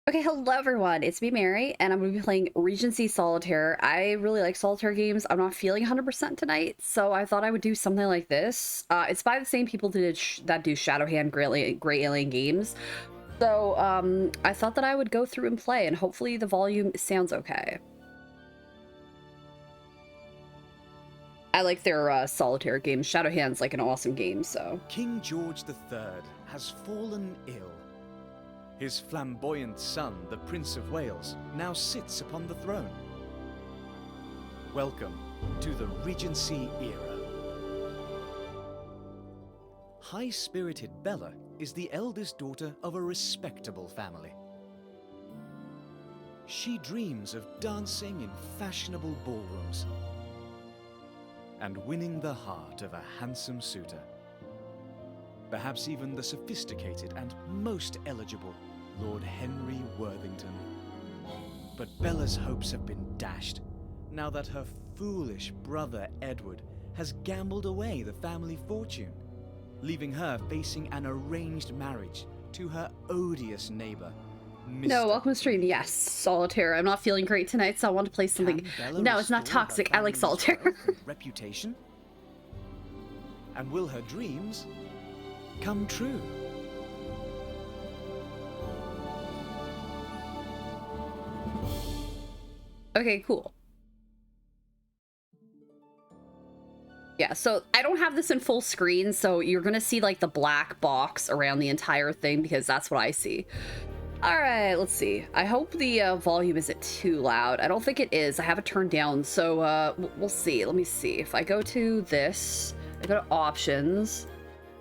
Okay, hello everyone, it's me Mary, and I'm going to be playing Regency Solitaire. I really like solitaire games. I'm not feeling 100% tonight, so I thought I would do something like this. It's by the same people that do Shadowhand Grey Alien games. So I thought that I would go through and play, and hopefully the volume sounds okay. I like their solitaire games. Shadowhand's like an awesome game, so. King George III has fallen ill. His flamboyant son, the Prince of Wales, now sits upon the throne. Welcome to the Regency era. High-spirited Bella is the eldest daughter of a respectable family. She dreams of dancing in fashionable ballrooms and winning the heart of a handsome suitor. Perhaps even the sophisticated and most eligible Lord Henry Worthington. But Bella's hopes have been dashed now that her foolish brother Edward has gambled away the family fortune, leaving her facing an arranged marriage to her odious neighbor, Mr. No, welcome to stream. Yes, Solitaire. I'm not feeling great tonight, so I want to play something. No, it's not toxic. I like Solitaire. Reputation? And will her dreams come true? Okay, cool. Yeah, so I don't have this in full screen, so you're gonna see like the black box around the entire thing because that's what I see. All right, let's see. I hope the volume isn't too loud. I don't think it is. I have it turned down, so we'll see. Let me see. If I go to this, I go to options,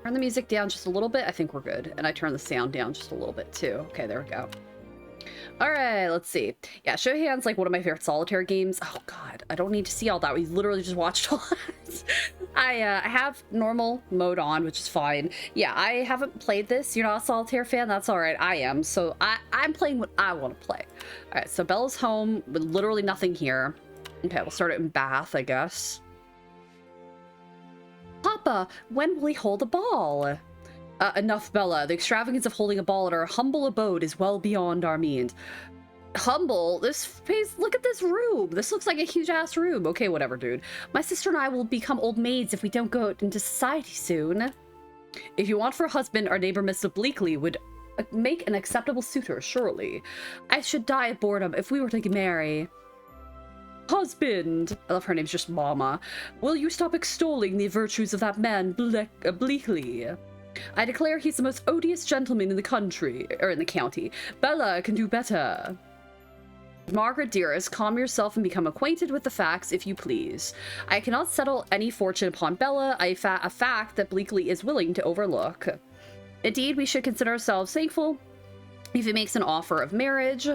turn the music down just a little bit, I think we're good. And I turn the sound down just a little bit too. Okay, there we go. All right, let's see. Yeah, Shadowhand's like one of my favorite solitaire games. Oh god, I don't need to see all that. We literally just watched all that. I have normal mode on, which is fine. Yeah, I haven't played this. You're not a solitaire fan? That's all right. I am. So I'm playing what I want to play. All right, so Bella's home with literally nothing here. Okay, we'll start it in Bath, I guess. Papa, when will he hold a ball? Enough, Bella. The extravagance of holding a ball at our humble abode is well beyond our means. Humble? This face, look at this room. This looks like a huge-ass room. Okay, whatever, dude. My sister and I will become old maids if we don't go out into society soon. If you want for a husband, our neighbor Miss Obliquely would make an acceptable suitor, surely. I should die of boredom if we were to marry. Husband! I love her name's just Mama. Will you stop extolling the virtues of that man, Obliquely? I declare he's the most odious gentleman in the country, or in the county. Bella can do better. Margaret, dearest, calm yourself and become acquainted with the facts, if you please. I cannot settle any fortune upon Bella, a fact that Bleakley is willing to overlook. Indeed, we should consider ourselves thankful if he makes an offer of marriage.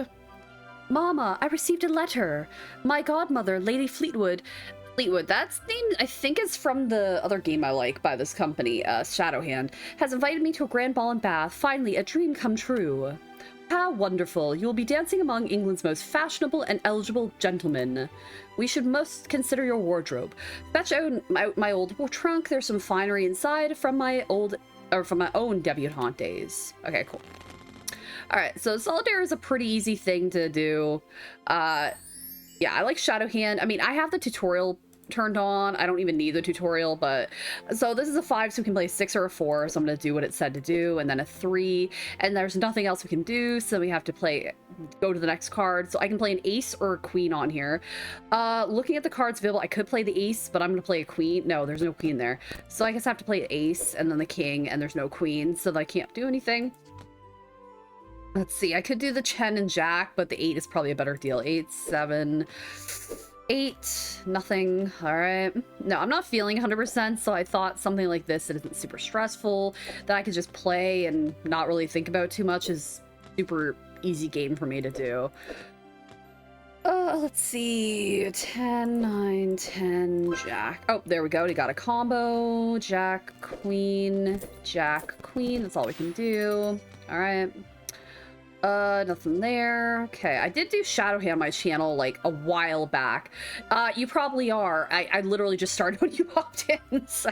Mama, I received a letter. My godmother, Lady Fleetwood, that's named, I think is from the other game I like by this company, Shadowhand, has invited me to a grand ball in Bath. Finally, a dream come true. How wonderful. You will be dancing among England's most fashionable and eligible gentlemen. We should most consider your wardrobe. Fetch out my old trunk. There's some finery inside from my own debutante days. Okay, cool. All right, so Solitaire is a pretty easy thing to do. Yeah, I like Shadowhand. I mean, I have the tutorial turned on. I don't even need the tutorial, but so this is a 5, so we can play a 6 or a 4. So I'm gonna do what it said to do, and then a 3, and there's nothing else we can do. So we have to go to the next card. So I can play an ace or a queen on here. Looking at the cards available, I could play the ace, but I'm gonna play a queen. No, there's no queen there. So I guess I have to play the ace and then the king, and there's no queen, so I can't do anything. Let's see, I could do the Chen and Jack, but the 8 is probably a better deal. 8, 7, 8, nothing. All right. No, I'm not feeling 100%, so I thought something like this that isn't super stressful, that I could just play and not really think about too much is super easy game for me to do. Let's see, 10, 9, 10, Jack. Oh, there we go. We got a combo. Jack, Queen, Jack, Queen. That's all we can do. All right. Nothing there. Okay, I did do Shadowhand on my channel like a while back. You probably are. I literally just started when you popped in, so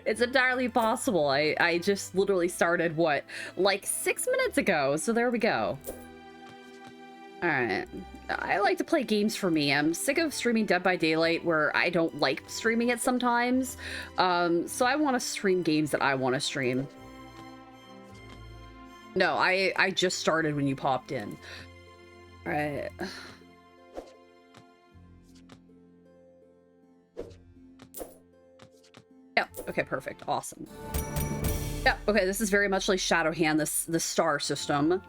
it's entirely possible. I just literally started, what, like 6 minutes ago, so there we go. Alright. I like to play games for me. I'm sick of streaming Dead by Daylight where I don't like streaming it sometimes. So I want to stream games that I want to stream. No, I just started when you popped in. Alright. Yep, okay, perfect. Awesome. Yep, okay, this is very much like Shadowhand, the star system.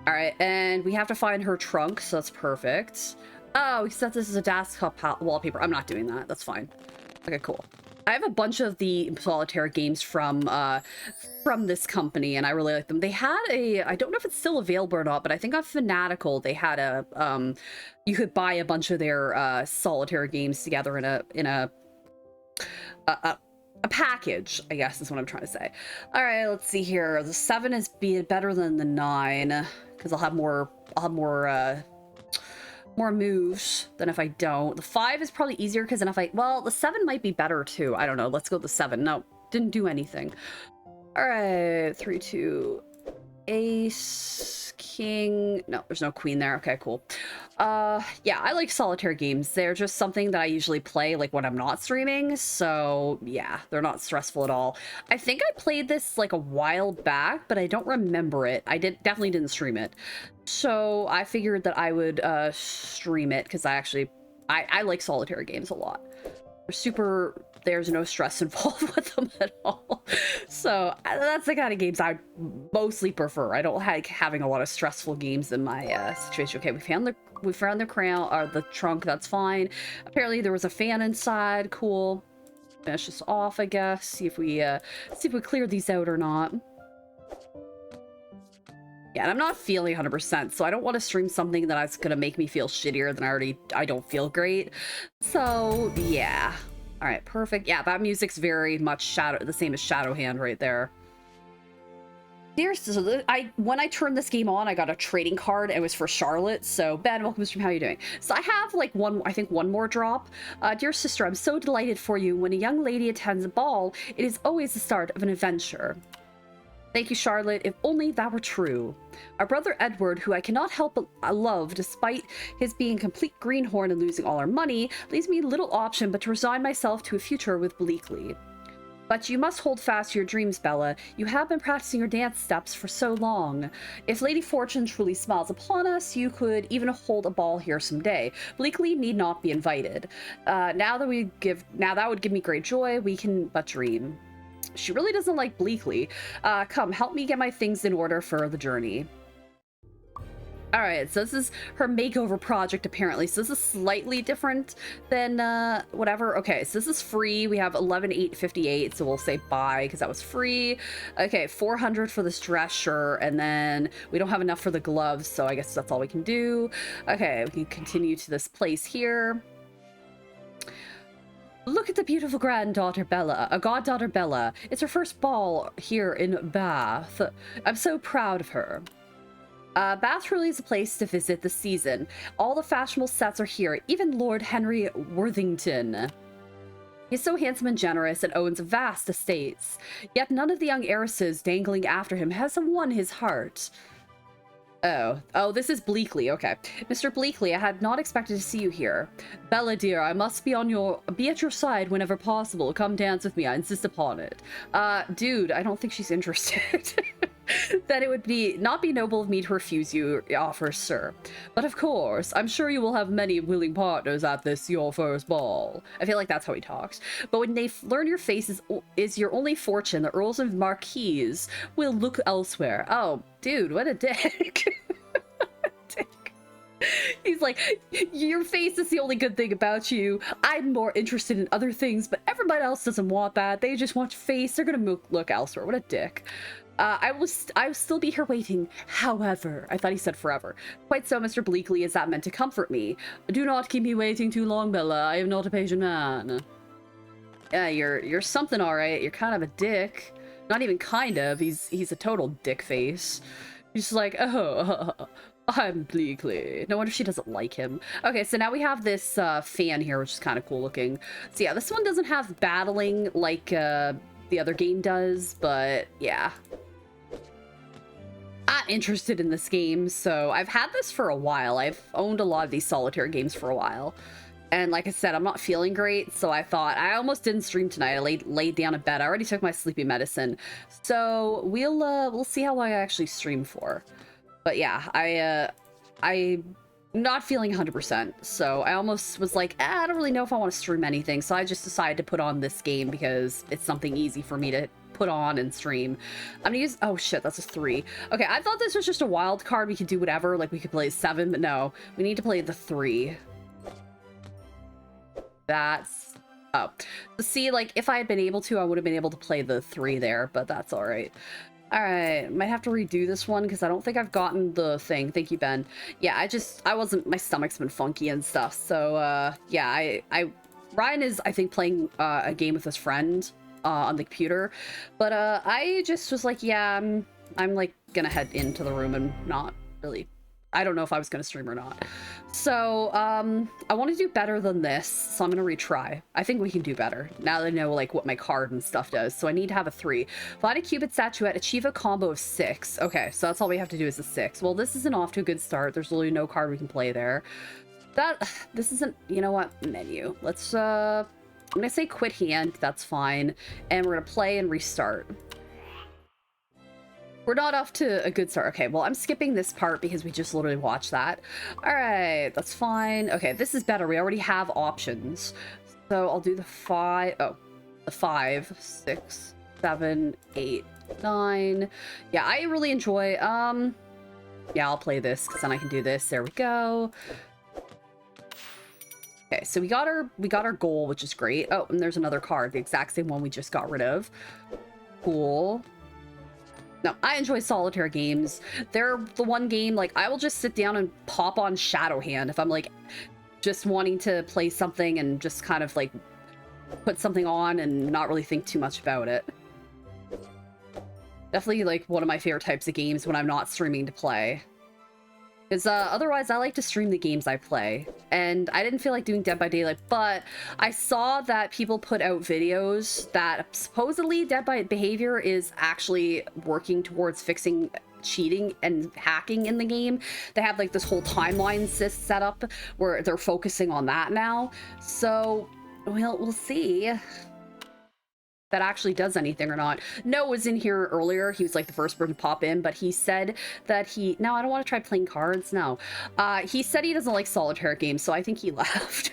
All right, and we have to find her trunk, so that's perfect. Oh, we set this as a desktop wallpaper. I'm not doing that. That's fine. Okay, cool. I have a bunch of the solitaire games from this company, and I really like them. They had a, I don't know if it's still available or not, but I think on Fanatical they had a, you could buy a bunch of their solitaire games together in a package, I guess is what I'm trying to say. All right, let's see here. The 7 is better than the 9 because I'll have more moves than if I don't. The 5 is probably easier because then if well, the 7 might be better too. I don't know. Let's go with the 7. No, didn't do anything. All right, 3, 2, ace, king. No, there's no queen there. Okay, cool. Yeah, I like solitaire games. They're just something that I usually play like when I'm not streaming. So yeah, they're not stressful at all. I think I played this like a while back, but I don't remember it. I definitely didn't stream it. So I figured that I would stream it because I like solitaire games a lot. They're super, there's no stress involved with them at all. So that's the kind of games I mostly prefer. I don't like having a lot of stressful games in my situation. Okay, we found the crown or the trunk. That's fine. Apparently there was a fan inside. Cool. Finish this off, I guess. See if we clear these out or not. Yeah, and I'm not feeling 100%, so I don't want to stream something that's gonna make me feel shittier than I don't feel great. So yeah. All right, perfect. Yeah, that music's very much the same as Shadowhand right there. Dear, so when I turned this game on, I got a trading card. It was for Charlotte. So Ben, welcome to stream. How are you doing? So I have like one more drop. Dear sister, I'm so delighted for you. When a young lady attends a ball, it is always the start of an adventure. Thank you, Charlotte. If only that were true. Our brother Edward, who I cannot help but love despite his being a complete greenhorn and losing all our money, leaves me little option but to resign myself to a future with Bleakley. But you must hold fast to your dreams, Bella. You have been practicing your dance steps for so long. If Lady Fortune truly smiles upon us, you could even hold a ball here someday. Bleakley need not be invited. Now that would give me great joy. We can but dream. She really doesn't like Bleakley. Come, help me get my things in order for the journey. All right, so this is her makeover project, apparently. So this is slightly different than whatever. Okay, so this is free. We have 11,858, so we'll say buy because that was free. Okay, 400 for this dress, sure. And then we don't have enough for the gloves, so I guess that's all we can do. Okay, we can continue to this place here. Look at the beautiful goddaughter Bella. It's her first ball here in Bath. I'm so proud of her. Bath really is a place to visit this season. All the fashionable sets are here, even Lord Henry Worthington. He's so handsome and generous and owns vast estates. Yet none of the young heiresses dangling after him has won his heart. Oh, this is Bleakley. Okay. Mr. Bleakley, I had not expected to see you here. Bella, dear, I must be at your side whenever possible. Come dance with me. I insist upon it. Dude, I don't think she's interested. That it would not be noble of me to refuse your offer, sir. But of course, I'm sure you will have many willing partners at this, your first ball. I feel like that's how he talks. But when they learn your face is your only fortune, the Earls and Marquises will look elsewhere. Oh, dude, what a dick. He's like, your face is the only good thing about you. I'm more interested in other things, but everybody else doesn't want that. They just want your face. They're gonna look elsewhere. What a dick. I will still be here waiting. However, I thought he said forever. Quite so, Mr. Bleakley. Is that meant to comfort me? Do not keep me waiting too long, Bella. I am not a patient man. Yeah, you're something, all right. You're kind of a dick. Not even kind of. He's a total dick face. He's like, oh, I'm Bleakley. No wonder she doesn't like him. Okay, so now we have this fan here, which is kind of cool looking. So yeah, this one doesn't have battling like the other game does, but yeah. not interested in this game, so I've had this for a while. I've owned a lot of these solitaire games for a while. And like I said, I'm not feeling great, so I thought I almost didn't stream tonight. I laid down in bed. I already took my sleeping medicine. So we'll see how long I actually stream for. But yeah, I'm not feeling 100%. So I almost was like, I don't really know if I want to stream anything. So I just decided to put on this game because it's something easy for me to put on and stream. I'm gonna use, oh shit, that's a 3. Okay, I thought this was just a wild card. We could do whatever, like we could play 7, but no, we need to play the 3. That's, oh, to see, like, if I had been able to, I would have been able to play the 3 there, but that's all right. All right, might have to redo this one because I don't think I've gotten the thing. Thank you, Ben. Yeah, I wasn't, my stomach's been funky and stuff. So, yeah, Ryan is, I think, playing a game with his friend on the computer, but I just was like, yeah, I'm like gonna head into the room and not really, I don't know if I was gonna stream or not. So I want to do better than this, so I'm gonna retry. I think we can do better now that I know like what my card and stuff does. So I need to have a 3. Find a cupid statuette, achieve a combo of 6. Okay, so that's all we have to do is a 6. Well, this isn't off to a good start. There's literally no card we can play there. This isn't, you know what, menu. Let's I'm gonna say quit hand, that's fine, and we're gonna play and restart. We're not off to a good start. Okay, well, I'm skipping this part because we just literally watched that. All right, that's fine. Okay, this is better. We already have options. So I'll do the 5. Oh, the 5, 6, 7, 8, 9. Yeah, I really enjoy, yeah, I'll play this because then I can do this. There we go. Okay, so we got our goal, which is great. Oh, and there's another card, the exact same one we just got rid of. Cool. No, I enjoy solitaire games. They're the one game, like, I will just sit down and pop on Shadow Hand if I'm, like, just wanting to play something and just kind of, like, put something on and not really think too much about it. Definitely, like, one of my favorite types of games when I'm not streaming to play. Because otherwise, I like to stream the games I play. And I didn't feel like doing Dead by Daylight, but I saw that people put out videos that supposedly Dead by Behavior is actually working towards fixing cheating and hacking in the game. They have like this whole timeline set up where they're focusing on that now. So, we'll see that actually does anything or not. Noah was in here earlier. He was like the first person to pop in, but he said that no, I don't want to try playing cards. No. He said he doesn't like solitaire games, so I think he left.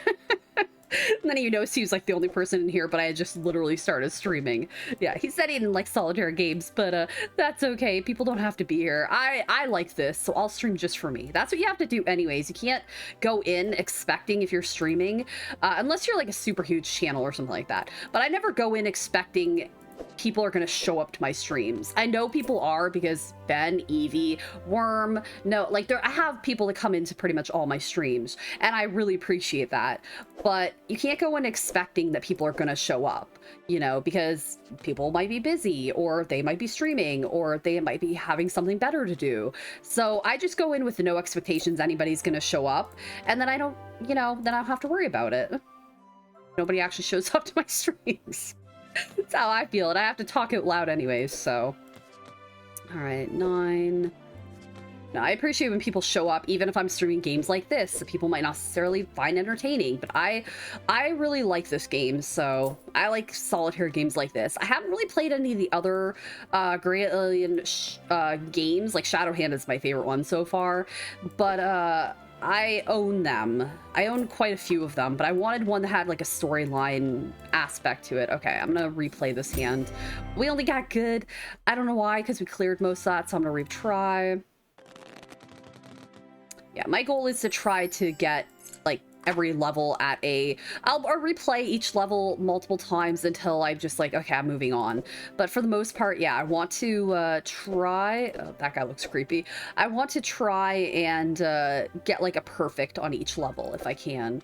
And then he noticed he was like the only person in here, but I had just literally started streaming. Yeah, he said he didn't like solitaire games, but that's okay. People don't have to be here. I like this, so I'll stream just for me. That's what you have to do anyways. You can't go in expecting if you're streaming, unless you're like a super huge channel or something like that. But I never go in expecting people are going to show up to my streams. I know people are because Ben, Evie, Worm, no, like I have people that come into pretty much all my streams, and I really appreciate that. But you can't go in expecting that people are going to show up, you know, because people might be busy, or they might be streaming, or they might be having something better to do. So I just go in with no expectations anybody's going to show up, and then I don't, you know, then I don't have to worry about it. Nobody actually shows up to my streams. That's how I feel, and I have to talk out loud anyways, so. All right, 9. Now, I appreciate when people show up, even if I'm streaming games like this, that people might not necessarily find entertaining, but I really like this game, so I like solitaire games like this. I haven't really played any of the other Gray Alien games, like Shadowhand is my favorite one so far, but I own them. I own quite a few of them, but I wanted one that had like a storyline aspect to it. Okay, I'm gonna replay this hand. We only got good. I don't know why, because we cleared most of that, so I'm gonna retry. Yeah, my goal is to try to get like every level at I'll replay each level multiple times until I'm just like, okay, I'm moving on. But for the most part, yeah, I want to try, oh, that guy looks creepy. I want to try and get like a perfect on each level if I can.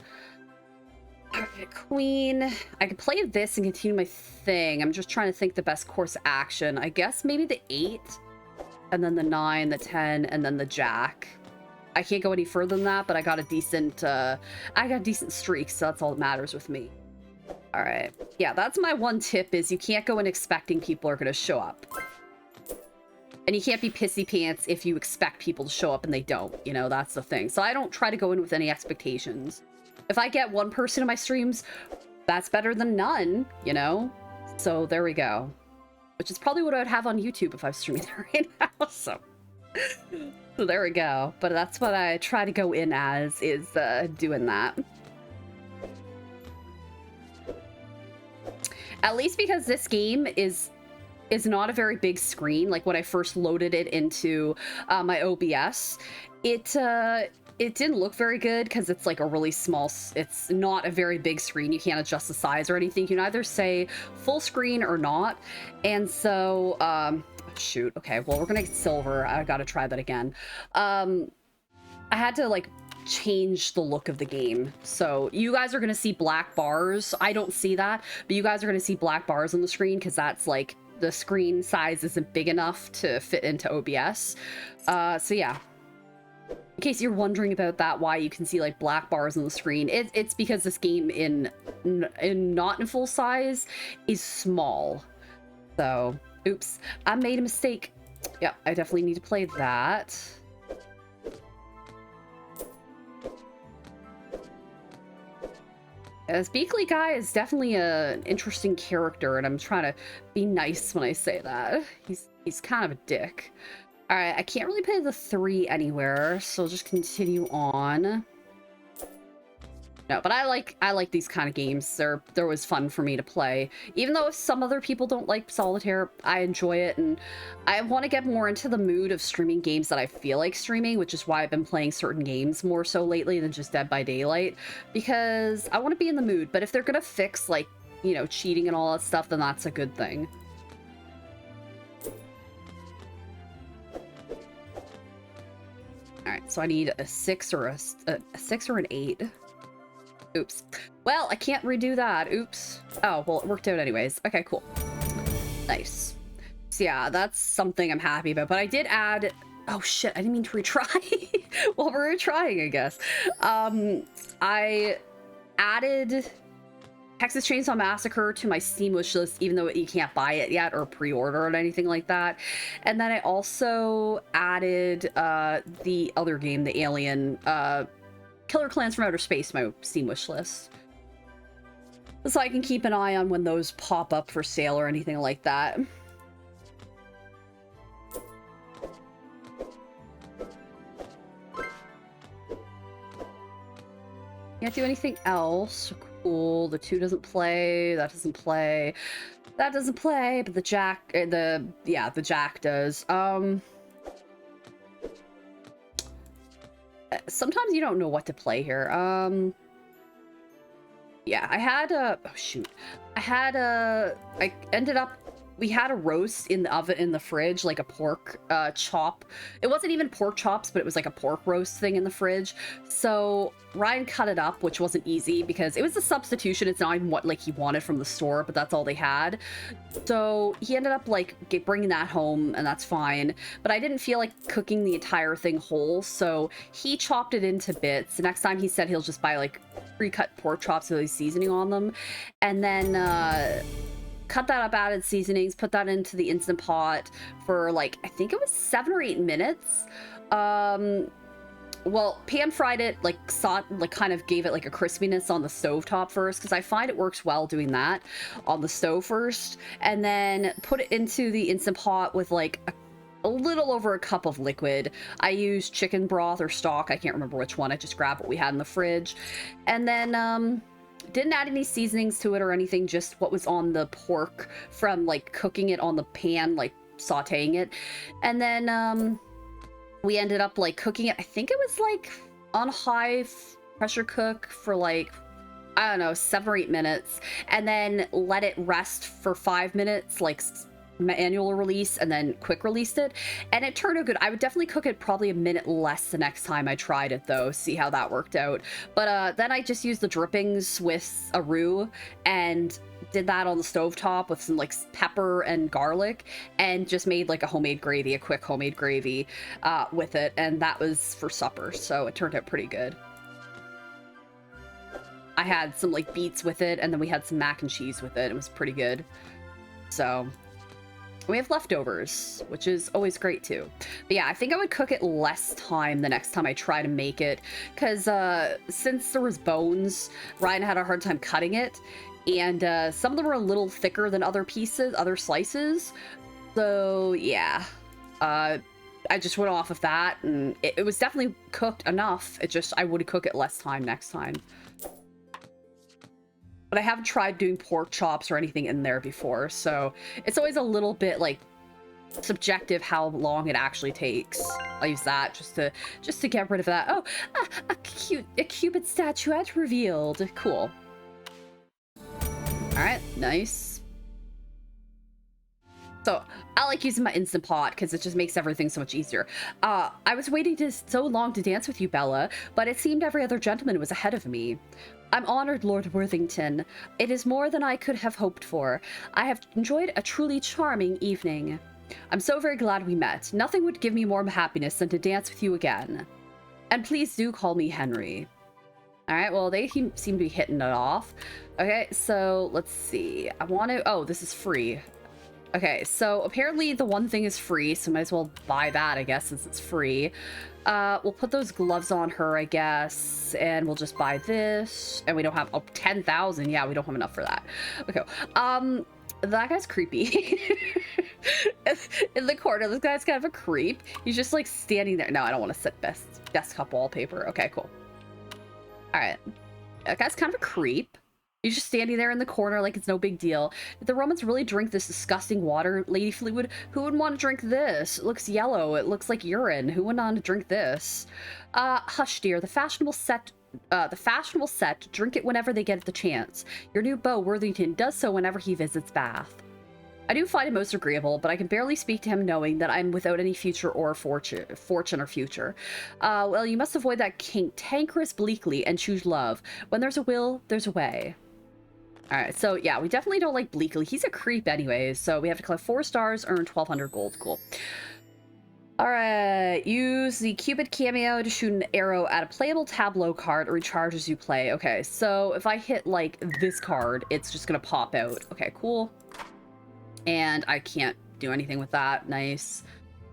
Okay, Queen. I could play this and continue my thing. I'm just trying to think the best course of action. I guess maybe the 8, and then the 9, the 10, and then the Jack. I can't go any further than that, but I got a decent streak, so that's all that matters with me. All right. Yeah, that's my one tip is you can't go in expecting people are going to show up. And you can't be pissy pants if you expect people to show up and they don't, you know, that's the thing. So I don't try to go in with any expectations. If I get one person in my streams, that's better than none, you know? So there we go. Which is probably what I would have on YouTube if I was streaming there right now, so there we go. But that's what I try to go in as, is doing that. At least because this game is not a very big screen. Like when I first loaded it into my OBS, it didn't look very good because it's like a really small, it's not a very big screen. You can't adjust the size or anything. You can either say full screen or not. And so, shoot, okay, well, we're gonna get silver. I gotta try that again. I had to like change the look of the game. So you guys are gonna see black bars. I don't see that, but you guys are gonna see black bars on the screen because that's like, the screen size isn't big enough to fit into OBS. So yeah. In case you're wondering about that, why you can see like black bars on the screen, it's because this game in not in full size is small. So, oops, I made a mistake. Yeah, I definitely need to play that. This Beakley guy is definitely an interesting character, and I'm trying to be nice when I say that. He's kind of a dick. All right, I can't really play the 3 anywhere, so I'll just continue on. No, but I like these kind of games. They're always fun for me to play. Even though some other people don't like Solitaire, I enjoy it, and I want to get more into the mood of streaming games that I feel like streaming, which is why I've been playing certain games more so lately than just Dead by Daylight, because I want to be in the mood. But if they're gonna fix, like, you know, cheating and all that stuff, then that's a good thing. All right, so I need a 6 or a 6 or an 8. Oops. Well, I can't redo that. Oops. Oh, well, it worked out anyways. Okay, cool. Nice. So yeah, that's something I'm happy about. But I did add... Oh shit, I didn't mean to retry. Well, we're retrying, I guess. I added Texas Chainsaw Massacre to my Steam wishlist, even though you can't buy it yet or pre-order or anything like that. And then I also added the other game, the Alien... Killer Clans from Outer Space, my Steam wish list. So I can keep an eye on when those pop up for sale or anything like that. Can't do anything else. Cool. The 2 doesn't play. That doesn't play. That doesn't play. But the Jack, the Jack does. Sometimes you don't know what to play here. Yeah, I had a... Oh, shoot. I ended up... We had a roast in the oven, in the fridge, like a pork chop. It wasn't even pork chops, but it was like a pork roast thing in the fridge. So Ryan cut it up, which wasn't easy because it was a substitution. It's not even what like he wanted from the store, but that's all they had. So he ended up like bringing that home, and that's fine. But I didn't feel like cooking the entire thing whole, so he chopped it into bits. The next time he said he'll just buy like pre-cut pork chops with seasoning on them, and then cut that up, added seasonings, put that into the Instant Pot for like, I think it was 7 or 8 minutes. Well, pan fried it, like kind of gave it like a crispiness on the stovetop first, because I find it works well doing that on the stove first, and then put it into the Instant Pot with like a little over a cup of liquid. I used chicken broth or stock, I can't remember which one. I just grabbed what we had in the fridge, and then didn't add any seasonings to it or anything, just what was on the pork from like cooking it on the pan, like sauteing it. And then we ended up like cooking it, I think it was like on high pressure cook for like, I don't know, 7 or 8 minutes, and then let it rest for 5 minutes, like manual release, and then quick released it, and it turned out good. I would definitely cook it probably a minute less the next time I tried it though, see how that worked out. But then I just used the drippings with a roux and did that on the stovetop with some like pepper and garlic, and just made like a homemade gravy, a quick homemade gravy with it, and that was for supper, so it turned out pretty good. I had some like beets with it, and then we had some mac and cheese with it. It was pretty good. So We have leftovers, which is always great too. But yeah, I think I would cook it less time the next time I try to make it, because since there was bones, Ryan had a hard time cutting it, and some of them were a little thicker than other pieces, other slices. So yeah, I just went off of that, and it was definitely cooked enough. It just, I would cook it less time next time. But I haven't tried doing pork chops or anything in there before, so it's always a little bit like subjective how long it actually takes. I'll use that just to get rid of that. Oh, a Cupid statuette revealed. Cool. All right, nice. So I like using my Instant Pot because it just makes everything so much easier. I was waiting so long to dance with you, Bella, but it seemed every other gentleman was ahead of me. I'm honored, Lord Worthington. It is more than I could have hoped for. I have enjoyed a truly charming evening. I'm so very glad we met. Nothing would give me more happiness than to dance with you again. And please do call me Henry. All right, well, they seem to be hitting it off. Okay, so let's see. I want to... Oh, this is free. Okay, so apparently the one thing is free, so might as well buy that, I guess, since it's free. We'll put those gloves on her, I guess, and we'll just buy this. And we don't have... Oh, 10,000. Yeah, we don't have enough for that. Okay, that guy's creepy. In the corner, this guy's kind of a creep. He's just, like, standing there. No, I don't want to set desktop wallpaper. Okay, cool. All right. That guy's kind of a creep. He's just standing there in the corner like it's no big deal. Did the Romans really drink this disgusting water, Lady Fleetwood? Who wouldn't want to drink this? It looks yellow. It looks like urine. Who wouldn't want to drink this? Hush, dear. The fashionable set, drink it whenever they get the chance. Your new beau, Worthington, does so whenever he visits Bath. I do find him most agreeable, but I can barely speak to him knowing that I'm without any future or fortune or future. Well, you must avoid that cantankerous Bleakley and choose love. When there's a will, there's a way. All right, so yeah, we definitely don't like Bleakley. He's a creep anyways, so we have to collect 4 stars, earn 1,200 gold. Cool. All right, use the Cupid cameo to shoot an arrow at a playable tableau card or recharge as you play. Okay, so if I hit, like, this card, it's just gonna pop out. Okay, cool. And I can't do anything with that. Nice.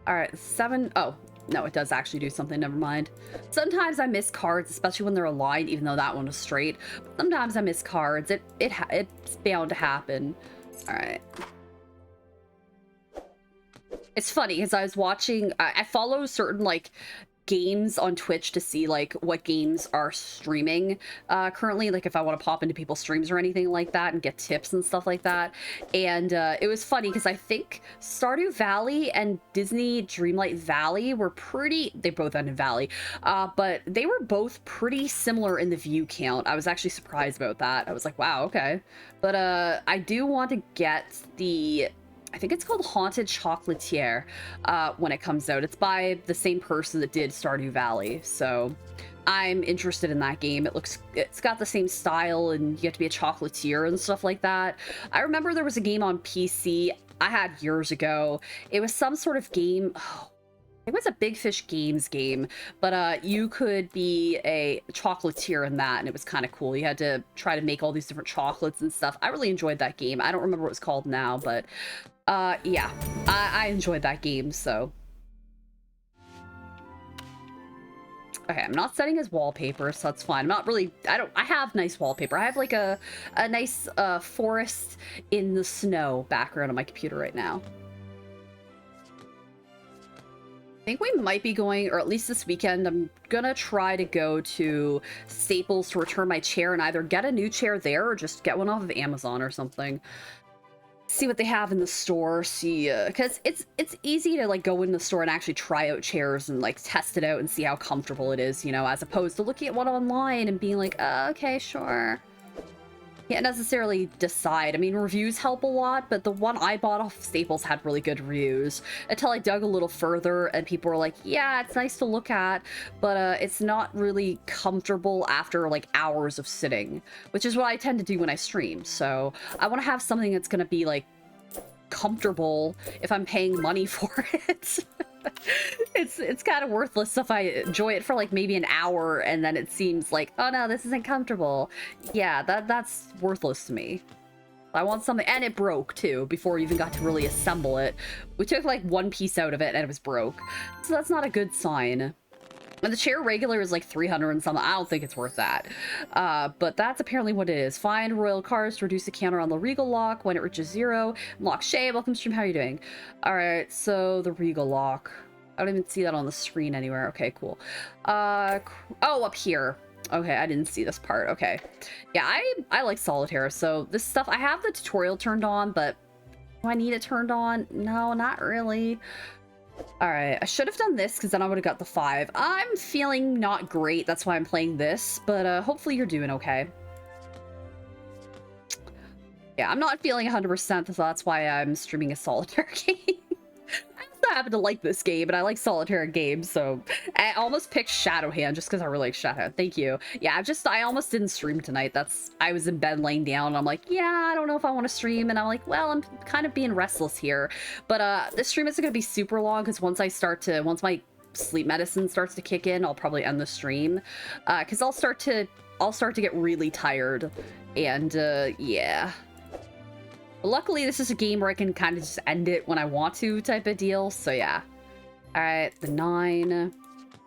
All right, 7... Oh, no, it does actually do something. Never mind. Sometimes I miss cards, especially when they're aligned, even though that one was straight. But sometimes I miss cards. It's bound to happen. All right. It's funny because I was watching... I follow certain, like, games on Twitch to see, like, what games are streaming currently, like if I want to pop into people's streams or anything like that and get tips and stuff like that. And it was funny because I think Stardew Valley and Disney Dreamlight Valley were pretty... They both ended Valley, but they were both pretty similar in the view count. I was actually surprised about that. I was like, wow, okay. But I do want to get the... I think it's called Haunted Chocolatier when it comes out. It's by the same person that did Stardew Valley, so I'm interested in that game. It's got the same style, and you get to be a chocolatier and stuff like that. I remember there was a game on PC I had years ago. It was some sort of game... Oh, it was a Big Fish Games game, but you could be a chocolatier in that, and it was kind of cool. You had to try to make all these different chocolates and stuff. I really enjoyed that game. I don't remember what it's called now, but yeah, I enjoyed that game, so. Okay, I'm not setting his wallpaper, so that's fine. I'm not really, I have nice wallpaper. I have like a nice forest in the snow background on my computer right now. I think we might be going, or at least this weekend, I'm gonna try to go to Staples to return my chair and either get a new chair there or just get one off of Amazon or something. See what they have in the store, see, because it's easy to, like, go in the store and actually try out chairs and, like, test it out and see how comfortable it is, you know, as opposed to looking at one online and being like, okay, sure. Can't necessarily decide. I mean, reviews help a lot, but the one I bought off Staples had really good reviews until I dug a little further and people were like, yeah, it's nice to look at, but it's not really comfortable after like hours of sitting, which is what I tend to do when I stream. So I want to have something that's going to be like comfortable if I'm paying money for it. It's kind of worthless if I enjoy it for like maybe an hour and then it seems like, oh no, this isn't comfortable. Yeah, that's worthless to me. I want something, and it broke too before we even got to really assemble it. We took like one piece out of it and it was broke. So that's not a good sign. And the chair regular is like 300 and something. I don't think it's worth that. But that's apparently what it is. Find royal cards to reduce the counter on the regal lock when it reaches 0. Lock Shay, welcome to stream. How are you doing? All right, so the regal lock. I don't even see that on the screen anywhere. Okay, cool. Oh, up here. Okay, I didn't see this part. Okay. Yeah, I like Solitaire, so this stuff, I have the tutorial turned on, but do I need it turned on? No, not really. All right, I should have done this because then I would have got the 5. I'm feeling not great. That's why I'm playing this, but hopefully you're doing okay. Yeah, I'm not feeling 100%, so that's why I'm streaming a Solitaire game. I also happen to like this game, and I like Solitaire games, so I almost picked Shadowhand just because I really like Shadowhand. Thank you. Yeah, I almost didn't stream tonight. I was in bed laying down, and I'm like, yeah, I don't know if I want to stream, and I'm like, well, I'm kind of being restless here. But this stream isn't going to be super long, because once my sleep medicine starts to kick in, I'll probably end the stream, because I'll start to get really tired, and yeah. Luckily, this is a game where I can kind of just end it when I want to type of deal, so yeah. All right, the 9.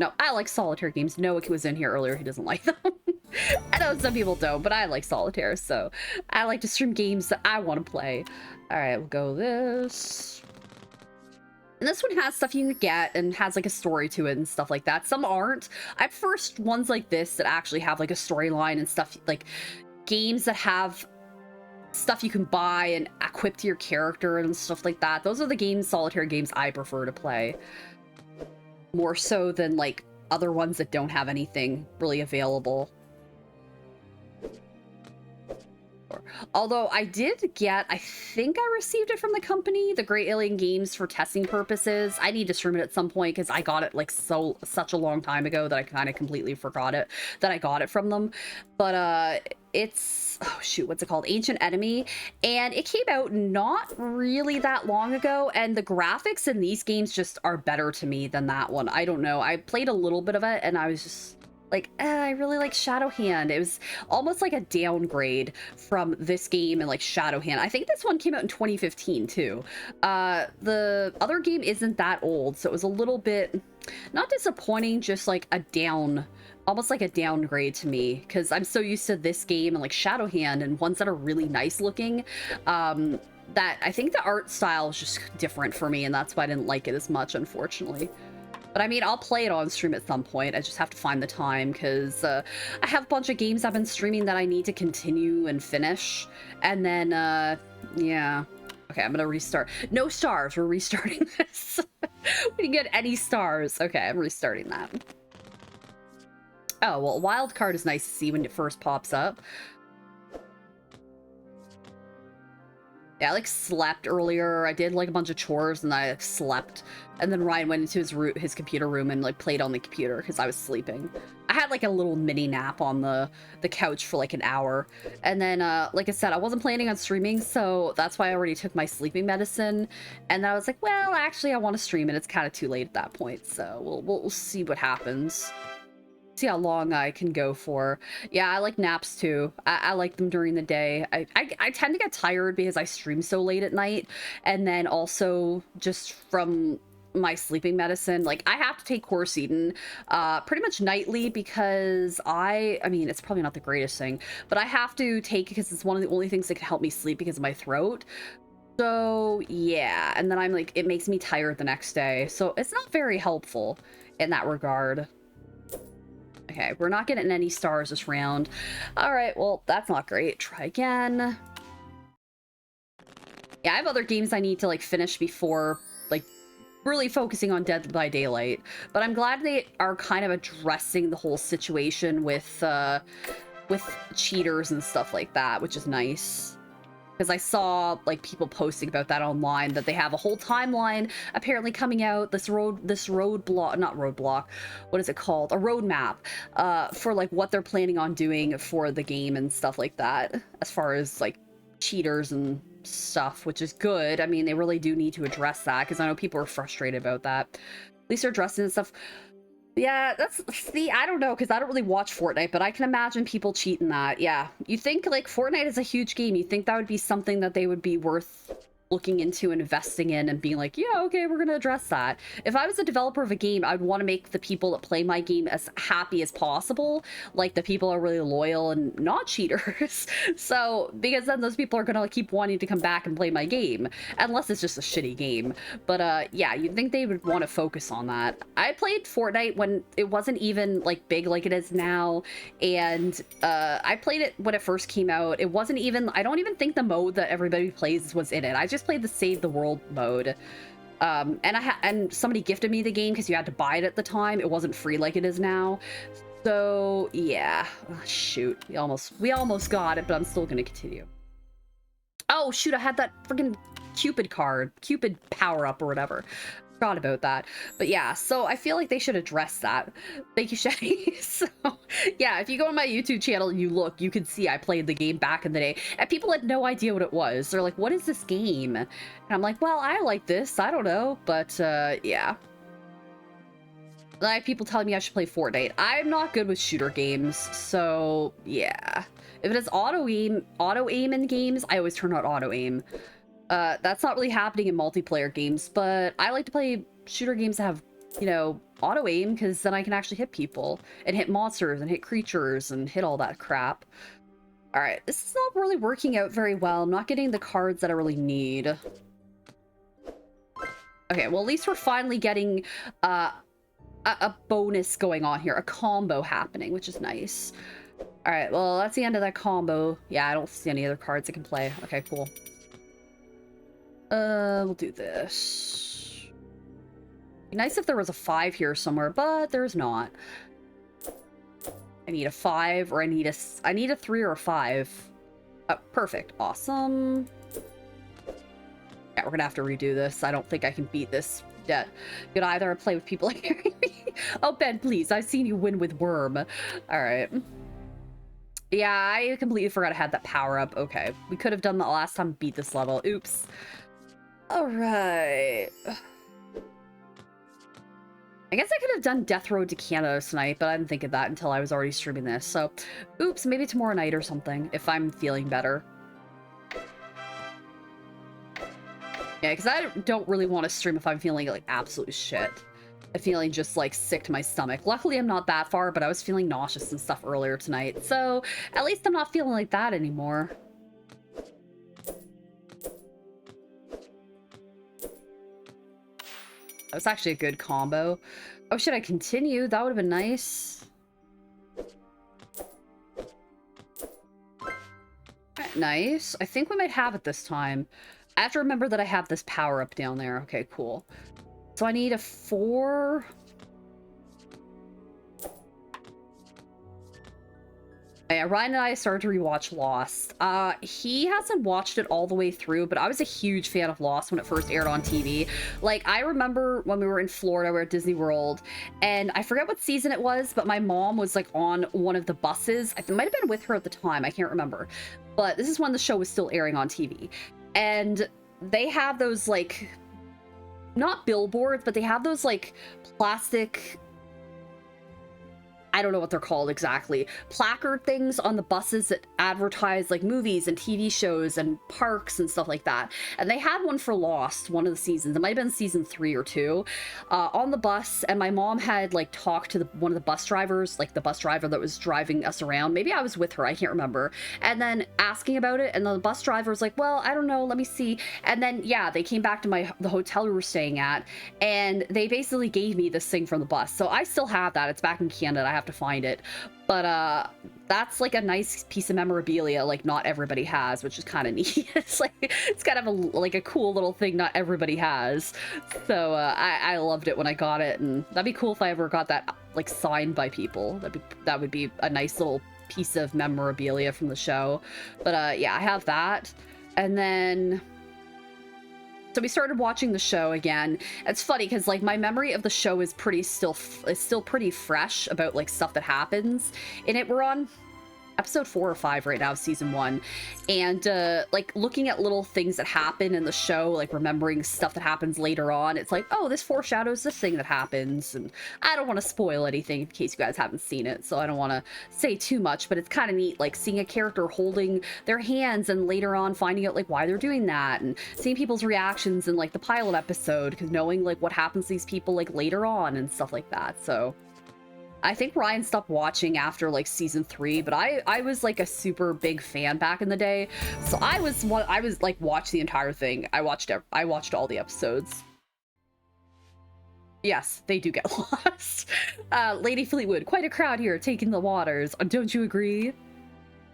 No, I like Solitaire games. Noah was in here earlier. He doesn't like them. I know some people don't, but I like Solitaire, so I like to stream games that I want to play. All right, we'll go this. And this one has stuff you can get and has like a story to it and stuff like that. Some aren't. I prefer ones like this that actually have like a storyline and stuff, like games that have stuff you can buy and equip to your character and stuff like that. Those are the Solitaire games I prefer to play. More so than like other ones that don't have anything really available. Although I think I received it from the company, the Great Alien Games, for testing purposes. I need to stream it at some point because I got it like such a long time ago that I kind of completely forgot it, that I got it from them. But it's, oh shoot, what's it called? Ancient Enemy. And it came out not really that long ago, and the graphics in these games just are better to me than that one. I don't know. I played a little bit of it and I was just like, I really like Shadowhand. It was almost like a downgrade from this game and like Shadowhand. I think this one came out in 2015 too. The other game isn't that old, so it was a little bit, not disappointing, just like almost like a downgrade to me, because I'm so used to this game and like Shadowhand and ones that are really nice looking, that I think the art style is just different for me, and that's why I didn't like it as much, unfortunately. But I mean, I'll play it on stream at some point. I just have to find the time, because I have a bunch of games I've been streaming that I need to continue and finish. And then, yeah. Okay, I'm gonna restart. No stars, we're restarting this. We didn't get any stars. Okay, I'm restarting that. Oh, well, wild card is nice to see when it first pops up. Yeah, I like slept earlier. I did like a bunch of chores and I like, slept. And then Ryan went into his computer room and like played on the computer because I was sleeping. I had like a little mini nap on the couch for like an hour. And then, like I said, I wasn't planning on streaming, so that's why I already took my sleeping medicine. And then I was like, well, actually, I want to stream, and it's kind of too late at that point. So we'll see what happens. See how long I can go for. Yeah, I like naps too. I like them during the day. I tend to get tired because I stream so late at night, and then also just from my sleeping medicine, like I have to take Quercetin pretty much nightly, because I mean, it's probably not the greatest thing, but I have to take, because it's one of the only things that can help me sleep because of my throat. So yeah, and then I'm like, it makes me tired the next day, so it's not very helpful in that regard. Okay, we're not getting any stars this round. All right, well, that's not great. Try again. Yeah, I have other games I need to like finish before like really focusing on Dead by Daylight. But I'm glad they are kind of addressing the whole situation with cheaters and stuff like that, which is nice. Because I saw like people posting about that online, that they have a whole timeline apparently coming out, this roadblock, what is it called? A roadmap for like what they're planning on doing for the game and stuff like that, as far as like cheaters and stuff, which is good. I mean, they really do need to address that, because I know people are frustrated about that. At least they're addressing stuff. Yeah, that's, see, I don't know, because I don't really watch Fortnite, but I can imagine people cheating that. Yeah, you think, like, Fortnite is a huge game. You think that would be something that they would be worth looking into, investing in, and being like, yeah, okay, we're gonna address that. If I was a developer of a game, I'd want to make the people that play my game as happy as possible. Like, the people are really loyal and not cheaters. So, because then those people are gonna keep wanting to come back and play my game, unless it's just a shitty game. But yeah, you'd think they would want to focus on that. I played Fortnite when it wasn't even like big like it is now, and I played it when it first came out. It wasn't even, I don't even think the mode that everybody plays was in it. I just played the save the world mode. And somebody gifted me the game because you had to buy it at the time. It wasn't free like it is now. So yeah, oh, shoot, we almost got it, but I'm still gonna continue. Oh shoot, I had that freaking Cupid card, Cupid power up or whatever. Forgot about that. But yeah, so I feel like they should address that. Thank you, Shetty. So yeah, if you go on my YouTube channel and you look, you can see I played the game back in the day, and people had no idea what it was. They're like, what is this game? And I'm like, well, I like this, I don't know. But yeah, I have people telling me I should play Fortnite. I'm not good with shooter games, so yeah. If it is auto aim in games, I always turn on auto aim. That's not really happening in multiplayer games, but I like to play shooter games that have, you know, auto aim, because then I can actually hit people and hit monsters and hit creatures and hit all that crap. All right, this is not really working out very well. I'm not getting the cards that I really need. Okay, well, at least we're finally getting a bonus going on here, a combo happening, which is nice. All right, well, that's the end of that combo. Yeah, I don't see any other cards I can play. Okay, cool. We'll do this. Be nice if there was a 5 here somewhere, but there's not. I need a 5, or I need a 3 or a 5. Perfect. Awesome. Yeah, we're gonna have to redo this. I don't think I can beat this yet. Could either play with people like me. Oh, Ben, please. I've seen you win with Worm. All right. Yeah, I completely forgot I had that power up. Okay. We could have done that last time, beat this level. Oops. All right. I guess I could have done Death Road to Canada tonight, but I didn't think of that until I was already streaming this. So, oops, maybe tomorrow night or something, if I'm feeling better. Yeah, because I don't really want to stream if I'm feeling like absolute shit. I'm feeling just like sick to my stomach. Luckily, I'm not that far, but I was feeling nauseous and stuff earlier tonight. So, at least I'm not feeling like that anymore. That was actually a good combo. Oh, should I continue? That would have been nice. Nice. I think we might have it this time. I have to remember that I have this power up down there. Okay, cool. So I need a 4. Yeah, Ryan and I started to rewatch Lost. He hasn't watched it all the way through, but I was a huge fan of Lost when it first aired on TV. Like, I remember when we were in Florida, we were at Disney World, and I forget what season it was, but my mom was like on one of the buses. I might have been with her at the time, I can't remember. But this is when the show was still airing on TV. And they have those, like, not billboards, but they have those, like, plastic, I don't know what they're called exactly, placard things on the buses that advertise like movies and TV shows and parks and stuff like that. And they had one for Lost, one of the seasons. It might have been season 3 or 2, on the bus. And my mom had like talked to one of the bus drivers, like the bus driver that was driving us around. Maybe I was with her, I can't remember. And then asking about it, and the bus driver was like, well, I don't know, let me see. And then, yeah, they came back to the hotel we were staying at, and they basically gave me this thing from the bus. So I still have that. It's back in Canada. I have to find it, but that's like a nice piece of memorabilia like not everybody has, which is kind of neat. It's like, it's kind of a cool little thing not everybody has. So I loved it when I got it, and that'd be cool if I ever got that like signed by people. That would be a nice little piece of memorabilia from the show. But yeah, I have that. And then so we started watching the show again. It's funny because like my memory of the show is still pretty fresh about like stuff that happens in it. We're on episode 4 or 5 right now of season 1, and like looking at little things that happen in the show, like remembering stuff that happens later on. It's like, oh, this foreshadows this thing that happens, and I don't want to spoil anything in case you guys haven't seen it, so I don't want to say too much, but it's kind of neat, like seeing a character holding their hands and later on finding out like why they're doing that, and seeing people's reactions in like the pilot episode, because knowing like what happens to these people like later on and stuff like that. So I think Ryan stopped watching after like season 3, but I was like a super big fan back in the day. So I was like watched the entire thing. I watched all the episodes. Yes, they do get lost. Lady Fleetwood, quite a crowd here taking the waters. Don't you agree?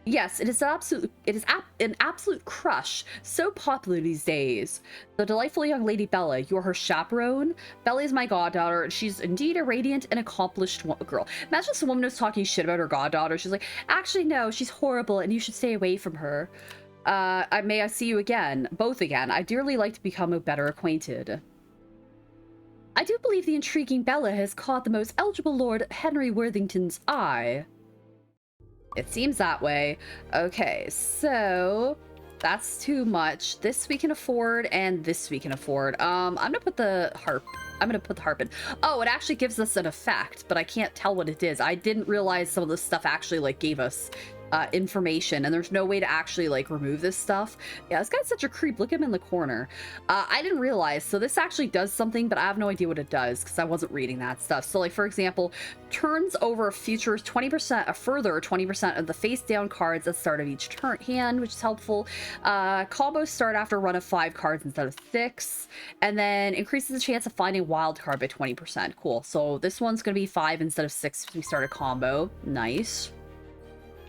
Yes, it is an absolute crush. So popular these days. The delightful young Lady Bella, you're her chaperone? Bella is my goddaughter, and she's indeed a radiant and accomplished girl. Imagine some woman who's talking shit about her goddaughter. She's like, actually, no, she's horrible, and you should stay away from her. May I see you again? Both again. I'd dearly like to become better acquainted. I do believe the intriguing Bella has caught the most eligible Lord Henry Worthington's eye. It seems that way. Okay, so that's too much. This we can afford, and this we can afford. I'm gonna put the harp. I'm gonna put the harp in. Oh, it actually gives us an effect, but I can't tell what it is. I didn't realize some of this stuff actually like gave us information, and there's no way to actually like remove this stuff. Yeah, this guy's such a creep. Look at him in the corner. I didn't realize, so this actually does something, but I have no idea what it does because I wasn't reading that stuff. So like, for example, turns over futures 20%, a further 20% of the face down cards at the start of each turn hand, which is helpful. Combos start after a run of 5 cards instead of 6, and then increases the chance of finding a wild card by 20%. Cool. So this one's gonna be 5 instead of 6 if we start a combo. Nice.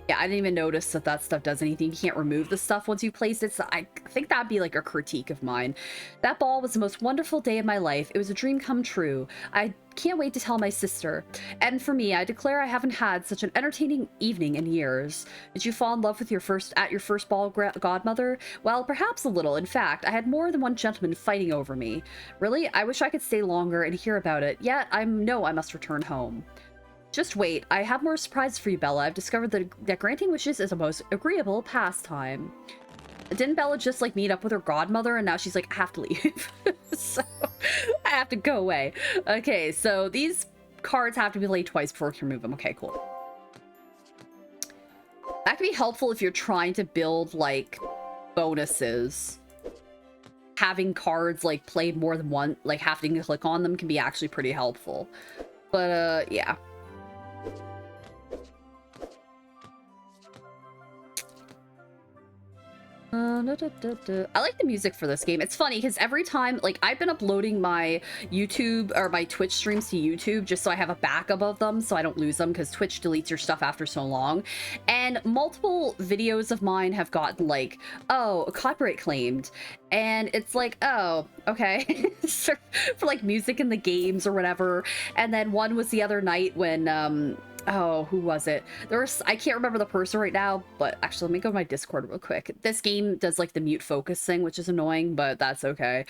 Yeah, I didn't even notice that that stuff does anything. You can't remove the stuff once you place it, so I think that'd be like a critique of mine. That ball was the most wonderful day of my life. It was a dream come true. I can't wait to tell my sister. And for me, I declare I haven't had such an entertaining evening in years. Did you fall in love with your first ball godmother? Well, perhaps a little. In fact, I had more than one gentleman fighting over me. Really? I wish I could stay longer and hear about it. Yet I know I must return home. Just wait, I have more surprises for you, Bella. I've discovered that granting wishes is a most agreeable pastime. Didn't Bella just like meet up with her godmother, and now she's like, I have to leave. So I have to go away. Okay, so these cards have to be played twice before we can remove them. Okay, cool. That can be helpful if you're trying to build like bonuses. Having cards like played more than one, like having to click on them can be actually pretty helpful. But yeah. I like the music for this game. It's funny because every time, like, I've been uploading my YouTube or my Twitch streams to YouTube just so I have a backup of them so I don't lose them, because Twitch deletes your stuff after so long. And multiple videos of mine have gotten like, oh, copyright claimed. And it's like, oh, okay. For like music in the games or whatever. And then one was the other night when oh, who was it? I can't remember the person right now, but actually let me go to my Discord real quick. This game does like the mute focus thing, which is annoying, but that's okay.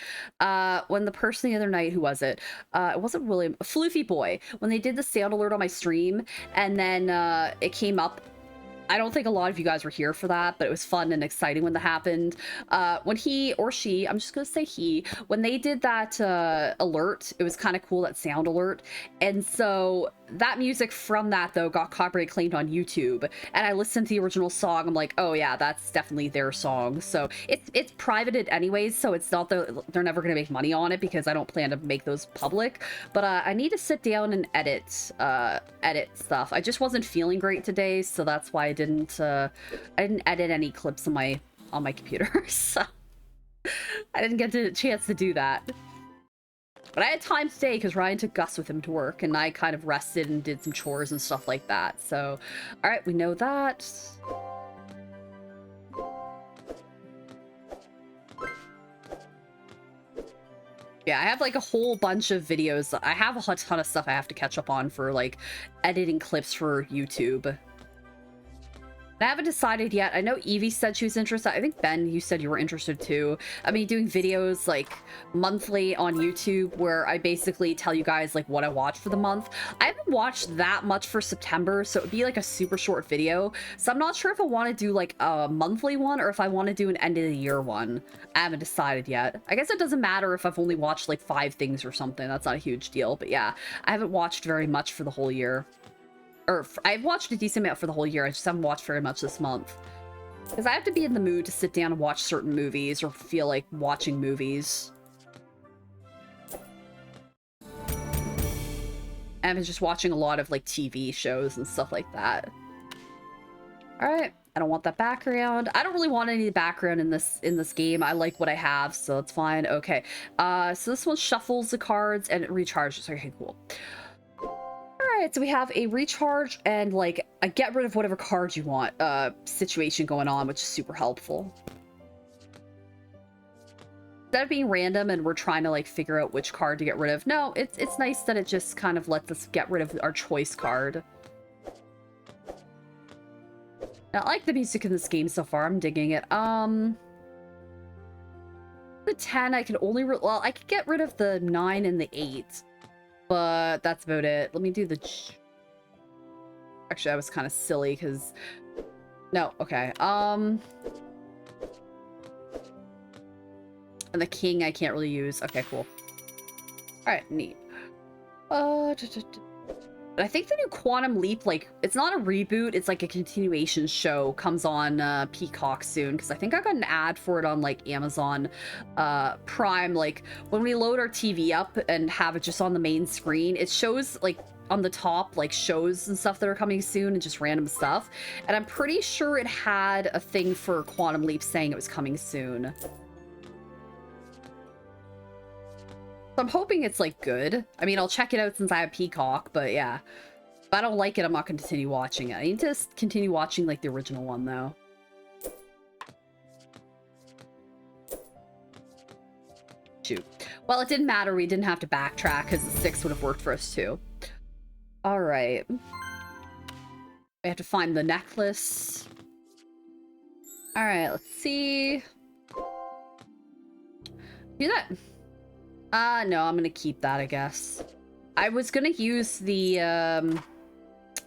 When the person the other night, who was it? It wasn't William, Floofy Boy, when they did the sound alert on my stream, and then it came up. I don't think a lot of you guys were here for that, but it was fun and exciting when that happened. When he or she, I'm just gonna say he, when they did that alert, it was kind of cool, that sound alert. And so that music from that, though, got copyright claimed on YouTube. And I listened to the original song. I'm like, oh yeah, that's definitely their song. So it's privated anyways, so it's not they're never gonna make money on it, because I don't plan to make those public. But I need to sit down and edit stuff. I just wasn't feeling great today, so that's why I didn't edit any clips on my computer. So I didn't get the chance to do that. But I had time today because Ryan took Gus with him to work, and I kind of rested and did some chores and stuff like that. So, all right, we know that. Yeah, I have like a whole bunch of videos. I have a ton of stuff I have to catch up on for like editing clips for YouTube. I haven't decided yet. I know Evie said she was interested. I think Ben, you said you were interested too. I mean, doing videos like monthly on YouTube where I basically tell you guys like what I watched for the month. I haven't watched that much for September, so it would be like a super short video. So I'm not sure if I want to do like a monthly one or if I want to do an end of the year one. I haven't decided yet. I guess it doesn't matter if I've only watched like 5 things or something. That's not a huge deal. But yeah, I haven't watched very much for the whole year. Or I've watched a decent amount for the whole year. I just haven't watched very much this month. Because I have to be in the mood to sit down and watch certain movies or feel like watching movies. I've been just watching a lot of like TV shows and stuff like that. Alright. I don't want that background. I don't really want any background in this game. I like what I have, so that's fine. Okay. So this one shuffles the cards and it recharges. Okay, cool. Alright, so we have a recharge and like a get rid of whatever card you want situation going on, which is super helpful. Instead of being random and we're trying to like figure out which card to get rid of. No, it's nice that it just kind of lets us get rid of our choice card. I like the music in this game so far. I'm digging it. The 10 I can only well, I could get rid of the 9 and the 8. But that's about it. Let me do the... Actually, I was kind of silly because... No, okay. And the king I can't really use. Okay, cool. Alright, neat. I think the new Quantum Leap, like, it's not a reboot, it's like a continuation show, comes on Peacock soon, because I think I got an ad for it on, like, Amazon Prime. Like, when we load our TV up and have it just on the main screen, it shows, like, on the top, like, shows and stuff that are coming soon and just random stuff. And I'm pretty sure it had a thing for Quantum Leap saying it was coming soon. So I'm hoping it's, like, good. I mean, I'll check it out since I have Peacock, but yeah. If I don't like it, I'm not going to continue watching it. I need to continue watching, like, the original one, though. Shoot. Well, it didn't matter. We didn't have to backtrack, because the 6 would have worked for us, too. Alright. We have to find the necklace. Alright, let's see. Do that. No, I'm gonna keep that, I guess. I was gonna use the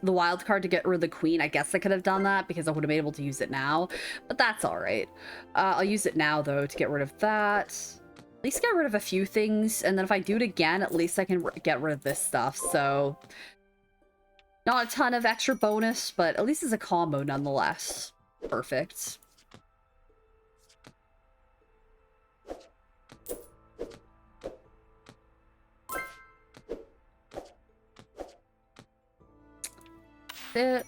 wild card to get rid of the queen. I guess I could have done that because I would have been able to use it now, but that's all right. I'll use it now, though, to get rid of that. At least get rid of a few things, and then if I do it again, at least I can get rid of this stuff, so... Not a ton of extra bonus, but at least it's a combo nonetheless. Perfect. It.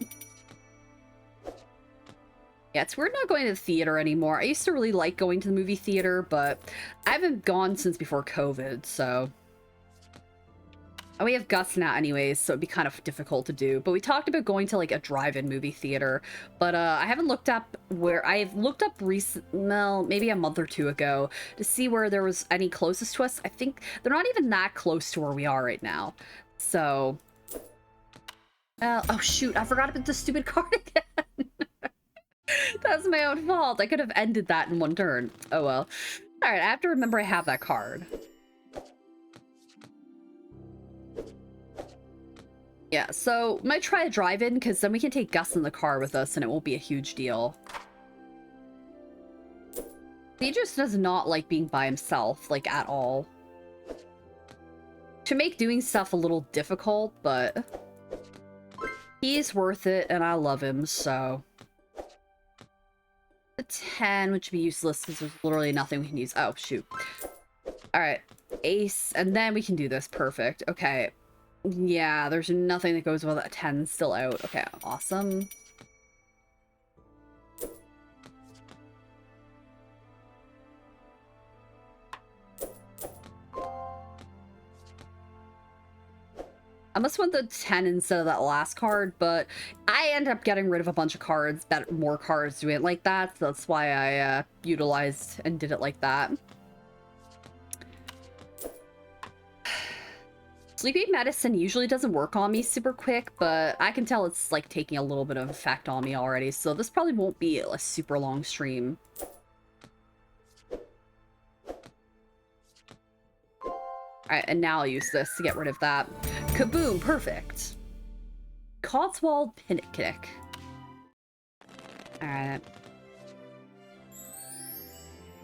Yeah, it's weird not going to the theater anymore. I used to really like going to the movie theater, but I haven't gone since before COVID, so... And we have Gus now anyways, so it'd be kind of difficult to do. But we talked about going to, like, a drive-in movie theater. But I haven't looked up where... I've looked up well, maybe a month or 2 ago to see where there was any closest to us. I think they're not even that close to where we are right now. So... oh shoot, I forgot about the stupid card again. That's my own fault. I could have ended that in one turn. Oh well. Alright, I have to remember I have that card. Yeah, so might try a drive-in because then we can take Gus in the car with us and it won't be a huge deal. He just does not like being by himself, like, at all. To make doing stuff a little difficult, but... He's worth it, and I love him, so... A 10, which would be useless, because there's literally nothing we can use. Oh, shoot. Alright. Ace, and then we can do this. Perfect. Okay. Yeah, there's nothing that goes with a 10 still out. Okay, awesome. I must want the 10 instead of that last card, but I end up getting rid of a bunch of cards, more cards doing it like that, so that's why I utilized and did it like that. Sleepy medicine usually doesn't work on me super quick, but I can tell it's like taking a little bit of effect on me already, so this probably won't be a super long stream. Alright, and now I'll use this to get rid of that. Kaboom, perfect. Cotswold Pinnick. Alright.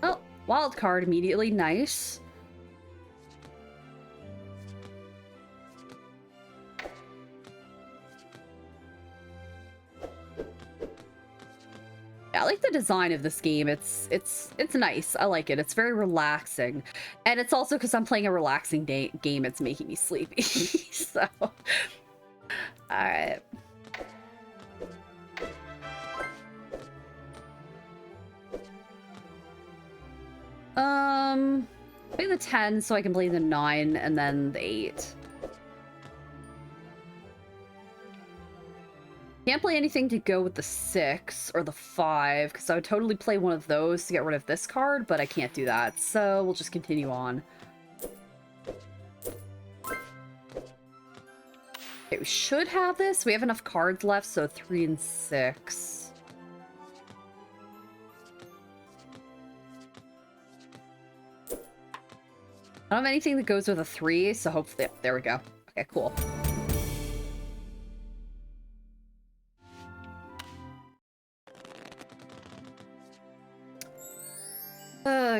Oh, wild card immediately, nice. Yeah, I like the design of this game. It's nice. I like it. It's very relaxing. And it's also because I'm playing a relaxing game, it's making me sleepy. So, alright. Play the 10 so I can play the 9 and then the 8. Can't play anything to go with the 6 or the 5, because I would totally play one of those to get rid of this card, but I can't do that, so we'll just continue on. Okay, we should have this. We have enough cards left, so 3 and 6. I don't have anything that goes with a 3, so hopefully... There we go. Okay, cool.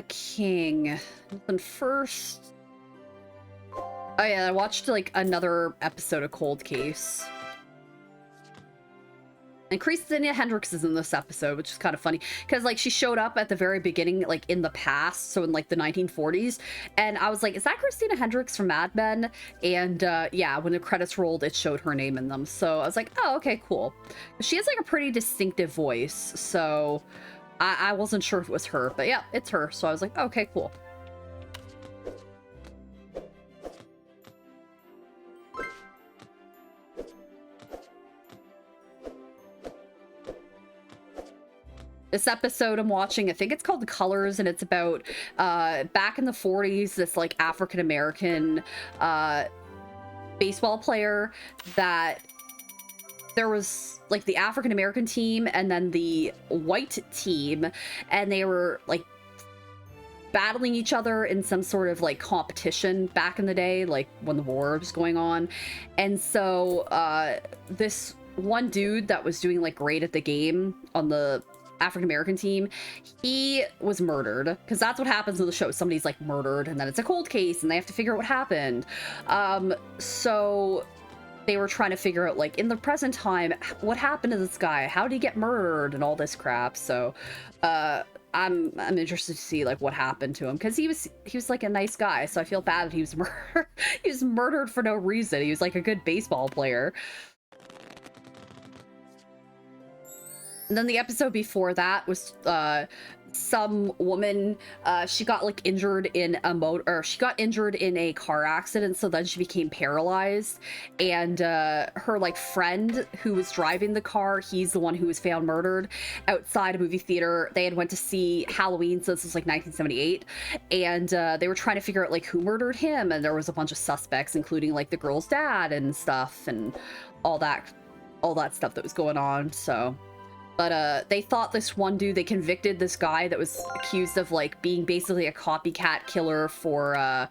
King. Then first... Oh yeah, I watched like another episode of Cold Case. And Christina Hendricks is in this episode, which is kind of funny because like she showed up at the very beginning, like in the past, so in like the 1940s, and I was like, is that Christina Hendricks from Mad Men? And yeah, when the credits rolled, it showed her name in them, so I was like, oh, okay, cool. She has like a pretty distinctive voice, so I wasn't sure if it was her, but yeah, it's her, so I was like, okay, cool. This episode I'm watching, I think it's called The Colors, and it's about back in the 40s, this like African-American baseball player that there was like the African-American team and then the white team, and they were like battling each other in some sort of like competition back in the day, like when the war was going on. And so this one dude that was doing like great at the game on the African-American team, he was murdered, because that's what happens in the show. Somebody's like murdered, and then it's a cold case and they have to figure out what happened. So they were trying to figure out, like, in the present time, what happened to this guy? How did he get murdered and all this crap? So I'm interested to see like what happened to him, because he was like a nice guy, so I feel bad that he was murdered. He was murdered for no reason. He was like a good baseball player. And then the episode before that was some woman, she got like injured in a car accident, so then she became paralyzed, and her like friend who was driving the car, he's the one who was found murdered outside a movie theater. They had went to see Halloween, so this was like 1978, and they were trying to figure out like who murdered him, and there was a bunch of suspects, including like the girl's dad and stuff, and all that stuff that was going on. So but they thought this one dude, they convicted this guy that was accused of like being basically a copycat killer for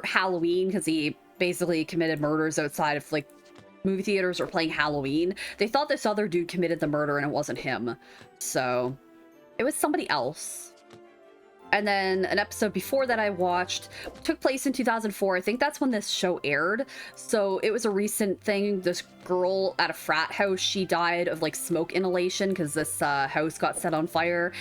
Halloween, because he basically committed murders outside of like movie theaters or playing Halloween. They thought this other dude committed the murder and it wasn't him, so it was somebody else. And then an episode before that I watched took place in 2004. I think that's when this show aired. So it was a recent thing. This girl at a frat house, she died of like smoke inhalation because this house got set on fire.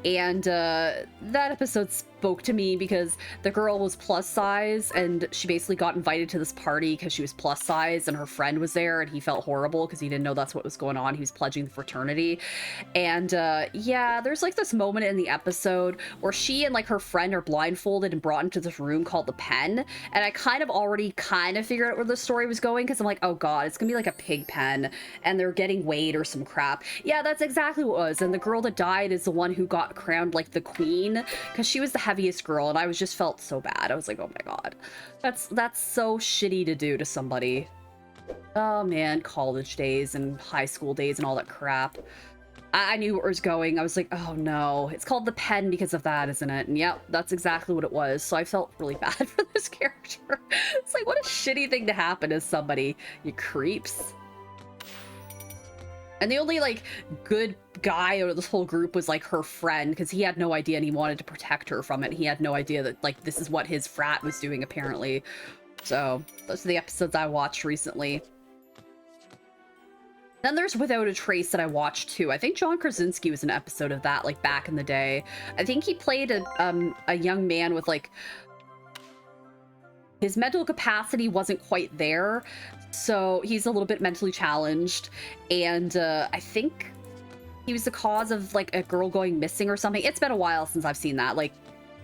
And that episode spoke to me because the girl was plus size, and she basically got invited to this party because she was plus size, and her friend was there, and he felt horrible because he didn't know that's what was going on. He was pledging the fraternity. And yeah, there's like this moment in the episode where she she and like her friend are blindfolded and brought into this room called the pen, and I kind of already figured out where the story was going, because I'm like, oh god, it's gonna be like a pig pen and they're getting weighed or some crap. Yeah, that's exactly what it was. And the girl that died is the one who got crowned like the queen, because she was the heaviest girl, and I just felt so bad. I was like, oh my god, that's so shitty to do to somebody. Oh man, college days and high school days and all that crap. I knew where it was going. I was like, oh no, it's called the pen because of that, isn't it? And yep, that's exactly what it was. So I felt really bad for this character. It's like, what a shitty thing to happen to somebody, you creeps. And the only like good guy out of this whole group was like her friend, because he had no idea and he wanted to protect her from it. He had no idea that like this is what his frat was doing apparently. So those are the episodes I watched recently. Then there's Without a Trace that I watched too. I think John Krasinski was an episode of that, like back in the day. I think he played a young man with like, his mental capacity wasn't quite there, so he's a little bit mentally challenged, and I think he was the cause of like a girl going missing or something. It's been a while since I've seen that, like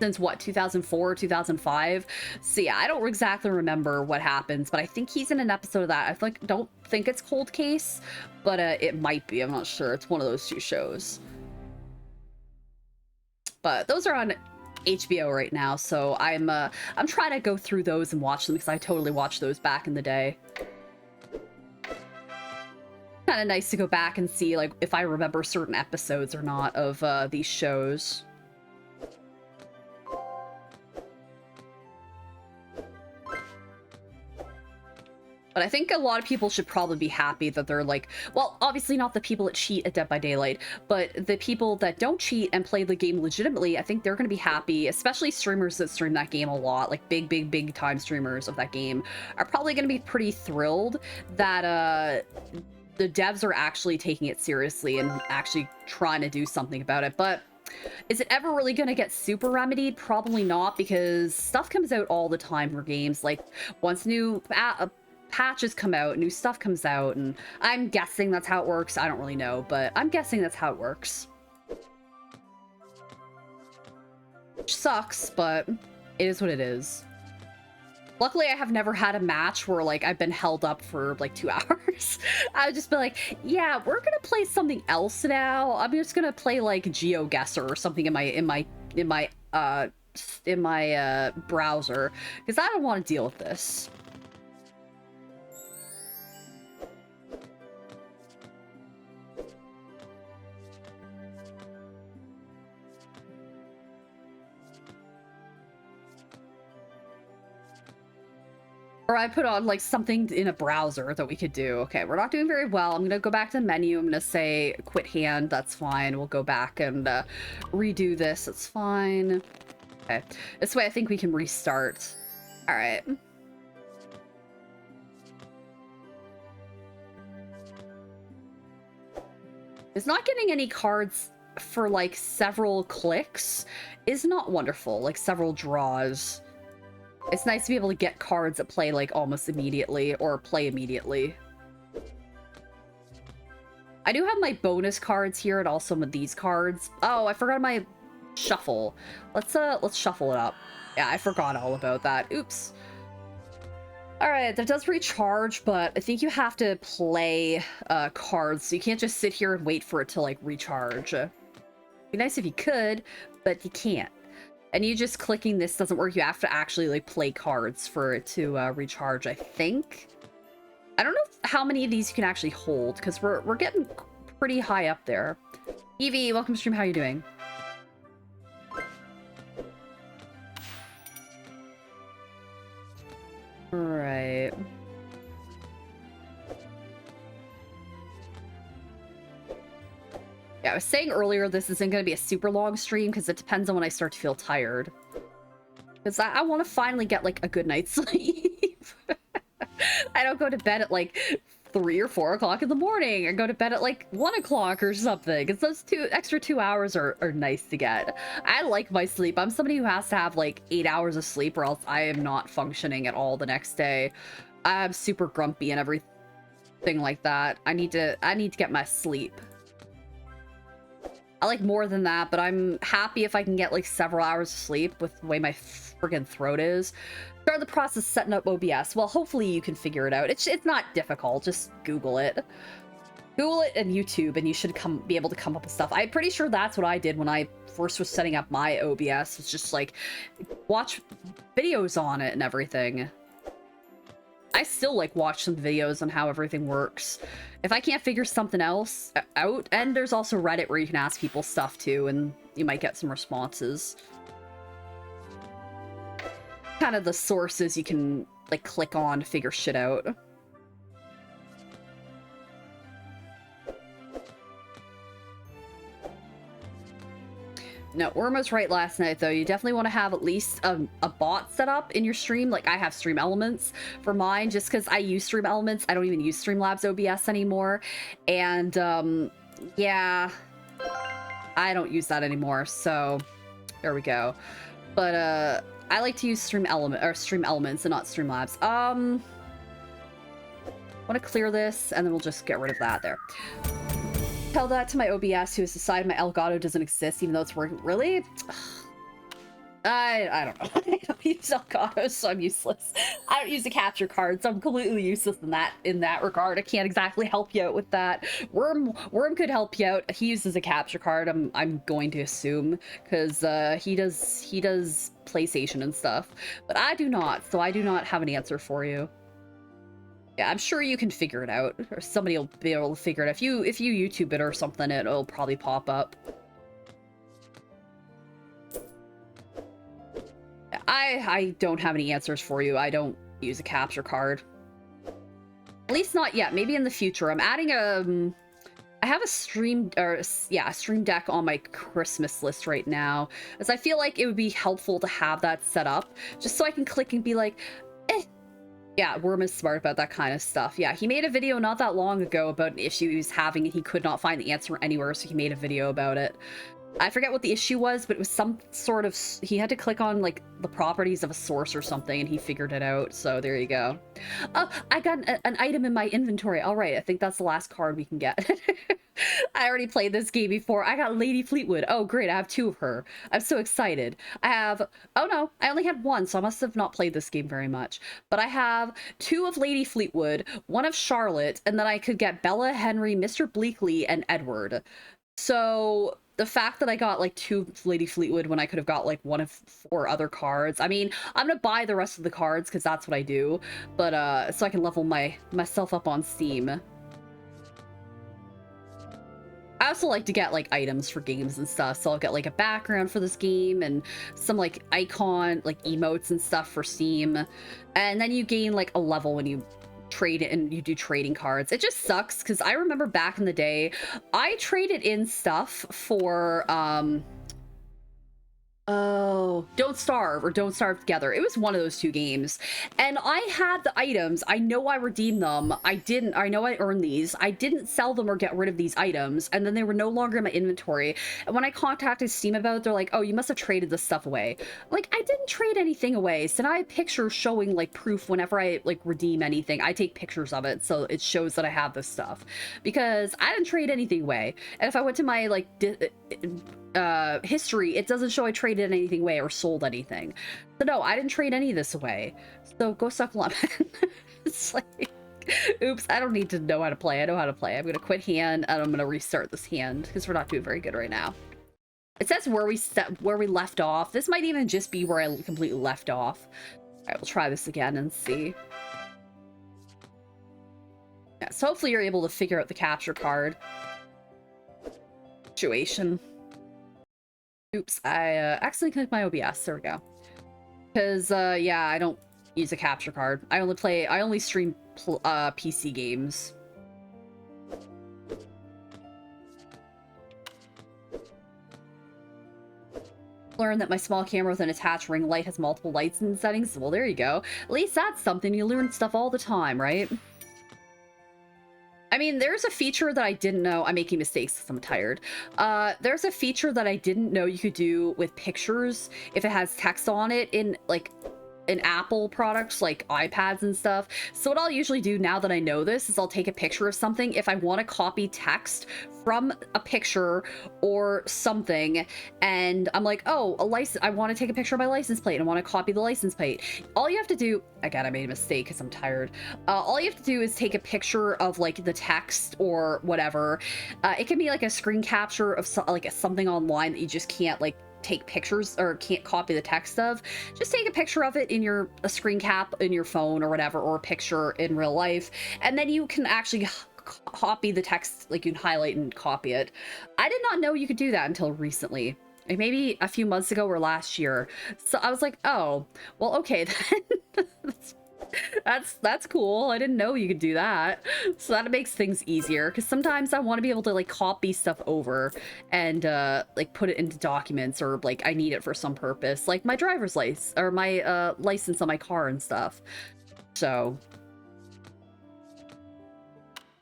since what, 2004, 2005? So yeah, I don't exactly remember what happens, but I think he's in an episode of that. I don't think it's Cold Case, but it might be. I'm not sure. It's one of those two shows. But those are on HBO right now, so I'm trying to go through those and watch them, because I totally watched those back in the day. Kind of nice to go back and see like if I remember certain episodes or not of these shows. But I think a lot of people should probably be happy that they're like, well, obviously not the people that cheat at Dead by Daylight, but the people that don't cheat and play the game legitimately, I think they're going to be happy, especially streamers that stream that game a lot, like big time streamers of that game, are probably going to be pretty thrilled that the devs are actually taking it seriously and actually trying to do something about it. But is it ever really going to get super remedied? Probably not, because stuff comes out all the time for games. Like, once new patches come out, new stuff comes out, and I'm guessing that's how it works. I don't really know, but I'm guessing that's how it works. Which sucks, but it is what it is. Luckily, I have never had a match where like I've been held up for like 2 hours. I would just be like, yeah, we're gonna play something else now. I'm just gonna play like GeoGuessr or something in my browser, because I don't want to deal with this. Or I put on like something in a browser that we could do. Okay, we're not doing very well. I'm gonna go back to the menu. I'm gonna say quit hand. That's fine. We'll go back and redo this. It's fine. Okay, this way I think we can restart. All right. It's not getting any cards for like several clicks is not wonderful. Like several draws. It's nice to be able to get cards that play like almost immediately or play immediately. I do have my bonus cards here and also some of these cards. Oh, I forgot my shuffle. Let's shuffle it up. Yeah, I forgot all about that. Oops. All right, that does recharge, but I think you have to play cards, so you can't just sit here and wait for it to like recharge. It'd be nice if you could, but you can't. And you just clicking this doesn't work. You have to actually like play cards for it to recharge, I think. I don't know how many of these you can actually hold, because we're getting pretty high up there. Evie, welcome to stream. How are you doing? Right. Yeah, I was saying earlier this isn't going to be a super long stream because it depends on when I start to feel tired. Because I want to finally get like a good night's sleep. I don't go to bed at like 3 or 4 o'clock in the morning. I go to bed at like 1 o'clock or something. Because those extra 2 hours are nice to get. I like my sleep. I'm somebody who has to have like 8 hours of sleep or else I am not functioning at all the next day. I'm super grumpy and everything like that. I need to get my sleep. I like more than that, but I'm happy if I can get like several hours of sleep with the way my friggin' throat is. Start the process of setting up OBS. Well, hopefully you can figure it out. It's not difficult. Just Google it. Google it and YouTube, and you should be able to come up with stuff. I'm pretty sure that's what I did when I first was setting up my OBS. It's just like watch videos on it and everything. I still like watch some videos on how everything works. If I can't figure something else out, and there's also Reddit where you can ask people stuff too, and you might get some responses. Kind of the sources you can like click on to figure shit out. No, Worm was right last night, though. You definitely want to have at least a bot set up in your stream. Like, I have Stream Elements for mine, just because I use Stream Elements. I don't even use Streamlabs OBS anymore. And, yeah, I don't use that anymore, so there we go. But, I like to use Stream Elements and not Streamlabs. Want to clear this, and then we'll just get rid of that there. Tell that to my OBS, who has decided my Elgato doesn't exist, even though it's working. Really? I don't know. I don't use Elgato, so I'm useless. I don't use a capture card, so I'm completely useless in that regard. I can't exactly help you out with that. Worm could help you out. He uses a capture card. I'm going to assume, because he does PlayStation and stuff, but I do not. So I do not have an answer for you. Yeah, I'm sure you can figure it out, or somebody will be able to figure it out. If you YouTube it or something, it'll probably pop up. I don't have any answers for you. I don't use a capture card. At least not yet. Maybe in the future. I'm adding I have a Stream Deck on my Christmas list right now, as I feel like it would be helpful to have that set up, just so I can click and be like, eh. Yeah, Worm is smart about that kind of stuff. Yeah, he made a video not that long ago about an issue he was having, and he could not find the answer anywhere, so he made a video about it. I forget what the issue was, but it was some sort of... He had to click on, like, the properties of a source or something, and he figured it out, so there you go. Oh, I got an item in my inventory. All right, I think that's the last card we can get. I already played this game before. I got Lady Fleetwood. Oh, great, I have 2 of her. I'm so excited. I have... Oh, no, I only had 1, so I must have not played this game very much. But I have 2 of Lady Fleetwood, 1 of Charlotte, and then I could get Bella, Henry, Mr. Bleakley, and Edward. So... the fact that I got like 2 of Lady Fleetwood when I could have got like 1 of 4 other cards. I mean, I'm gonna buy the rest of the cards because that's what I do, but so I can level myself up on Steam. I also like to get like items for games and stuff, so I'll get like a background for this game and some like icon, like emotes and stuff for Steam. And then you gain like a level when you trade it and you do trading cards. It just sucks because I remember back in the day I traded in stuff for Don't Starve or Don't Starve Together. It was one of those 2 games, and I had the items. I know I redeemed them. I know I earned these. I didn't sell them or get rid of these items, and then they were no longer in my inventory. And when I contacted Steam about it, they're like, oh, you must have traded this stuff away. Like, I didn't trade anything away. So now I have pictures showing like proof whenever I like redeem anything. I take pictures of it so it shows that I have this stuff, because I didn't trade anything away. And if I went to my like history, it doesn't show I traded anything away or sold anything. So no, I didn't trade any of this away. So go suck lemon. It's like, oops, I don't need to know how to play. I know how to play. I'm gonna quit hand and I'm gonna restart this hand because we're not doing very good right now. It says where we left off. This might even just be where I completely left off. All right, we'll try this again and see. Yeah, so hopefully you're able to figure out the capture card situation. Oops, I accidentally clicked my OBS. There we go. Because, yeah, I don't use a capture card. I only stream PC games. Learn that my small camera with an attached ring light has multiple lights and settings. Well, there you go. At least that's something. You learn stuff all the time, right? I mean, there's a feature that I didn't know. I'm making mistakes because I'm tired. There's a feature that I didn't know you could do with pictures if it has text on it in, like, in Apple products like iPads and stuff. So what I'll usually do now that I know this is I'll take a picture of something if I want to copy text from a picture or something, and I'm like, oh, a license, I want to take a picture of my license plate and I want to copy the license plate. All you have to do, again, I made a mistake because I'm tired. All you have to do is take a picture of like the text or whatever. It can be like a screen capture of something online that you just can't like take pictures or can't copy the text of. Just take a picture of it in a screen cap in your phone or whatever, or a picture in real life, and then you can actually copy the text. Like, you can highlight and copy it. I did not know you could do that until recently, like maybe a few months ago or last year. So I was like, oh well, okay then. That's cool. I didn't know you could do that. So that makes things easier, because sometimes I want to be able to like copy stuff over and like put it into documents, or like I need it for some purpose, like my driver's license or my license on my car and stuff. So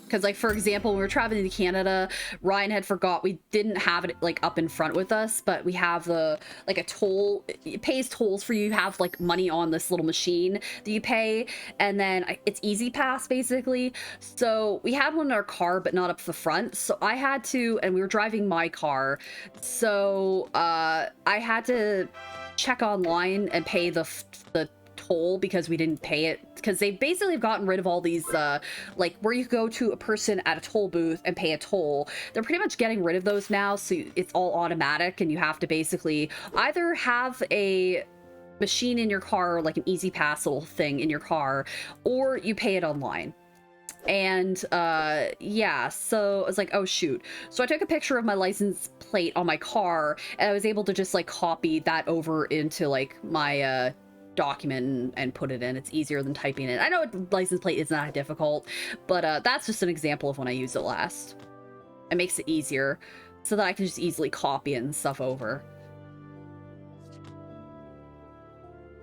because, like, for example, when we were traveling to Canada, Ryan had forgot we didn't have it like up in front with us, but we have the like a toll. It pays tolls for you. You have like money on this little machine that you pay, and then it's Easy Pass basically. So we had one in our car, but not up the front. So I had to, and we were driving my car, so I had to check online and pay the toll because we didn't pay it, because they basically have gotten rid of all these like where you go to a person at a toll booth and pay a toll. They're pretty much getting rid of those now, so it's all automatic, and you have to basically either have a machine in your car, like an Easy Pass little thing in your car, or you pay it online. And yeah, so I was like, oh shoot. So I took a picture of my license plate on my car, and I was able to just like copy that over into like my document and put it in. It's easier than typing it. I know license plate is not difficult, but that's just an example of when I used it last. It makes it easier so that I can just easily copy it and stuff over.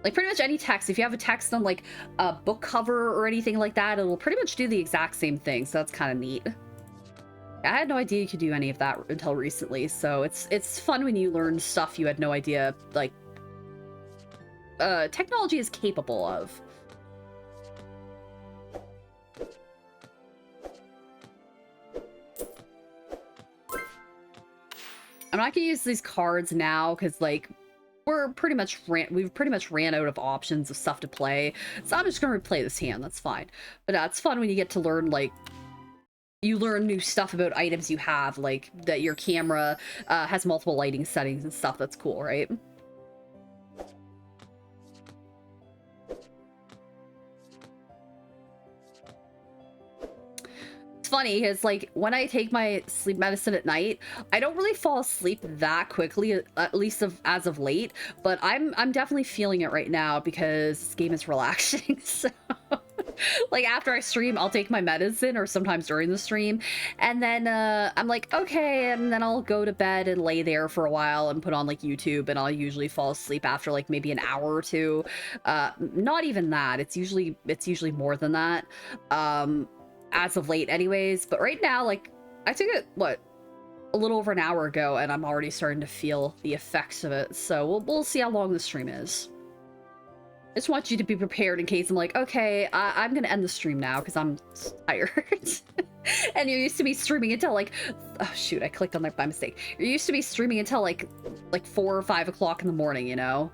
Like pretty much any text, if you have a text on like a book cover or anything like that, it'll pretty much do the exact same thing, so that's kind of neat. I had no idea you could do any of that until recently, so it's fun when you learn stuff you had no idea like technology is capable of. I'm not gonna use these cards now because like we've pretty much ran out of options of stuff to play, so I'm just gonna replay this hand. That's fine. But it's fun when you get to learn, like, you learn new stuff about items you have, like that your camera has multiple lighting settings and stuff. That's cool, right? Funny is like when I take my sleep medicine at night, I don't really fall asleep that quickly, at least as of late, but I'm definitely feeling it right now because this game is relaxing. So like after I stream, I'll take my medicine, or sometimes during the stream, and then I'm like, okay, and then I'll go to bed and lay there for a while and put on like YouTube, and I'll usually fall asleep after like maybe an hour or two. Not even that. It's usually more than that. As of late anyways, but right now, like, I took it, what, a little over an hour ago, and I'm already starting to feel the effects of it, so we'll see how long the stream is. I just want you to be prepared in case I'm like, okay, I'm gonna end the stream now because I'm tired. And you're used to me streaming until like, oh shoot, I clicked on that by mistake. You're used to me streaming until like 4 or 5 o'clock in the morning, you know?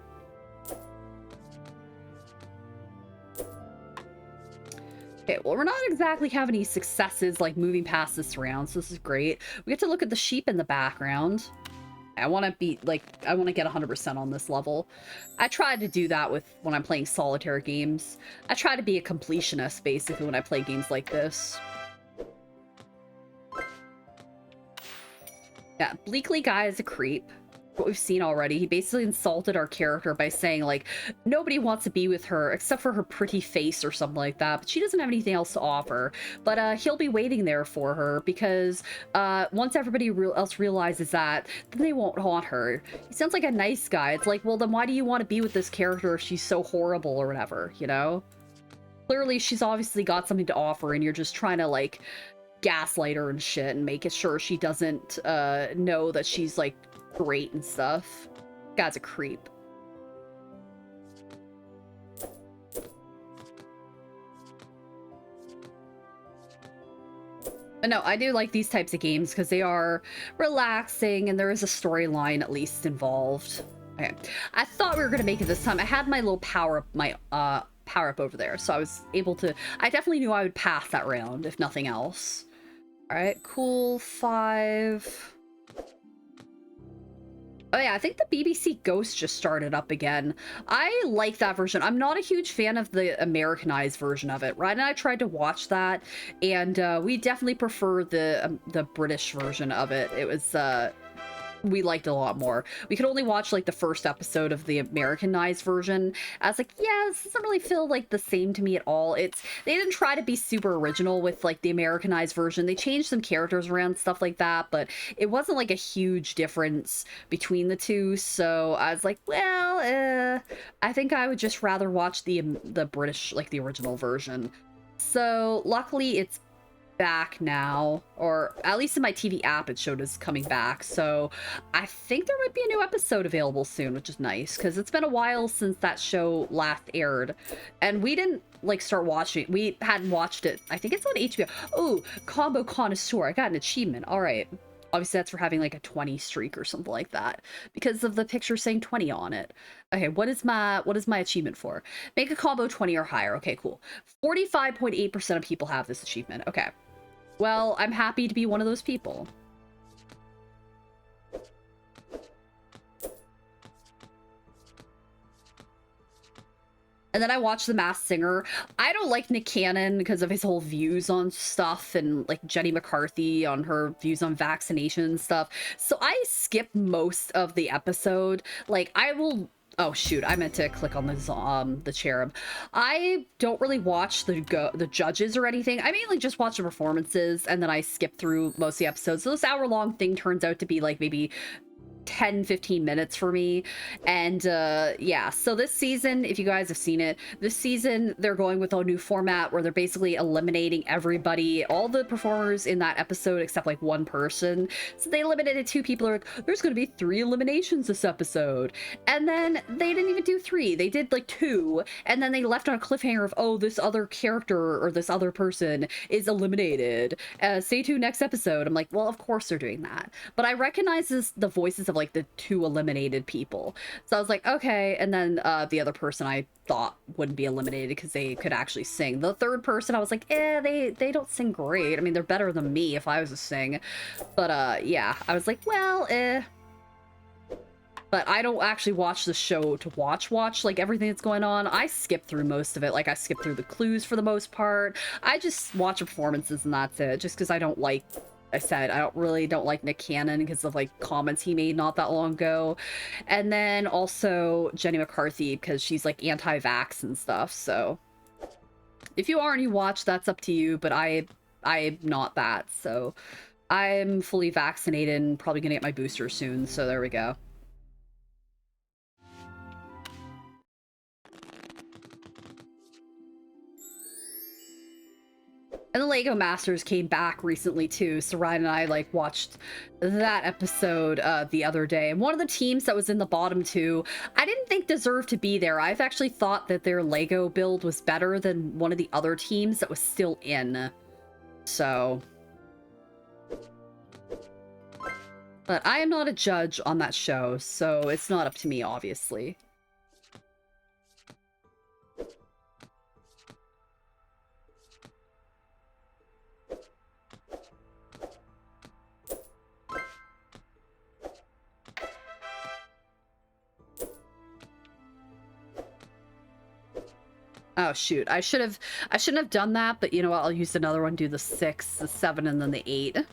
Okay, well, we're not exactly having any successes like moving past this round, so this is great. We get to look at the sheep in the background. I want to get 100% on this level. I try to do that when I'm playing solitaire games. I try to be a completionist, basically, when I play games like this. Yeah, Bleakly guy is a creep. What we've seen already. He basically insulted our character by saying, like, nobody wants to be with her except for her pretty face or something like that, but she doesn't have anything else to offer. But he'll be waiting there for her because once everybody else realizes that, then they won't haunt her. He sounds like a nice guy. It's like, well, then why do you want to be with this character if she's so horrible or whatever, you know? Clearly, she's obviously got something to offer, and you're just trying to, like, gaslight her and shit and make it sure she doesn't know that she's, like, great and stuff. God's a creep. But no, I do like these types of games because they are relaxing and there is a storyline at least involved. Okay, I thought we were gonna make it this time. I had my little power up over there, so I was able to. I definitely knew I would pass that round if nothing else. All right, cool. 5. Oh yeah, I think the BBC Ghost just started up again. I like that version. I'm not a huge fan of the Americanized version of it. Ryan and I tried to watch that, and we definitely prefer the British version of it. It was we liked it a lot more. We could only watch like the first episode of the Americanized version. I was like, yeah, this doesn't really feel like the same to me at all. They didn't try to be super original with like the Americanized version. They changed some characters around, stuff like that, but it wasn't like a huge difference between the two. So I was like, well, I think I would just rather watch the British, like the original version. So luckily it's back now, or at least in my TV app it showed us coming back, so I think there might be a new episode available soon, which is nice because it's been a while since that show last aired and we didn't like start watching it. We hadn't watched it. I think it's on HBO. Oh, combo connoisseur, I got an achievement. All right, obviously that's for having like a 20 streak or something like that because of the picture saying 20 on it. Okay, what is my achievement for? Make a combo 20 or higher. Okay, cool. 45.8% of people have this achievement. Okay, well, I'm happy to be one of those people. And then I watched The Masked Singer. I don't like Nick Cannon because of his whole views on stuff and like Jenny McCarthy on her views on vaccination and stuff. So I skipped most of the episode. Like I will... Oh shoot, I meant to click on the cherub. I don't really watch the judges or anything. I mainly just watch the performances and then I skip through most of the episodes. So this hour-long thing turns out to be like maybe 10-15 minutes for me. And yeah, so this season, if you guys have seen it, this season they're going with a new format where they're basically eliminating everybody, all the performers in that episode except like one person. So they eliminated 2 people. Like, there's going to be 3 eliminations this episode, and then they didn't even do 3. They did like 2, and then they left on a cliffhanger of, oh, this other character or this other person is eliminated, stay tuned next episode. I'm like, well, of course they're doing that, but I recognize the voices of like the 2 eliminated people. So I was like, okay. And then the other person I thought wouldn't be eliminated because they could actually sing. The third person, I was like, they don't sing great. I mean, they're better than me if I was to sing. But yeah, I was like, well, but I don't actually watch the show to watch like everything that's going on. I skip through most of it. Like I skip through the clues for the most part. I just watch the performances and that's it. Just because I don't like... I said I don't like Nick Cannon because of like comments he made not that long ago, and then also Jenny McCarthy because she's like anti-vax and stuff. So if you are and you watch, that's up to you, but I'm not that, so I'm fully vaccinated and probably gonna get my booster soon, so there we go. And the Lego Masters came back recently too, so Ryan and I like watched that episode the other day. And one of the teams that was in the bottom 2, I didn't think deserved to be there. I've actually thought that their Lego build was better than one of the other teams that was still in. So... But I am not a judge on that show, so it's not up to me, obviously. Oh shoot, I shouldn't have done that, but you know what, I'll use another one, do the 6, the 7, and then the 8. Okay,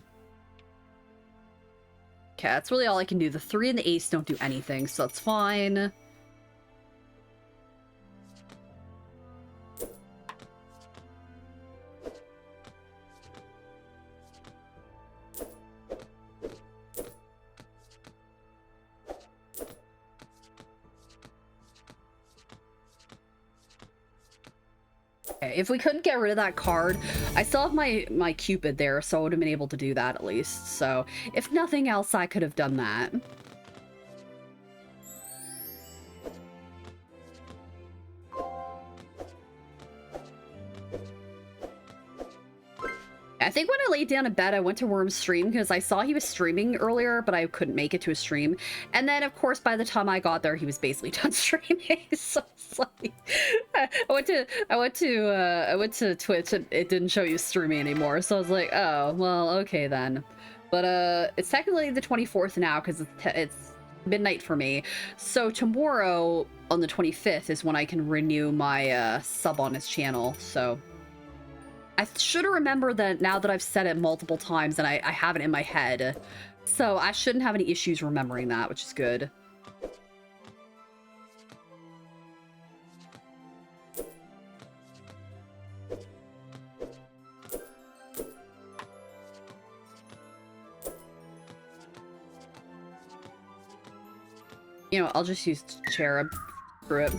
that's really all I can do. The 3 and the 8 don't do anything, so that's fine. If we couldn't get rid of that card, I still have my Cupid there, so I would have been able to do that at least. So, if nothing else, I could have done that. I think when I laid down in bed, I went to Worm's stream because I saw he was streaming earlier, but I couldn't make it to his stream. And then, of course, by the time I got there, he was basically done streaming. So it's like, I went to Twitch and it didn't show you streaming anymore. So I was like, oh, well, okay then. But it's technically the 24th now because it's midnight for me. So tomorrow on the 25th is when I can renew my sub on his channel. So I should remember that now that I've said it multiple times and I have it in my head. So I shouldn't have any issues remembering that, which is good. You know, I'll just use Cherub. Screw it.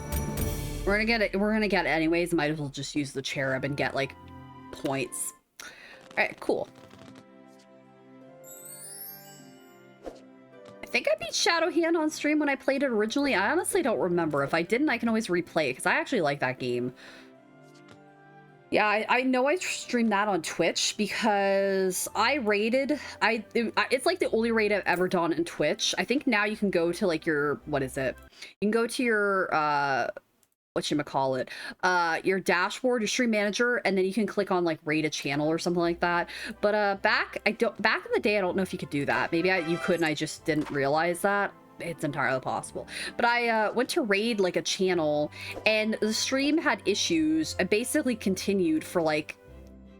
We're gonna get it anyways. Might as well just use the Cherub and get like points. All right, cool. I think I beat Shadowhand on stream when I played it originally. I honestly don't remember. If I didn't, I can always replay it because I actually like that game. Yeah, I know I streamed that on Twitch because I raided. It's like the only raid I've ever done in Twitch. I think now you can go to like your, what is it? You can go to your whatchamacallit, your dashboard, your stream manager, and then you can click on like raid a channel or something like that. But back in the day, I don't know if you could do that. Maybe you could and I just didn't realize that. It's entirely possible. But I went to raid like a channel and the stream had issues. I basically continued for like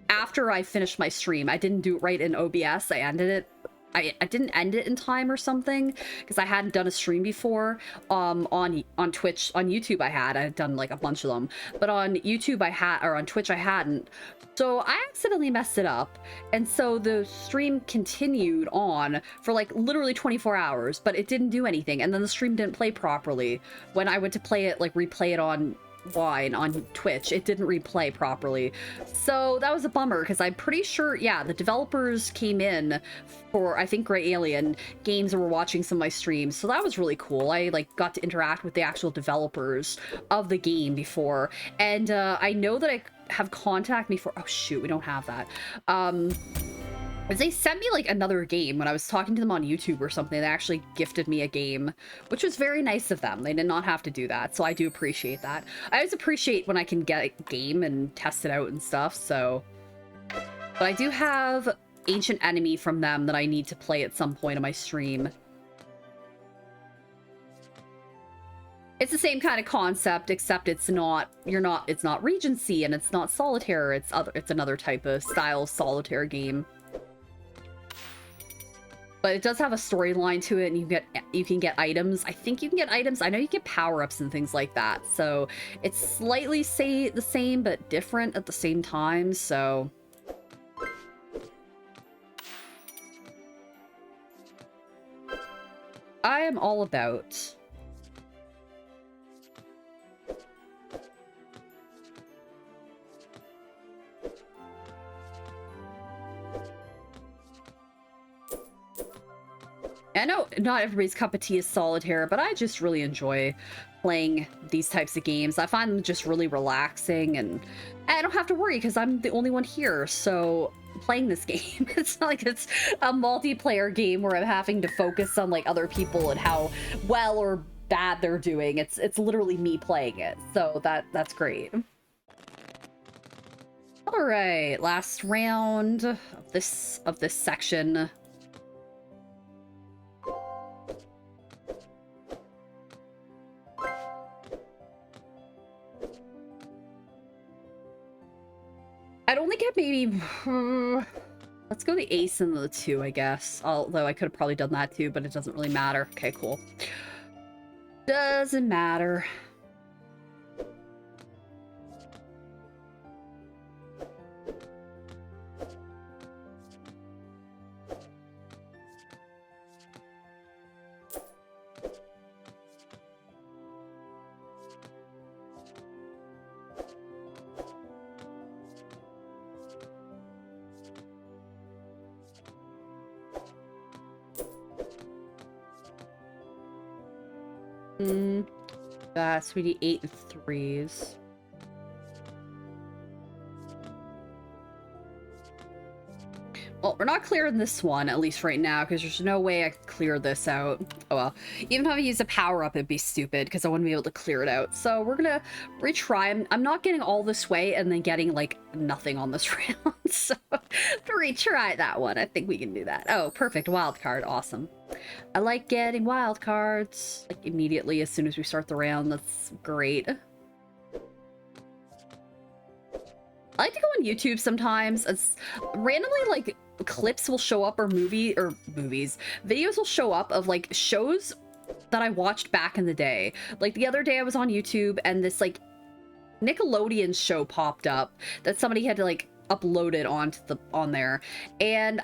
after I finished my stream. I didn't do it right in OBS. I ended it. I didn't end it in time or something because I hadn't done a stream before on Twitch. On YouTube I had done like a bunch of them, but on YouTube or on Twitch I hadn't. So I accidentally messed it up, and so the stream continued on for like literally 24 hours, but it didn't do anything, and then the stream didn't play properly. When I went to play it, like replay it on Twitch, it didn't replay properly. So that was a bummer because I'm pretty sure, yeah, the developers came in for, I think, Grey Alien games and were watching some of my streams. So that was really cool. I like got to interact with the actual developers of the game before. And I know that I have contacted me for, oh shoot, we don't have that. They sent me like another game when I was talking to them on YouTube or something. They actually gifted me a game, which was very nice of them. They did not have to do that, so I do appreciate that. I always appreciate when I can get a game and test it out and stuff, so. But I do have Ancient Enemy from them that I need to play at some point on my stream. It's the same kind of concept, except it's not Regency and it's not Solitaire. It's another type of style Solitaire game. But it does have a storyline to it, and you can get items. I think you can get items. I know you get power-ups and things like that. So it's slightly the same, but different at the same time. So I am all about. I know not everybody's cup of tea is Solitaire, but I just really enjoy playing these types of games. I find them just really relaxing, and I don't have to worry because I'm the only one here, so playing this game. It's not like it's a multiplayer game where I'm having to focus on like other people and how well or bad they're doing. It's literally me playing it, so that's great. All right, last round of this section. I'd only get maybe... let's go the ace and the 2, I guess. Although I could have probably done that too, but it doesn't really matter. Okay, cool. Doesn't matter. So we need 8 and 3s. Well, we're not clearing this one, at least right now, because there's no way I could clear this out. Oh well. Even if I used a power-up, it'd be stupid, because I wouldn't be able to clear it out. So we're gonna retry. I'm not getting all this way and then getting, like, nothing on this round. So, to retry that one, I think we can do that. Oh, perfect. Wild card. Awesome. I like getting wild cards, like, immediately as soon as we start the round. That's great. I like to go on YouTube sometimes. It's randomly, like, clips will show up, or videos will show up of, like, shows that I watched back in the day. Like, the other day I was on YouTube and this, like, Nickelodeon show popped up that somebody had to, like, upload it on there, and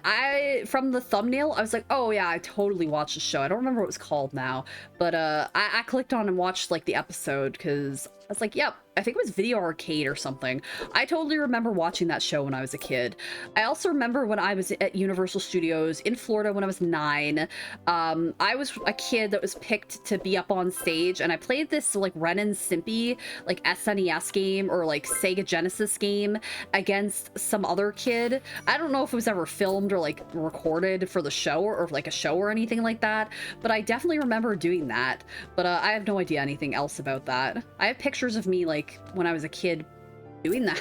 from the thumbnail I was like, oh yeah, I totally watched the show. I don't remember what it was called now, but I clicked on and watched, like, the episode, because I was like, yep, I think it was Video Arcade or something. I totally remember watching that show when I was a kid. I also remember when I was at Universal Studios in Florida when I was 9. I was a kid that was picked to be up on stage, and I played this, like, Ren and Stimpy, like, SNES game or, like, Sega Genesis game against some other kid. I don't know if it was ever filmed or, like, recorded for the show or like a show or anything like that, but I definitely remember doing that. But I have no idea anything else about that. I have pictures of me, like, when I was a kid doing that.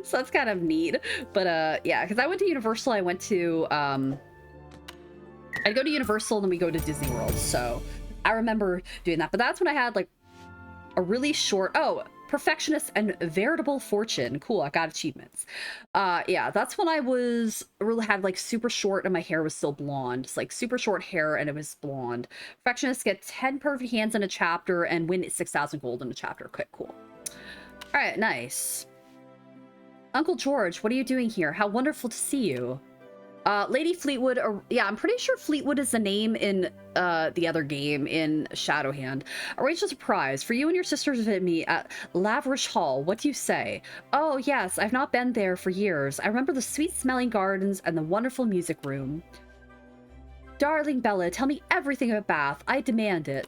So that's kind of neat. But yeah, because I went to Universal. I went to I'd go to Universal and then we go to Disney World, so I remember doing that. But that's when I had, like, a really short perfectionist and veritable fortune. Cool, I got achievements. Yeah, that's when I had, like, super short and my hair was still blonde. It's like super short hair and it was blonde. Perfectionist get 10 perfect hands in a chapter and win 6,000 gold in a chapter. Okay, cool. All right, nice. Uncle George, what are you doing here? How wonderful to see you. Lady Fleetwood, yeah, I'm pretty sure Fleetwood is the name in the other game in Shadowhand. Arrange a surprise for you and your sisters visit me at Laverish Hall. What do you say? Oh yes, I've not been there for years. I remember the sweet smelling gardens and the wonderful music room. Darling Bella, tell me everything about Bath. I demand it.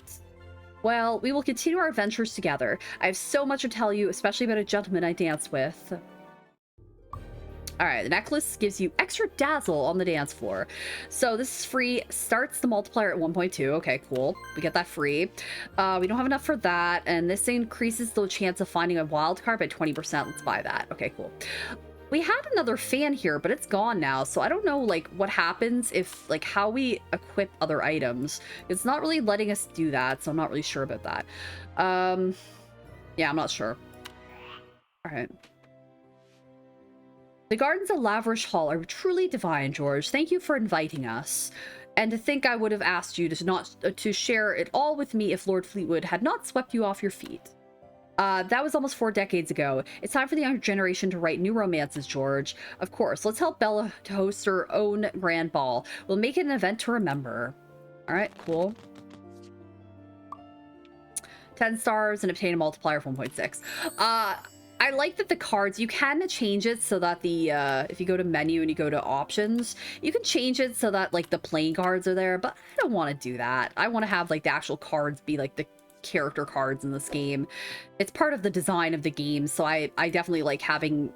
Well, we will continue our adventures together. I have so much to tell you, especially about a gentleman I dance with. All right, the necklace gives you extra dazzle on the dance floor. So this is free, starts the multiplier at 1.2. Okay, cool. We get that free. We don't have enough for that, and this increases the chance of finding a wild card by 20%. Let's buy that. Okay, cool. We had another fan here, but it's gone now, so I don't know, like, what happens if, like, how we equip other items. It's not really letting us do that, so I'm not really sure about that. Yeah, I'm not sure. All right. The gardens of Laverish Hall are truly divine, George. Thank you for inviting us. And to think I would have asked you to share it all with me if Lord Fleetwood had not swept you off your feet. That was almost 4 decades ago. It's time for the younger generation to write new romances, George. Of course, let's help Bella to host her own grand ball. We'll make it an event to remember. All right, cool. 10 stars and obtain a multiplier of 1.6. I like that the cards, you can change it so that the, if you go to menu and you go to options, you can change it so that, like, the playing cards are there, but I don't want to do that. I want to have, like, the actual cards be, like, the character cards in this game. It's part of the design of the game, so I definitely like having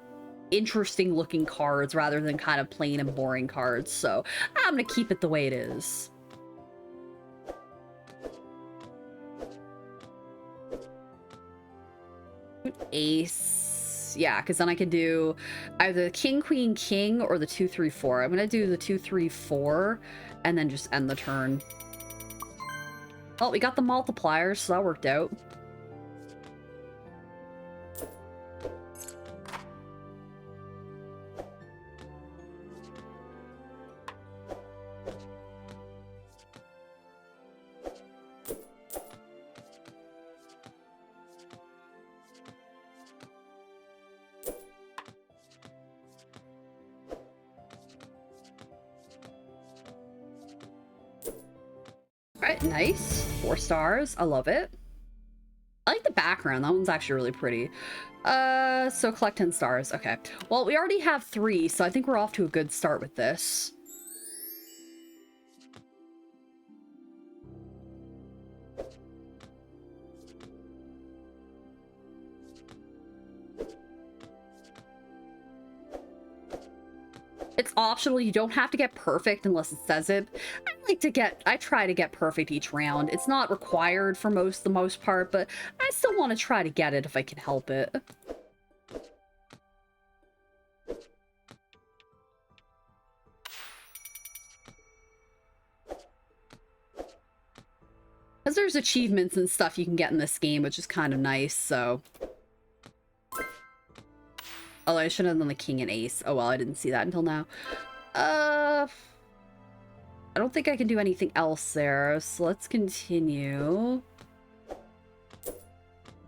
interesting looking cards rather than kind of plain and boring cards, so I'm gonna keep it the way it is. Ace, yeah, because then I can do either king queen king or the 2 3 4. I'm gonna do the 2 3 4 and then just end the turn. Oh, we got the multipliers, so that worked out. Alright, nice. 4 stars. I love it. I like the background. That one's actually really pretty. So collect 10 stars. Okay. Well, we already have 3, so I think we're off to a good start with this. It's optional. You don't have to get perfect unless it says it. I try to get perfect each round. It's not required for the most part, but I still want to try to get it if I can help it. Because there's achievements and stuff you can get in this game, which is kind of nice, so... Although I should have done the king and ace. Oh well, I didn't see that until now. I don't think I can do anything else there, so let's continue.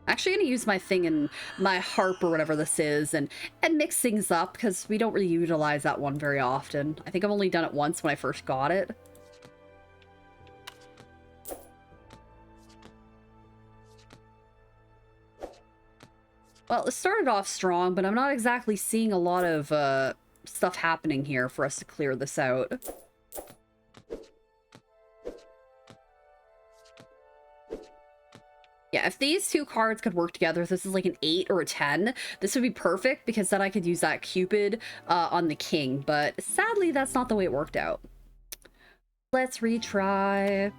Actually gonna use my thing and my harp or whatever this is and mix things up, because we don't really utilize that one very often. I think I've only done it once when I first got it. Well, it started off strong, but I'm not exactly seeing a lot of stuff happening here for us to clear this out. Yeah, if these two cards could work together, if this is like an 8 or a 10, this would be perfect, because then I could use that Cupid on the king, but sadly that's not the way it worked out. Let's retry.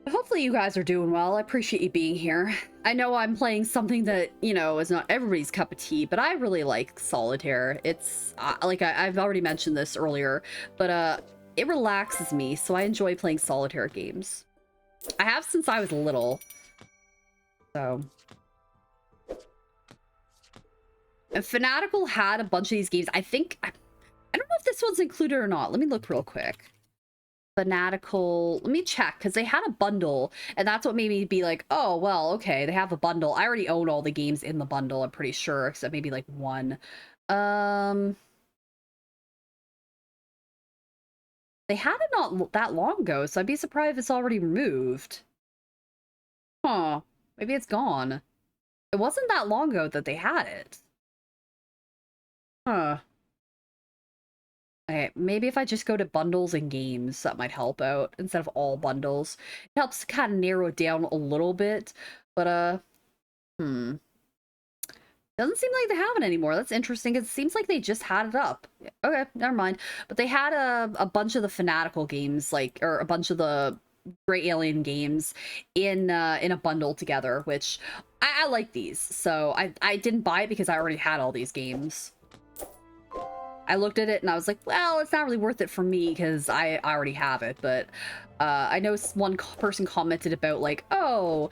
Hopefully you guys are doing well. I appreciate you being here. I know I'm playing something that, you know, is not everybody's cup of tea, but I really like Solitaire. It's, like I've already mentioned this earlier, but it relaxes me, so I enjoy playing Solitaire games. I have since I was little, so... And Fanatical had a bunch of these games. I think... I don't know if this one's included or not. Let me look real quick. Fanatical, let me check, because they had a bundle, and that's what made me be like, oh well, okay, they have a bundle. I already own all the games in the bundle, I'm pretty sure, except maybe like one. They had it not that long ago, so I'd be surprised if it's already removed. Huh, maybe it's gone. It wasn't that long ago that they had it. Huh. Okay, maybe if I just go to bundles and games, that might help out instead of all bundles. It helps kind of narrow it down a little bit, but doesn't seem like they have it anymore. That's interesting. It seems like they just had it up. Okay, never mind. But they had a bunch of the Fanatical games, like, or a bunch of the Grey Alien games in a bundle together, which I like these. So I didn't buy it because I already had all these games. I looked at it and I was like, well, it's not really worth it for me because I already have it. But I know one person commented about like, oh,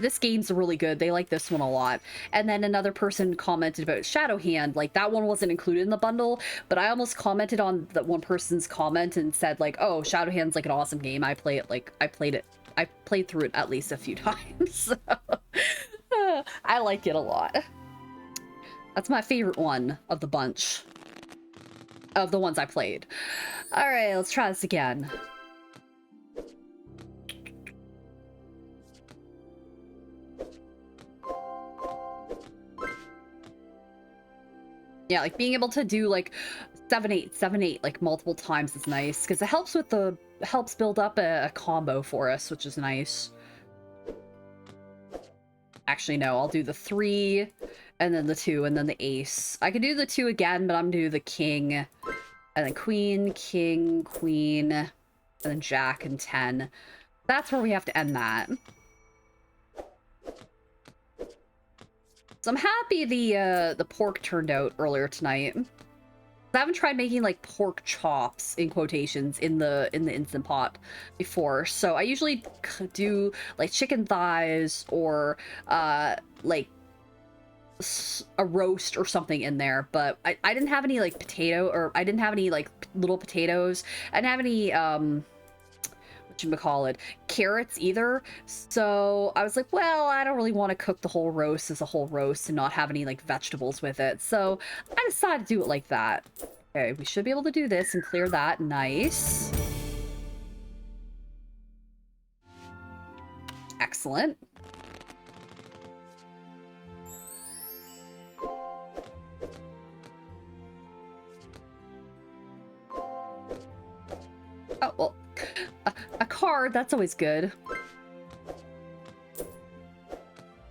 this game's really good. They like this one a lot. And then another person commented about Shadowhand. Like that one wasn't included in the bundle, but I almost commented on that one person's comment and said like, oh, Shadowhand's like an awesome game. I played through it at least a few times. So, I like it a lot. That's my favorite one of the bunch. Of the ones I played. All right, let's try this again. Yeah, like being able to do like 7-8 like multiple times is nice because it helps build up a combo for us, which is nice. Actually, no, I'll do the 3 and then the 2 and then the ace. I could do the 2 again, but I'm gonna do the king and then queen, king, queen, and then jack and 10. That's where we have to end that. So I'm happy the pork turned out earlier tonight. I haven't tried making like pork chops in quotations in the Instant Pot before, so I usually do like chicken thighs or like a roast or something in there, but I didn't have any like potato, or I didn't have any like little potatoes. I didn't have any whatchamacallit, carrots either, so I was like, well, I don't really want to cook the whole roast as a whole roast and not have any like vegetables with it, so I decided to do it like that. Okay, we should be able to do this and clear that. Nice. Excellent. Oh, well, a card, that's always good.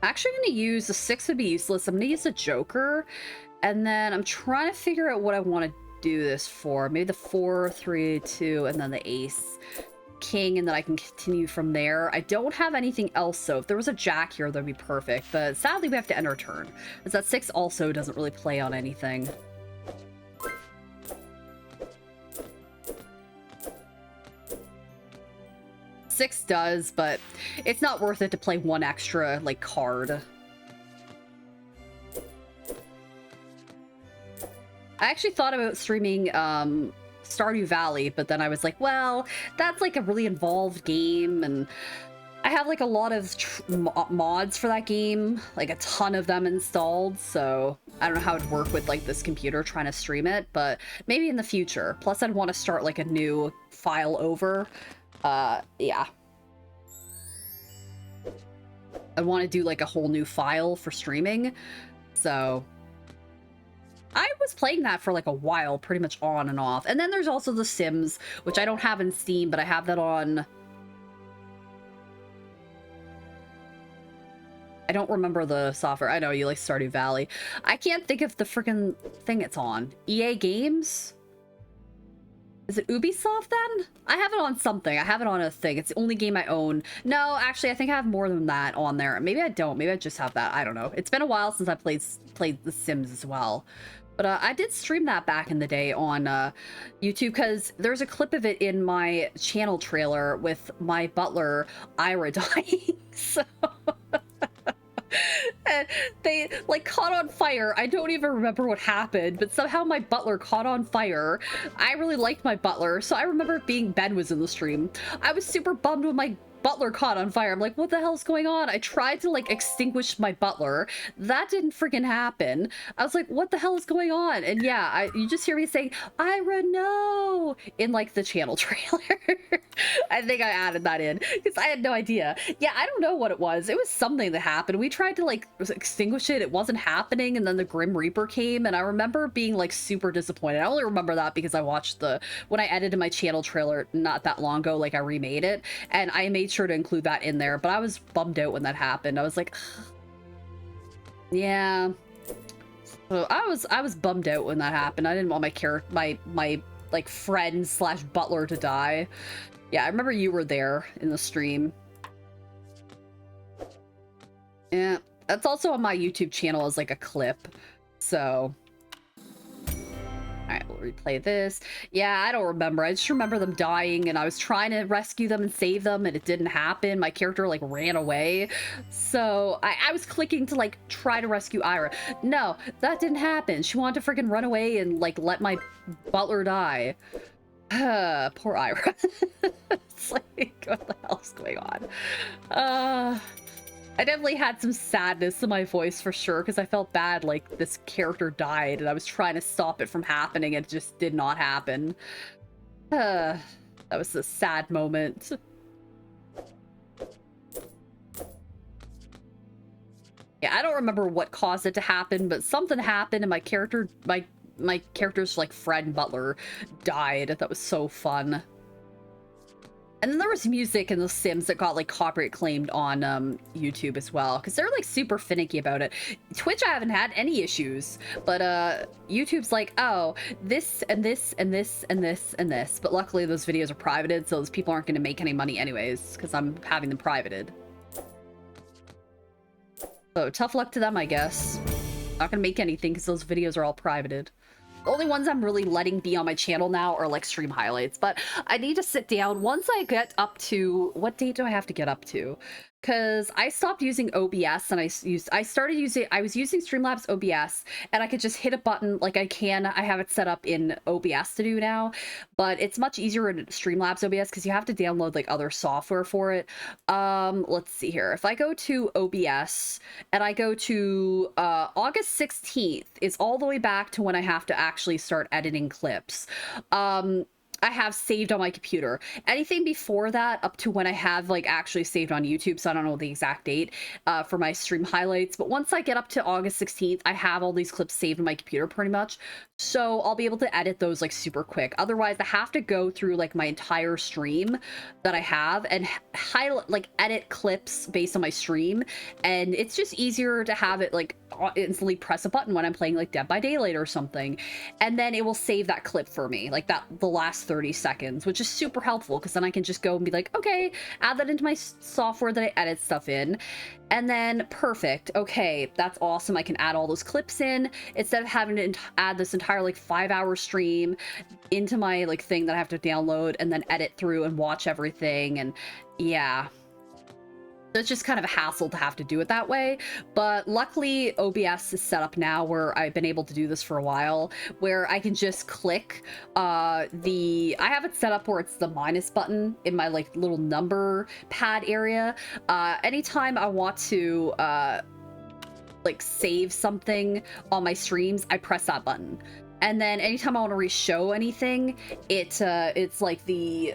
Actually, I'm gonna use the 6 would be useless. I'm gonna use the Joker, and then I'm trying to figure out what I want to do this for. Maybe the 4, 3, 2, and then the Ace, King, and then I can continue from there. I don't have anything else, so if there was a Jack here, that'd be perfect. But sadly, we have to end our turn, because that 6 also doesn't really play on anything. Six does, but it's not worth it to play one extra, like, card. I actually thought about streaming Stardew Valley, but then I was like, well, that's like a really involved game, and I have like a lot of mods for that game, like a ton of them installed, so I don't know how it'd work with like this computer trying to stream it, but maybe in the future. Plus, I'd want to start like a new file over. Yeah. I want to do like a whole new file for streaming, so I was playing that for like a while, pretty much on and off. And then there's also The Sims, which I don't have in Steam, but I have that on... I don't remember the software. I know you like Stardew Valley. I can't think of the freaking thing it's on. EA Games? Is it Ubisoft then? I have it on something. I have it on a thing. It's the only game I own. No, actually, I think I have more than that on there. Maybe I don't. Maybe I just have that. I don't know. It's been a while since I played The Sims as well. But I did stream that back in the day on YouTube, because there's a clip of it in my channel trailer with my butler, Ira, dying. So... and they like caught on fire. I don't even remember what happened, but somehow my butler caught on fire. I really liked my butler, so I remember being Ben was in the stream. I was super bummed when my butler caught on fire. I'm like, what the hell's going on? I tried to like extinguish my butler. That didn't freaking happen. I was like, what the hell is going on? And yeah, you just hear me saying, Ira, no, in like the channel trailer. I think I added that in because I had no idea. Yeah, I don't know what it was. It was something that happened. We tried to like extinguish it. It wasn't happening. And then the Grim Reaper came, and I remember being like super disappointed. I only remember that because I watched when I edited my channel trailer not that long ago, like I remade it, and I made sure to include that in there, but I was bummed out when that happened. I was like, yeah. So I was bummed out when that happened. I didn't want my like friend slash butler to die. Yeah, I remember you were there in the stream. Yeah, that's also on my YouTube channel as like a clip. So all right, we'll replay this. Yeah, I don't remember. I just remember them dying, and I was trying to rescue them and save them, and it didn't happen. My character, like, ran away. So I was clicking to, like, try to rescue Ira. No, that didn't happen. She wanted to freaking run away and, like, let my butler die. Poor Ira. It's like, what the hell's going on? I definitely had some sadness in my voice for sure, because I felt bad, like, this character died, and I was trying to stop it from happening, and it just did not happen. That was a sad moment. Yeah, I don't remember what caused it to happen, but something happened, and my character's, like, friend butler died. That was so fun. And then there was music in The Sims that got like copyright claimed on YouTube as well, because they're like super finicky about it. Twitch, I haven't had any issues, but YouTube's like, oh, this and this and this and this and this. But luckily those videos are privated, so those people aren't going to make any money anyways, because I'm having them privated. So tough luck to them, I guess. Not going to make anything because those videos are all privated. The only ones I'm really letting be on my channel now are like stream highlights, but I need to sit down once I get up to, what date do I have to get up to? Because I stopped using OBS and I was using Streamlabs OBS, and I could just hit a button like I have it set up in OBS to do now, but it's much easier in Streamlabs OBS because you have to download like other software for it. Let's see here. If I go to OBS and I go to August 16th, it's all the way back to when I have to actually start editing clips. I have saved on my computer. Anything before that, up to when I have like actually saved on YouTube, so I don't know the exact date for my stream highlights. But once I get up to August 16th, I have all these clips saved on my computer pretty much. So I'll be able to edit those like super quick. Otherwise, I have to go through like my entire stream that I have and highlight, like edit clips based on my stream. And it's just easier to have it like instantly press a button when I'm playing like Dead by Daylight or something. And then it will save that clip for me, like the last 30 seconds, which is super helpful because then I can just go and be like, okay, add that into my software that I edit stuff in. And then perfect. Okay, that's awesome. I can add all those clips in instead of having to add this entire like 5-hour stream into my like thing that I have to download and then edit through and watch everything. And yeah. It's just kind of a hassle to have to do it that way, but luckily OBS is set up now where I've been able to do this for a while, where I can just click I have it set up where it's the minus button in my like little number pad area. Anytime I want to like save something on my streams, I press that button. And then anytime I want to re-show anything, it's like the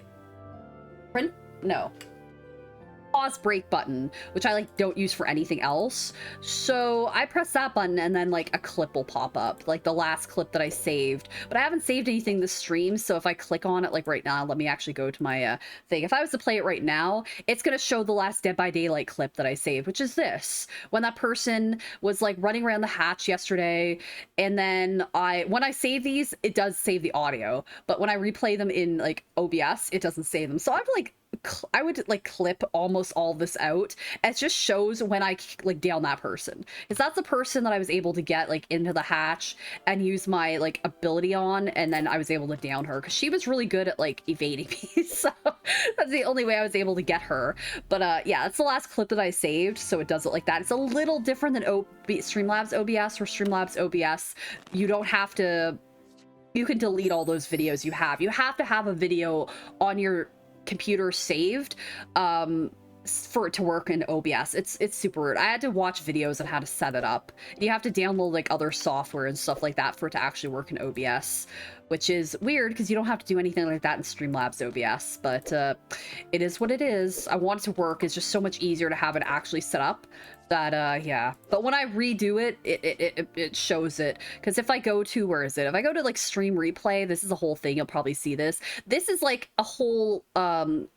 pause break button, which I like don't use for anything else. So I press that button and then like a clip will pop up, like the last clip that I saved. But I haven't saved anything this stream, so if I click on it like right now, let me actually go to my thing. If I was to play it right now, it's gonna show the last Dead by Daylight clip that I saved, which is this. When that person was like running around the hatch yesterday, and then when I save these, it does save the audio, but when I replay them in like OBS, it doesn't save them. So I would like clip almost all this out. It just shows when I like down that person, because that's the person that I was able to get like into the hatch and use my like ability on, and then I was able to down her because she was really good at like evading me. So that's the only way I was able to get her. But yeah, that's the last clip that I saved, so it does it like that. It's a little different than Streamlabs OBS, or Streamlabs OBS you don't have to, you can delete all those videos you have. You have to have a video on your computer saved for it to work in OBS. It's super weird. I had to watch videos on how to set it up. You have to download like other software and stuff like that for it to actually work in OBS, which is weird because you don't have to do anything like that in Streamlabs OBS, but it is what it is. I want it to work. It's just so much easier to have it actually set up that yeah. But when I redo it, it shows it, because if I go to, where is it, if I go to like stream replay, this is a whole thing, you'll probably see this is like a whole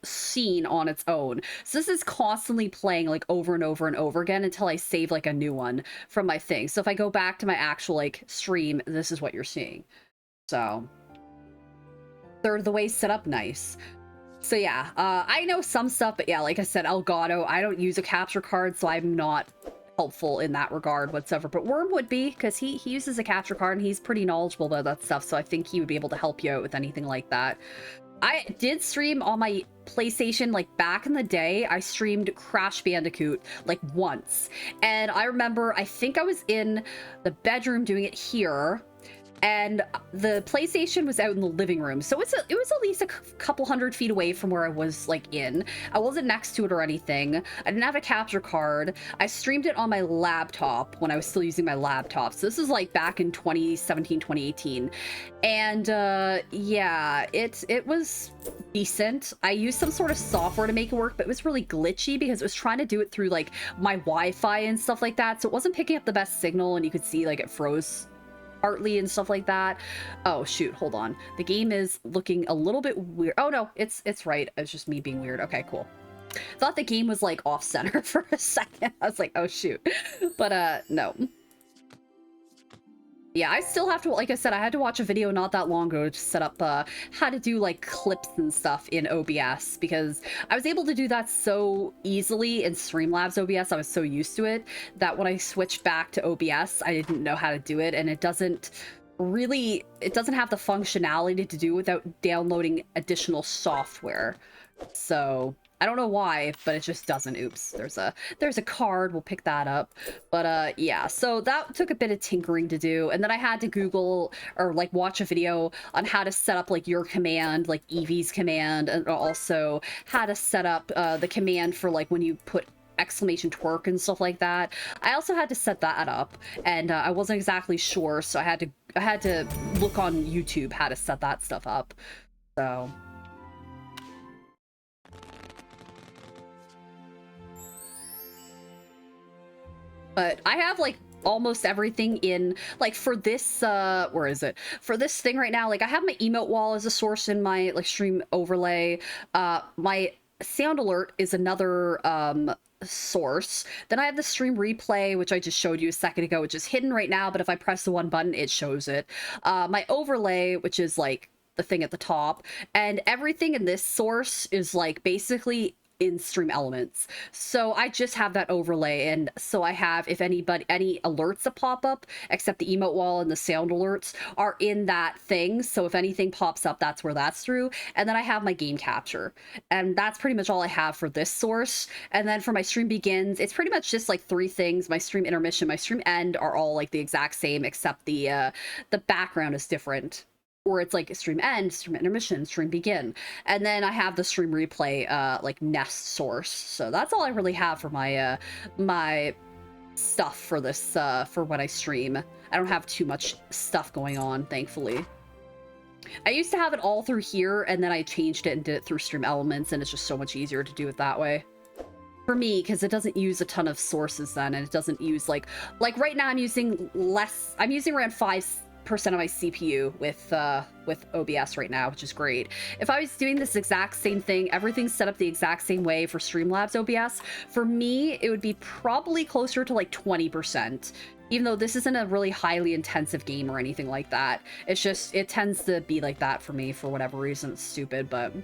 scene on its own. So this is constantly playing like over and over and over again until I save like a new one from my thing. So if I go back to my actual like stream, this is what you're seeing. So they're the way set up nice. So yeah, I know some stuff, but yeah, like I said, Elgato, I don't use a capture card, so I'm not helpful in that regard whatsoever. But Worm would be, because he uses a capture card and he's pretty knowledgeable about that stuff, so I think he would be able to help you out with anything like that. I did stream on my PlayStation, like back in the day. I streamed Crash Bandicoot like once, and I remember, I think I was in the bedroom doing it here, and the PlayStation was out in the living room, so it was at least a couple 100 feet away from where I was like in. I wasn't next to it or anything. I didn't have a capture card. I streamed it on my laptop when I was still using my laptop. So this is like back in 2017, 2018. And yeah, it was decent. I used some sort of software to make it work, but it was really glitchy because it was trying to do it through like my Wi-Fi and stuff like that. So it wasn't picking up the best signal, and you could see like it froze partly and stuff like that. Oh shoot, hold on. The game is looking a little bit weird. Oh no, it's right. It's just me being weird. Okay, cool. Thought the game was like off center for a second. I was like, oh shoot. But no. Yeah, I still have to, like I said, I had to watch a video not that long ago to set up how to do like clips and stuff in OBS, because I was able to do that so easily in Streamlabs OBS. I was so used to it that when I switched back to OBS, I didn't know how to do it, and it doesn't have the functionality to do without downloading additional software. So I don't know why, but it just doesn't. Oops, there's a card, we'll pick that up. But yeah, so that took a bit of tinkering to do, and then I had to Google or like watch a video on how to set up like your command, like Evie's command, and also how to set up the command for like when you put exclamation twerk and stuff like that. I also had to set that up, and I wasn't exactly sure, so I had to look on YouTube how to set that stuff up. So. But I have like almost everything in, like, for this where is it, for this thing right now, like I have my emote wall as a source in my like stream overlay. My sound alert is another source. Then I have the stream replay, which I just showed you a second ago, which is hidden right now, but if I press the one button it shows it. My overlay, which is like the thing at the top, and everything in this source is like basically in stream elements. So I just have that overlay, and so I have, if any alerts that pop up, except the emote wall and the sound alerts, are in that thing. So if anything pops up, that's where that's through. And then I have my game capture, and that's pretty much all I have for this source. And then for my stream begins, it's pretty much just like three things. My stream intermission, my stream end are all like the exact same, except the background is different. Or it's like stream end, stream intermission, stream begin. And then I have the stream replay like nest source. So that's all I really have for my my stuff for this for when I stream. I don't have too much stuff going on, thankfully. I used to have it all through here, and then I changed it and did it through stream elements, and it's just so much easier to do it that way. For me, because it doesn't use a ton of sources then, and it doesn't use like right now I'm using less, I'm using around 5% of my CPU with OBS right now, which is great. If I was doing this exact same thing, everything's set up the exact same way for Streamlabs OBS, for me it would be probably closer to like 20%, even though this isn't a really highly intensive game or anything like that. It's just, it tends to be like that for me for whatever reason. It's stupid, but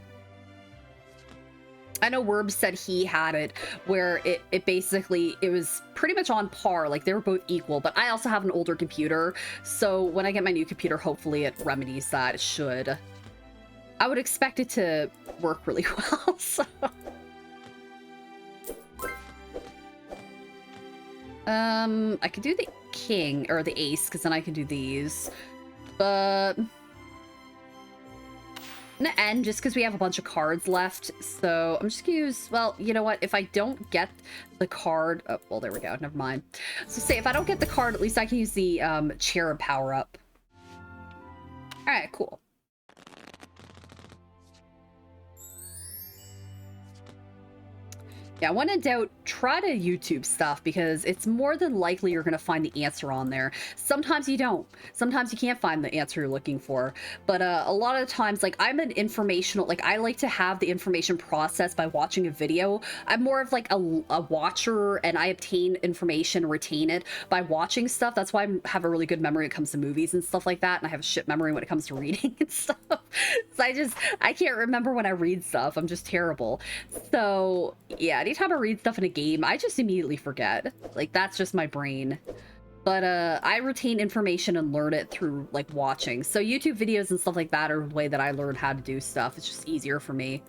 I know Werb said he had it where it basically, it was pretty much on par, like they were both equal, but I also have an older computer, so when I get my new computer, hopefully it remedies that. It should. I would expect it to work really well, so. I could do the king, or the ace, because then I can do these, but I'm gonna end just because we have a bunch of cards left, so I'm just gonna use, well, you know what, if I don't get the card, oh, well, there we go, never mind. So say if I don't get the card, at least I can use the cherub power up. All right, cool. Yeah, when in doubt, try to YouTube stuff, because it's more than likely you're going to find the answer on there. Sometimes you don't. Sometimes you can't find the answer you're looking for. But a lot of times, like, I'm an informational, like, I like to have the information processed by watching a video. I'm more of like a watcher, and I obtain information, retain it by watching stuff. That's why I have a really good memory when it comes to movies and stuff like that. And I have a shit memory when it comes to reading and stuff. So I can't remember when I read stuff. I'm just terrible. So yeah, anytime I read stuff in a game, I just immediately forget. Like, that's just my brain. But I retain information and learn it through like watching. So YouTube videos and stuff like that are the way that I learn how to do stuff. It's just easier for me.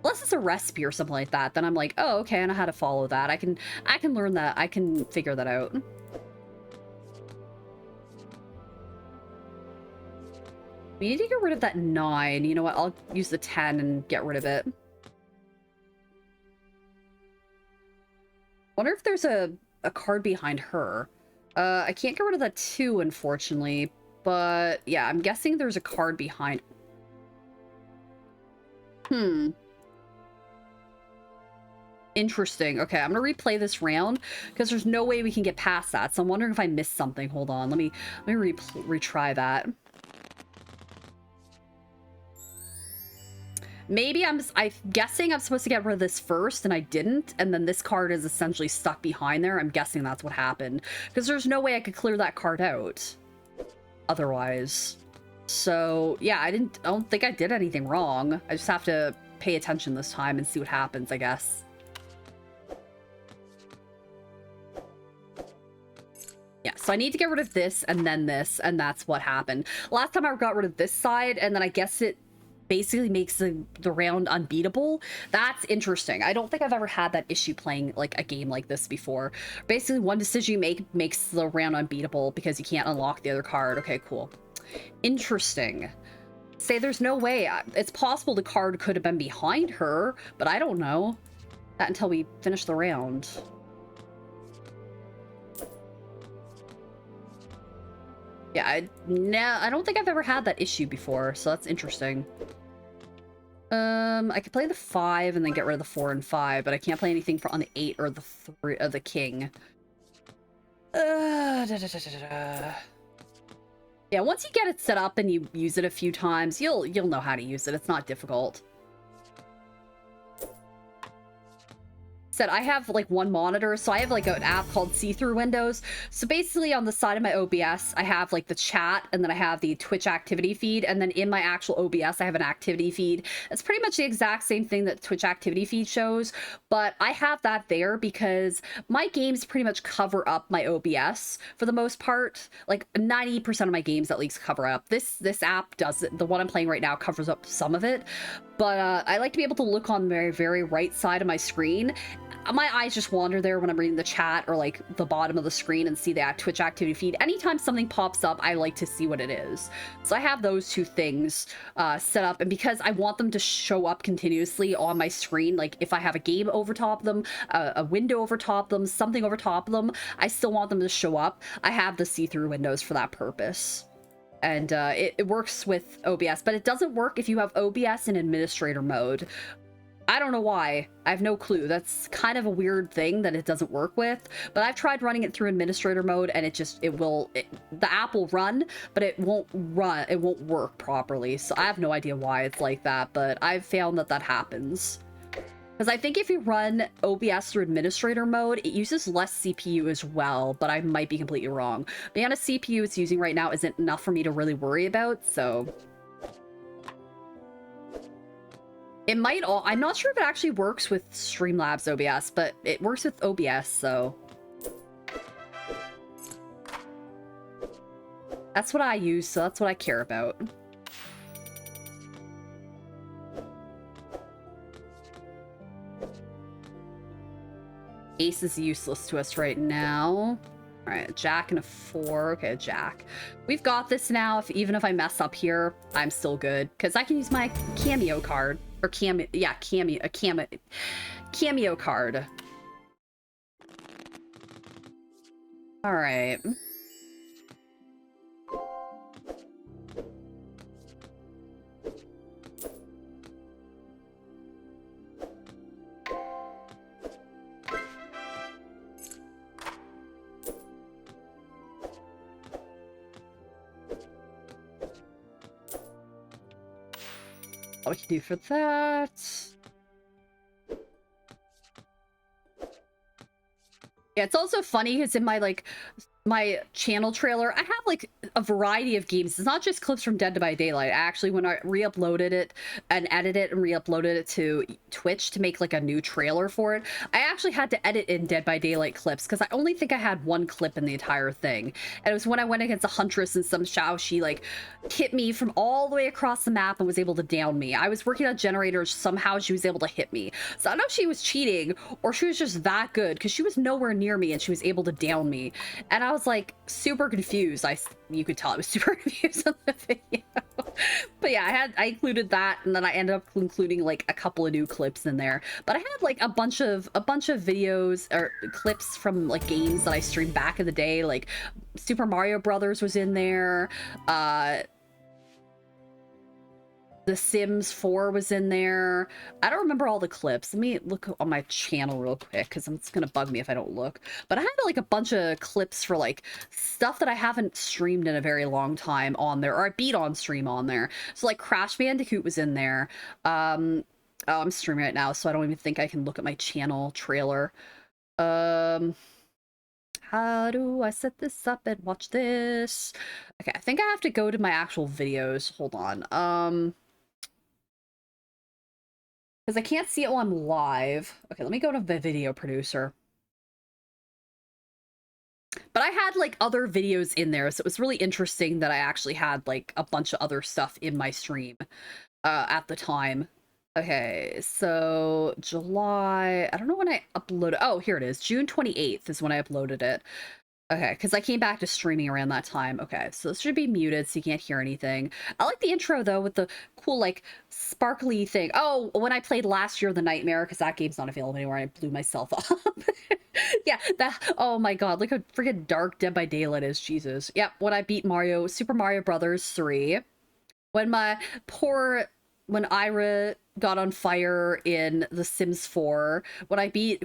Unless it's a recipe or something like that, then I'm like, oh, okay, I know how to follow that. I can learn that. I can figure that out. We need to get rid of that 9. You know what? I'll use the 10 and get rid of it. Wonder if there's a card behind her. I can't get rid of that 2, unfortunately. But yeah, I'm guessing there's a card behind. Interesting. Okay, I'm gonna replay this round because there's no way we can get past that. So I'm wondering if I missed something. Hold on. Let me retry that. Maybe I'm guessing I'm supposed to get rid of this first and I didn't, and then this card is essentially stuck behind there. I'm guessing that's what happened, because there's no way I could clear that card out otherwise. So yeah, I don't think I did anything wrong. I just have to pay attention this time and see what happens, I guess. Yeah, so I need to get rid of this, and that's what happened. Last time I got rid of this side, and then I guess it basically makes the round unbeatable. That's interesting. I don't think I've ever had that issue playing like a game like this before. Basically, one decision you make makes the round unbeatable because you can't unlock the other card. Okay, cool. Interesting. Say there's no way. It's possible the card could have been behind her, but I don't know that until we finish the round. Yeah, I don't think I've ever had that issue before, so that's interesting. I could play the 5 and then get rid of the 4 and 5, but I can't play anything on the 8 or the 3 or the king. Yeah, once you get it set up and you use it a few times, you'll know how to use it. It's not difficult. Said I have like one monitor, so I have like an app called See-Through Windows. So basically on the side of my OBS, I have like the chat, and then I have the Twitch activity feed, and then in my actual OBS, I have an activity feed. It's pretty much the exact same thing that Twitch activity feed shows, but I have that there because my games pretty much cover up my OBS for the most part. Like 90% of my games at least cover up. This app does it. The one I'm playing right now covers up some of it, but I like to be able to look on the very, very right side of my screen. My eyes just wander there when I'm reading the chat or like the bottom of the screen and see that Twitch activity feed. Anytime something pops up, I like to see what it is. So I have those two things set up, and because I want them to show up continuously on my screen, like if I have a game over top of them, a window over top of them, something over top of them, I still want them to show up. I have the see-through windows for that purpose. And it works with OBS, but it doesn't work if you have OBS in administrator mode. I don't know why. I have no clue. That's kind of a weird thing that it doesn't work with, but I've tried running it through administrator mode, and the app will run, but it won't work properly. So I have no idea why it's like that, but I've found that happens. Because I think if you run OBS through administrator mode, it uses less CPU as well, but I might be completely wrong. The amount of CPU it's using right now isn't enough for me to really worry about, so... It might all... I'm not sure if it actually works with Streamlabs OBS, but it works with OBS, so... That's what I use, so that's what I care about. Ace is useless to us right now. Alright, a jack and a 4. Okay, a jack. We've got this now. Even if I mess up here, I'm still good. Because I can use my cameo card. Or cameo card. Alright. What we can do for that. Yeah, it's also funny because in my channel trailer, I have like a variety of games. It's not just clips from Dead by Daylight. Actually, when I re-uploaded it and edited it and re-uploaded it to Twitch to make like a new trailer for it, I actually had to edit in Dead by Daylight clips because I only think I had one clip in the entire thing. And it was when I went against a huntress and some Shao, she like hit me from all the way across the map and was able to down me. I was working on generators, somehow she was able to hit me. So I don't know if she was cheating or she was just that good because she was nowhere near me and she was able to down me. And I was like super confused. You could tell I was super confused on the video. But yeah, I included that, and then I ended up including like a couple of new clips in there. But I had like a bunch of videos or clips from like games that I streamed back in the day, like Super Mario Brothers was in there. The Sims 4 was in there. I don't remember all the clips. Let me look on my channel real quick because it's gonna bug me if I don't look. But I had like a bunch of clips for like stuff that I haven't streamed in a very long time on there, or I beat on stream on there. So like Crash Bandicoot was in there. Oh, I'm streaming right now, so I don't even think I can look at my channel trailer. How do I set this up and watch this? Okay, I think I have to go to my actual videos. Hold on. Because I can't see it while I'm live. Okay, let me go to the video producer. But I had like other videos in there, so it was really interesting that I actually had like a bunch of other stuff in my stream at the time. Okay, so July, I don't know when I uploaded. Oh, here it is. June 28th is when I uploaded it. Okay, because I came back to streaming around that time. Okay, so this should be muted so you can't hear anything. I like the intro, though, with the cool, like, sparkly thing. Oh, when I played last year, The Nightmare, because that game's not available anymore, I blew myself up. Yeah, that, oh my god, look how freaking dark Dead by Daylight is, Jesus. Yep, when I beat Super Mario Brothers 3. When when Ira got on fire in The Sims 4, when I beat,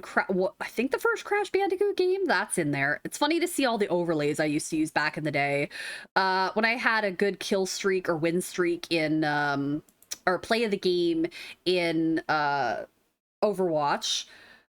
I think the first Crash Bandicoot game, that's in there. It's funny to see all the overlays I used to use back in the day. When I had a good kill streak or win streak in, or play of the game in, Overwatch.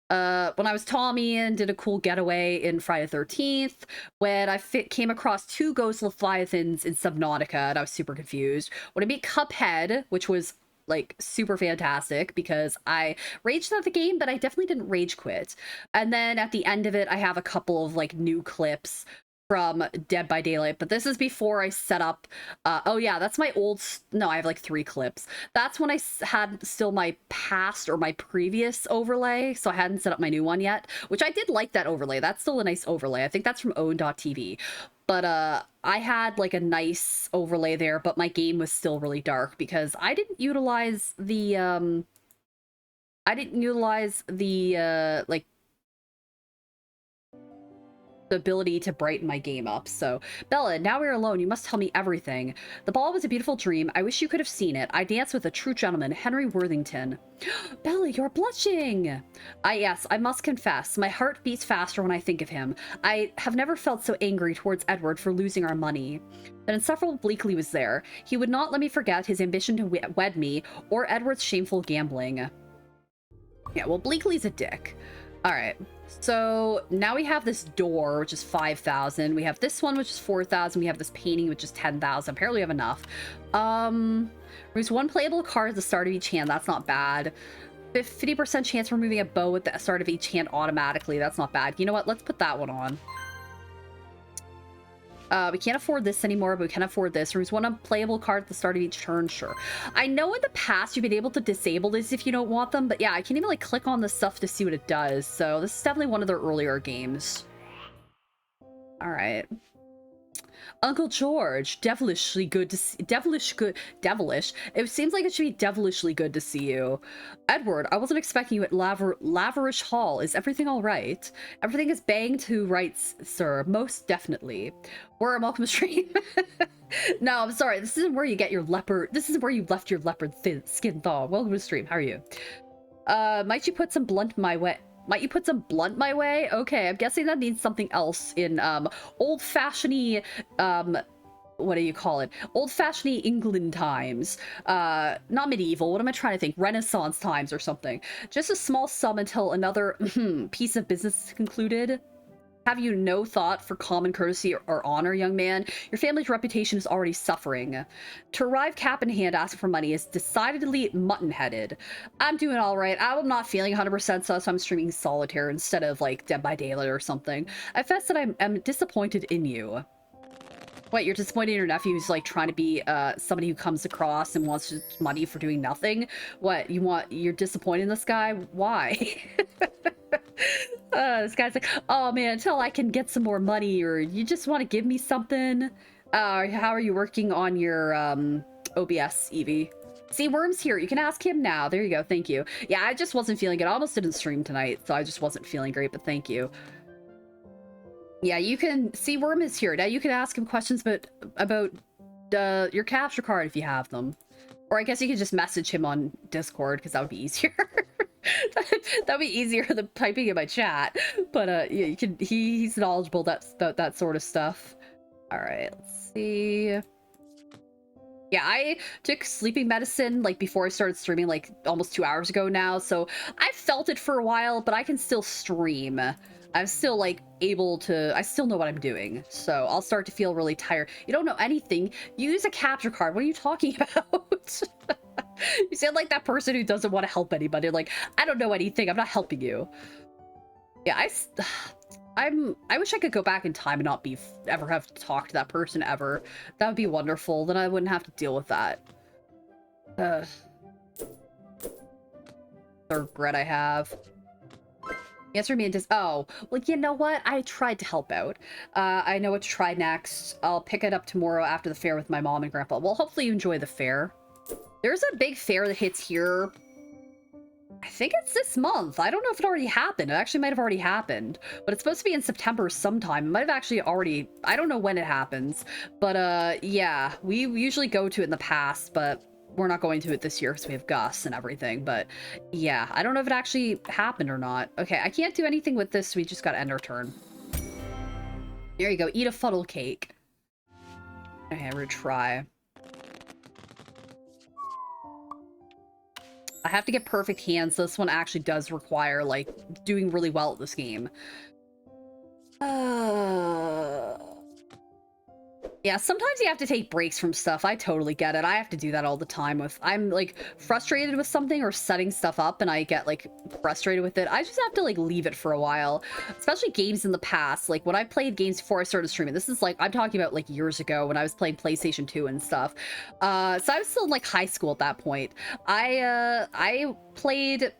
When I was Tommy and did a cool getaway in Friday the 13th, when I came across 2 Ghost Leviathans in Subnautica, and I was super confused. When I beat Cuphead, which was, like, super fantastic, because I raged at the game, but I definitely didn't rage quit. And then at the end of it, I have a couple of, like, new clips from Dead by Daylight, but this is before I set up, oh yeah, that's my old, no, I have like 3 clips. That's when I had still my past or my previous overlay, so I hadn't set up my new one yet, which I did like that overlay. That's still a nice overlay. I think that's from own.tv. But I had like a nice overlay there, but my game was still really dark because I didn't utilize the, like, the ability to brighten my game up. So, Bella, now we're alone. You must tell me everything. The ball was a beautiful dream. I wish you could have seen it. I danced with a true gentleman, Henry Worthington. Bella, you're blushing! Yes, I must confess, my heart beats faster when I think of him. I have never felt so angry towards Edward for losing our money. But insufferable Bleakley was there. He would not let me forget his ambition to wed me, or Edward's shameful gambling. Yeah, well, Bleakley's a dick. Alright. So now we have this door, which is 5,000. We have this one, which is 4,000. We have this painting, which is 10,000. Apparently we have enough. There's 1 playable card at the start of each hand. That's not bad. 50% chance of removing a bow at the start of each hand automatically. That's not bad. You know what? Let's put that one on. We can't afford this anymore, but we can afford this. There's 1 playable card at the start of each turn, sure. I know in the past you've been able to disable this if you don't want them, but yeah, I can't even like click on this stuff to see what it does. So this is definitely one of their earlier games. All right. Uncle George, devilishly good to see. Devilish. It seems like it should be devilishly good to see you. Edward, I wasn't expecting you at Laverish Hall. Is everything all right? Everything is banged to rights, sir. Most definitely. We're welcome to stream. No, I'm sorry. This isn't where you get your leopard. This is where you left your leopard skin thaw. Welcome to stream. How are you? Might you put some blunt my way? Might you put some blunt my way? Okay, I'm guessing that means something else in, old-fashioned-y, what do you call it? Old-fashioned England times. Not medieval, what am I trying to think? Renaissance times or something. Just a small sum until another piece of business is concluded. Have you no thought for common courtesy or honor, young man? Your family's reputation is already suffering. To arrive cap in hand asking for money is decidedly mutton-headed. I'm doing all right. I'm not feeling 100% so I'm streaming Solitaire instead of, like, Dead by Daylight or something. I confess that I'm disappointed in you. What, you're disappointed in your nephew who's, like, trying to be, somebody who comes across and wants money for doing nothing? What, you're disappointed in this guy? Why? This guy's like, oh man, until I can get some more money, or you just want to give me something? How are you working on your, OBS, Evie? See, Worm's here. You can ask him now. There you go. Thank you. Yeah, I just wasn't feeling good. I almost didn't stream tonight, so I just wasn't feeling great, but thank you. Yeah, you can see Worm is here. Now you can ask him questions about your capture card if you have them. Or I guess you could just message him on Discord, because that would be easier. That'd be easier than typing in my chat. But yeah, you can. He's knowledgeable about that sort of stuff. All right, let's see. Yeah, I took sleeping medicine like before I started streaming, like almost 2 hours ago now. So I felt it for a while, but I can still stream. I'm still like able to. I still know what I'm doing. So I'll start to feel really tired. You don't know anything. Use a capture card. What are you talking about? You sound like that person who doesn't want to help anybody. Like, I don't know anything. I'm not helping you. Yeah, I wish I could go back in time and not ever have to talk to that person ever. That would be wonderful. Then I wouldn't have to deal with that. The regret I have. Answer me and just, oh, well, you know what? I tried to help out. I know what to try next. I'll pick it up tomorrow after the fair with my mom and grandpa. Well, hopefully you enjoy the fair. There's a big fair that hits here. I think it's this month. I don't know if it already happened. It actually might have already happened, but it's supposed to be in September sometime. It might have actually already, I don't know when it happens, but yeah, we usually go to it in the past, but we're not going to it this year because we have Gus and everything. But yeah, I don't know if it actually happened or not. Okay, I can't do anything with this, so we just gotta end our turn. There you go, eat a funnel cake. Okay, we're gonna try. I have to get perfect hands. This one actually does require, like, doing really well at this game. Yeah, sometimes you have to take breaks from stuff. I totally get it. I have to do that all the time with... I'm, like, frustrated with something or setting stuff up and I get, like, frustrated with it. I just have to, like, leave it for a while. Especially games in the past. Like, when I played games before I started streaming, this is, like, I'm talking about, like, years ago when I was playing PlayStation 2 and stuff. So I was still in, like, high school at that point. I played...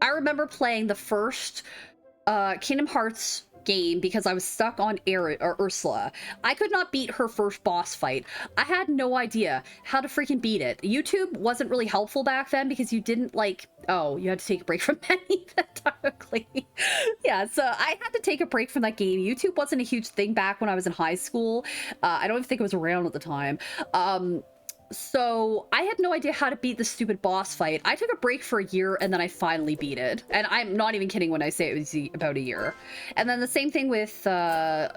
I remember playing the first Kingdom Hearts game because I was stuck on Ursula. I could not beat her first boss fight. I had no idea how to freaking beat it. YouTube wasn't really helpful back then because you didn't, like, oh, you had to take a break from many technically. Yeah, so I had to take a break from that game. YouTube wasn't a huge thing back when I was in high school. I don't even think it was around at the time. So I had no idea how to beat the stupid boss fight. I took a break for a year and then I finally beat it. And I'm not even kidding when I say it was about a year. And then the same thing with, oh,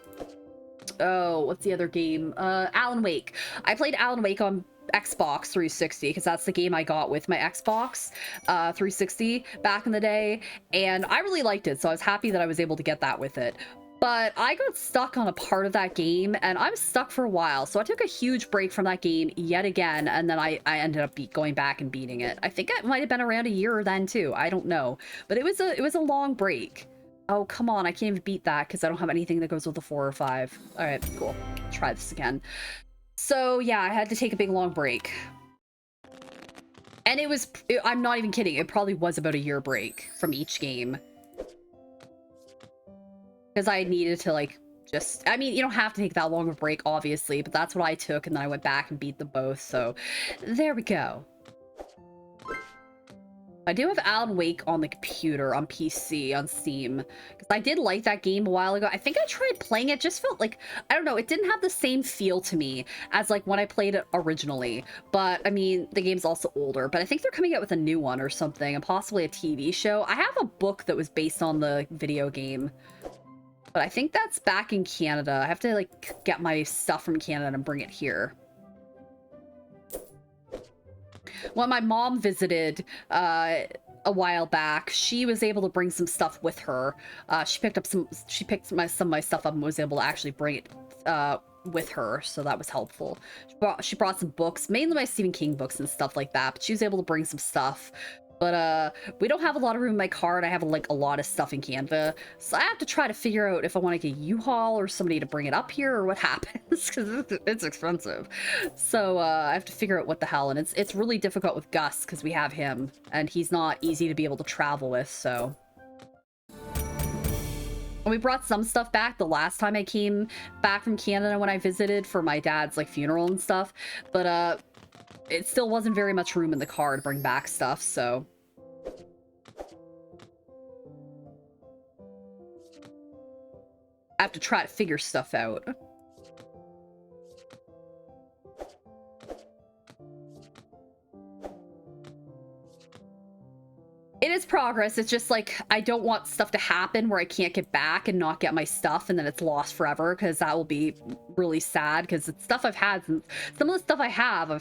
what's the other game? Alan Wake. I played Alan Wake on Xbox 360 because that's the game I got with my Xbox 360 back in the day. And I really liked it. So I was happy that I was able to get that with it. But I got stuck on a part of that game, and I was stuck for a while, so I took a huge break from that game yet again, and then I ended up going back and beating it. I think it might have been around a year then, too. I don't know. But it was a long break. Oh, come on. I can't even beat that because I don't have anything that goes with the 4 or 5. All right, cool. Try this again. So, yeah, I had to take a big, long break. And I'm not even kidding. It probably was about a year break from each game. Because I needed to, like, just... I mean, you don't have to take that long of a break, obviously, but that's what I took, and then I went back and beat them both, so... There we go. I do have Alan Wake on the computer, on PC, on Steam. Because I did like that game a while ago. I think I tried playing it, just felt like... I don't know, it didn't have the same feel to me as, like, when I played it originally. But, I mean, the game's also older. But I think they're coming out with a new one or something, and possibly a TV show. I have a book that was based on the video game. But I think that's back in Canada. I have to, like, get my stuff from Canada and bring it here. When my mom visited a while back, she was able to bring some stuff with her. She picked some of my stuff up and was able to actually bring it with her, so that was helpful. She brought some books, mainly my Stephen King books and stuff like that, but she was able to bring some stuff. But we don't have a lot of room in my car, and I have, like, a lot of stuff in Canada. So I have to try to figure out if I want to get U-Haul or somebody to bring it up here or what happens, because it's expensive. So I have to figure out what the hell, and it's really difficult with Gus because we have him, and he's not easy to be able to travel with, so... And we brought some stuff back the last time I came back from Canada when I visited for my dad's, like, funeral and stuff. But it still wasn't very much room in the car to bring back stuff, so... I have to try to figure stuff out. It is progress. It's just like, I don't want stuff to happen where I can't get back and not get my stuff and then it's lost forever, because that will be really sad, because it's stuff I've had since, some of the stuff I've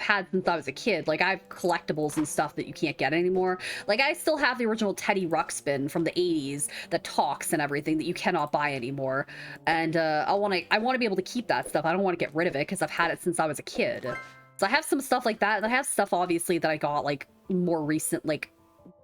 had since I was a kid. Like, I have collectibles and stuff that you can't get anymore. Like, I still have the original Teddy Ruxpin from the 80s that talks and everything that you cannot buy anymore. And I want to be able to keep that stuff. I don't want to get rid of it because I've had it since I was a kid. So I have some stuff like that, and I have stuff obviously that I got like more recent, like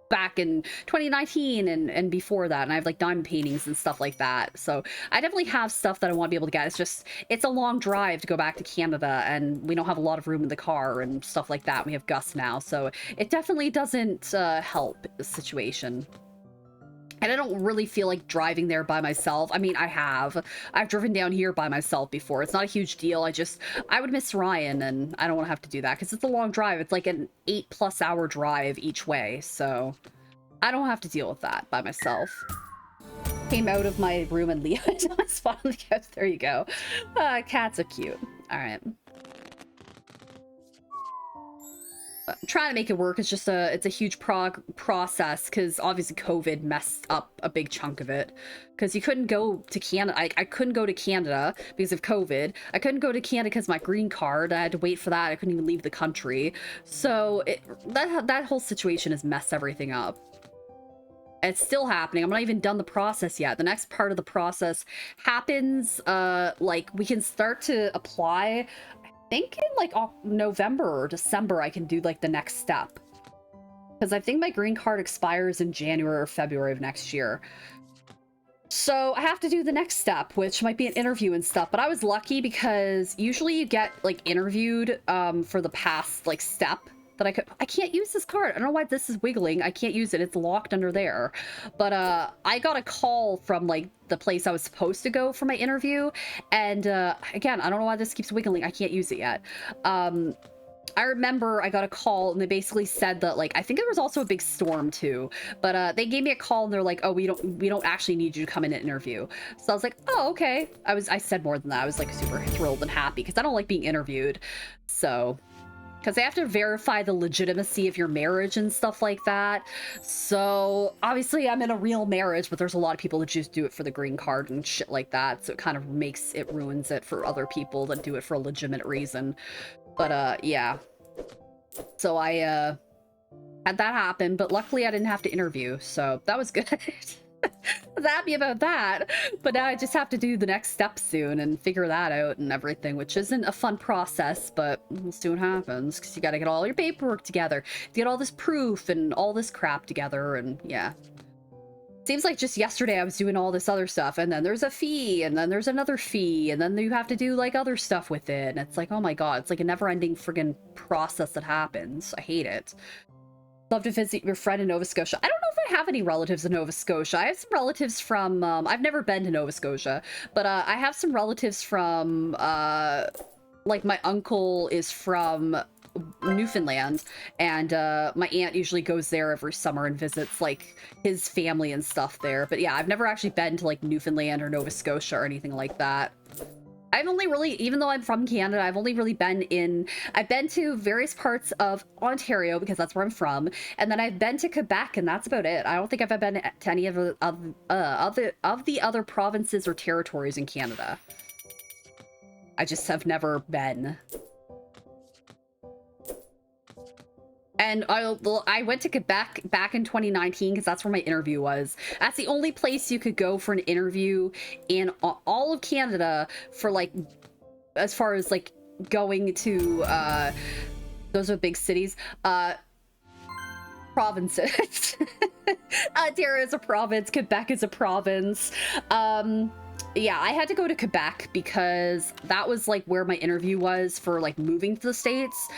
back in 2019 and before that, and I have like diamond paintings and stuff like that. So I definitely have stuff that I want to be able to get. It's just, it's a long drive to go back to Canada, and we don't have a lot of room in the car and stuff like that. We have Gus now, so it definitely doesn't help the situation. And I don't really feel like driving there by myself. I mean, I've driven down here by myself before. It's not a huge deal. I would miss Ryan, and I don't want to have to do that because it's a long drive. It's like an 8+ hour drive each way. So I don't have to deal with that by myself. Came out of my room and Leo into my spot on the couch. There you go. Cats are cute. All right. I'm trying to make it work. It's just it's a huge process because obviously COVID messed up a big chunk of it. Because you couldn't go to Canada. I couldn't go to Canada because of COVID. I couldn't go to Canada because of my green card. I had to wait for that. I couldn't even leave the country. So that whole situation has messed everything up. It's still happening. I'm not even done the process yet. The next part of the process happens, like, we can start to apply, I think in, like, November or December, I can do, like, the next step. Because I think my green card expires in January or February of next year. So I have to do the next step, which might be an interview and stuff. But I was lucky because usually you get, like, interviewed for the past, like, step. That I can't use this card. I don't know why this is wiggling. I can't use it. It's locked under there. But I got a call from like the place I was supposed to go for my interview. And again, I don't know why this keeps wiggling. I can't use it yet. I remember I got a call and they basically said that, like, I think there was also a big storm too, but they gave me a call and they're like, oh, we don't actually need you to come in and interview. So I was like, oh, okay. I said more than that. I was like super thrilled and happy because I don't like being interviewed. So, because they have to verify the legitimacy of your marriage and stuff like that. So obviously I'm in a real marriage, but there's a lot of people that just do it for the green card and shit like that. So it kind of ruins it for other people that do it for a legitimate reason. But yeah. So I had that happen, but luckily I didn't have to interview, so that was good. I was happy about that, but now I just have to do the next step soon and figure that out and everything, which isn't a fun process, but we'll see what happens, because you got to get all your paperwork together, get all this proof and all this crap together, and yeah. Seems like just yesterday I was doing all this other stuff, and then there's a fee, and then there's another fee, and then you have to do like other stuff with it, and it's like, oh my god, it's like a never-ending friggin' process that happens. I hate it. Love to visit your friend in Nova Scotia. I don't know if I have any relatives in Nova Scotia. I have some relatives from, I've never been to Nova Scotia, but I have some relatives from, like my uncle is from Newfoundland, and my aunt usually goes there every summer and visits like his family and stuff there. But yeah, I've never actually been to like Newfoundland or Nova Scotia or anything like that. I've only really, even though I'm from Canada, I've been to various parts of Ontario because that's where I'm from, and then I've been to Quebec, and that's about it. I don't think I've ever been to any of the other provinces or territories in Canada. I just have never been. And I went to Quebec back in 2019 because that's where my interview was. That's the only place you could go for an interview in all of Canada for, like, as far as, like, going to, those are big cities, provinces. Ontario is a province, Quebec is a province. Yeah, I had to go to Quebec because that was like where my interview was for like moving to the States.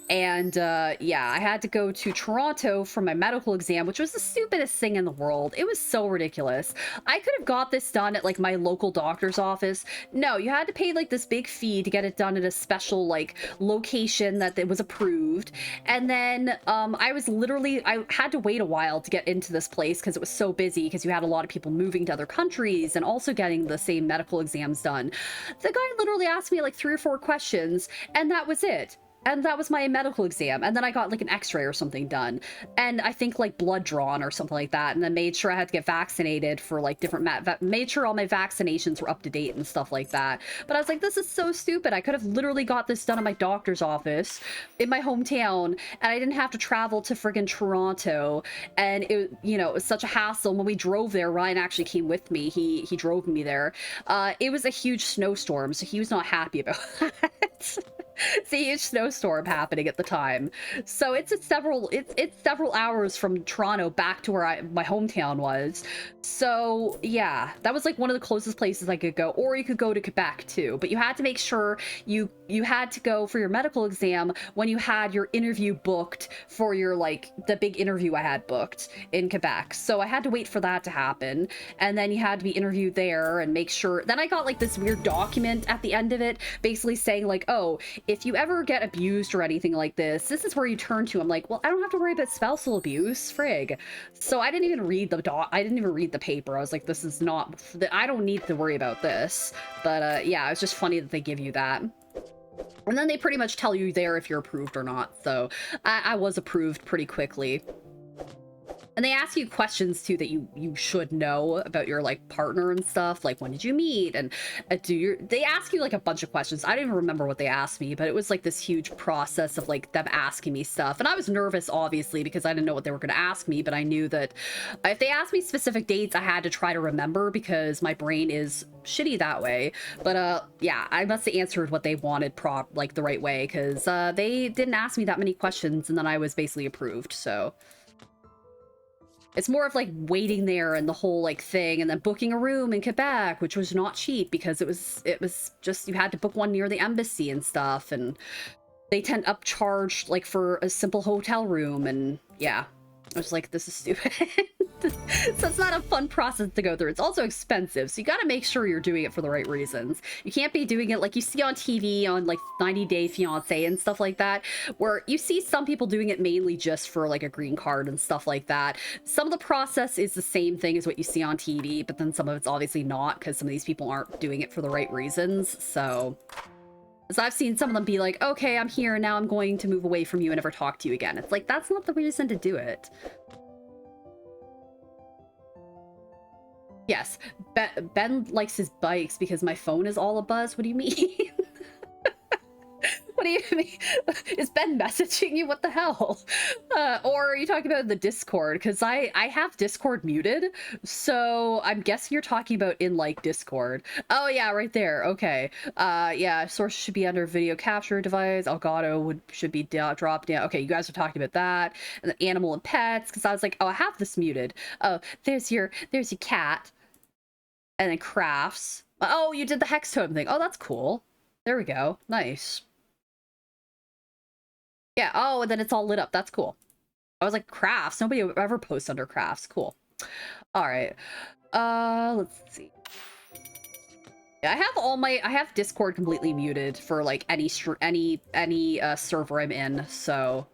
And yeah, I had to go to Toronto for my medical exam, which was the stupidest thing in the world. It was so ridiculous. I could have got this done at like my local doctor's office. No, you had to pay like this big fee to get it done at a special like location that it was approved. And then I had to wait a while to get into this place because it was so busy because you had a lot of people moving to other countries and also getting the same medical exams done. The guy literally asked me like 3 or 4 questions, and that was it. And that was my medical exam. And then I got like an x-ray or something done. And I think like blood drawn or something like that. And then made sure I had to get vaccinated for like different, made sure all my vaccinations were up to date and stuff like that. But I was like, this is so stupid. I could have literally got this done at my doctor's office in my hometown. And I didn't have to travel to friggin' Toronto. And it, you know, it was such a hassle. When we drove there, Ryan actually came with me. He drove me there. It was a huge snowstorm, so he was not happy about that. It's a huge snowstorm happening at the time. So it's several hours from Toronto back to where my hometown was. So yeah, that was like one of the closest places I could go. Or you could go to Quebec too, but you had to make sure you had to go for your medical exam when you had your interview booked for your, like, the big interview I had booked in Quebec. So I had to wait for that to happen, and then you had to be interviewed there and make sure. Then I got like this weird document at the end of it basically saying like, oh, if you ever get abused or anything like this is where you turn to. I'm like, well, I don't have to worry about spousal abuse, frig. So I didn't even read the paper. I was like, this is not, I don't need to worry about this. But yeah, it's just funny that they give you that. And then they pretty much tell you there if you're approved or not. So I was approved pretty quickly. And they ask you questions too that you should know about your, like, partner and stuff, like when did you meet, and they ask you like a bunch of questions. I don't even remember what they asked me, but it was like this huge process of like them asking me stuff, and I was nervous obviously because I didn't know what they were going to ask me, but I knew that if they asked me specific dates I had to try to remember because my brain is shitty that way. But yeah, I must have answered what they wanted like the right way, because they didn't ask me that many questions, and then I was basically approved. So it's more of like waiting there and the whole like thing, and then booking a room in Quebec, which was not cheap because it was just, you had to book one near the embassy and stuff, and they tend upcharge like for a simple hotel room, and yeah, I was like, this is stupid. So it's not a fun process to go through. It's also expensive, so you got to make sure you're doing it for the right reasons. You can't be doing it like you see on TV on like 90 Day Fiance and stuff like that, where you see some people doing it mainly just for like a green card and stuff like that. Some of the process is the same thing as what you see on TV, but then some of it's obviously not, because some of these people aren't doing it for the right reasons. So as I've seen some of them be like, okay, I'm here, now I'm going to move away from you and never talk to you again. It's like, that's not the reason to do it. Yes, Ben likes his bikes because my phone is all abuzz. What do you mean? What do you mean? Is Ben messaging you? What the hell? Or are you talking about the Discord? Because I have Discord muted, so I'm guessing you're talking about in, like, Discord. Oh yeah, right there. Okay. Yeah, source should be under video capture device. Elgato should be dropped down. Okay, you guys are talking about that. And then animal and pets, because I was like, oh, I have this muted. Oh, there's your cat. And then crafts. Oh, you did the hex totem thing. Oh, that's cool. There we go. Nice. Yeah, oh, and then it's all lit up. That's cool. I was like, crafts? Nobody ever posts under crafts. Cool. Alright. Let's see. Yeah, I have Discord completely muted for like any server I'm in, so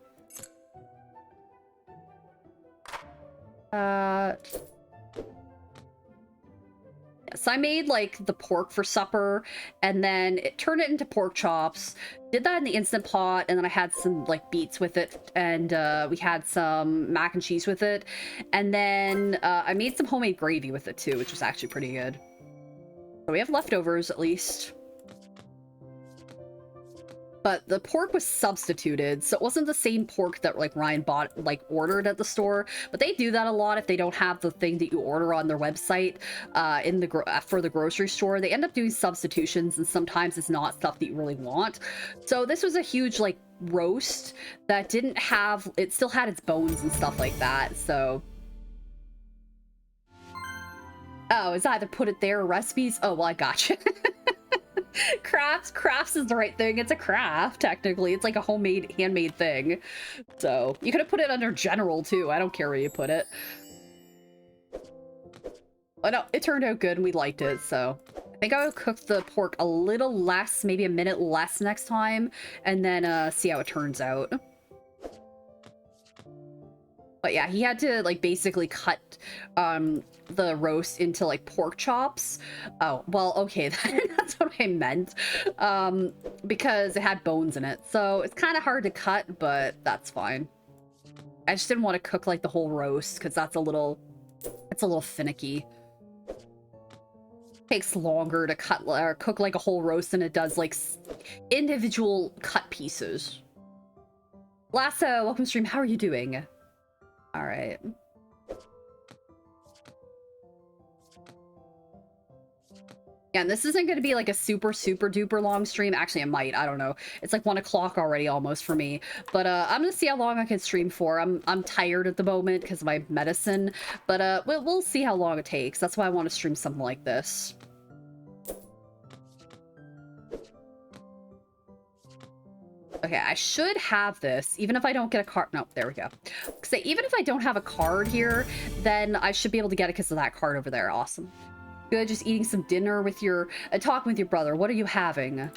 so I made like the pork for supper, and then it turned it into pork chops. Did that in the Instant Pot, and then I had some like beets with it, and we had some mac and cheese with it, and then I made some homemade gravy with it too, which was actually pretty good. So we have leftovers at least. But the pork was substituted, so it wasn't the same pork that like Ryan ordered at the store. But they do that a lot if they don't have the thing that you order on their website for the grocery store. They end up doing substitutions, and sometimes it's not stuff that you really want. So this was a huge like roast that didn't have, it still had its bones and stuff like that. So oh, it's either put it there or recipes. Oh well, I gotcha. Crafts is the right thing. It's a craft, technically. It's like a homemade, handmade thing. So you could have put it under general too. I don't care where you put it. But no, it turned out good and we liked it. So I think I would cook the pork a little less, maybe a minute less next time, and then see how it turns out. But yeah, he had to like basically cut the roast into like pork chops. Oh, well, okay, that's what I meant. Because it had bones in it. So it's kind of hard to cut, but that's fine. I just didn't want to cook like the whole roast because it's a little finicky. It takes longer to cut or cook like a whole roast than it does like individual cut pieces. Lasso, welcome to stream. How are you doing? All right. Yeah, and this isn't going to be like a super duper long stream. Actually, it might. I don't know. It's like 1 o'clock already almost for me. But I'm going to see how long I can stream for. I'm tired at the moment because of my medicine. But we'll see how long it takes. That's why I want to stream something like this. Okay, I should have this, even if I don't get a card. No, there we go. So even if I don't have a card here, then I should be able to get it because of that card over there. Awesome. Good, just eating some dinner with your... talking with your brother. What are you having?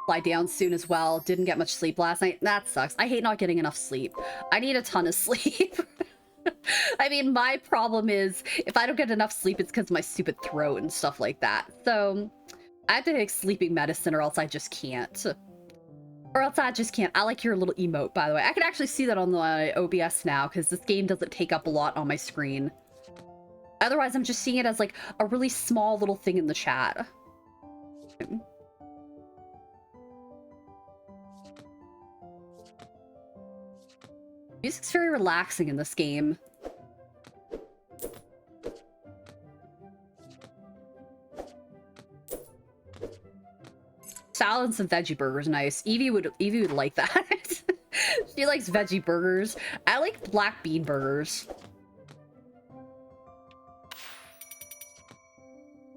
Lie down soon as well. Didn't get much sleep last night. That sucks. I hate not getting enough sleep. I need a ton of sleep. I mean, my problem is, if I don't get enough sleep, it's because of my stupid throat and stuff like that. So... I have to take sleeping medicine or else I just can't. Or else I just can't. I like your little emote, by the way. I can actually see that on the OBS now because this game doesn't take up a lot on my screen. Otherwise, I'm just seeing it as like a really small little thing in the chat. Music's very relaxing in this game. Salad and some veggie burgers, nice. Evie would like that. She likes veggie burgers. I like black bean burgers.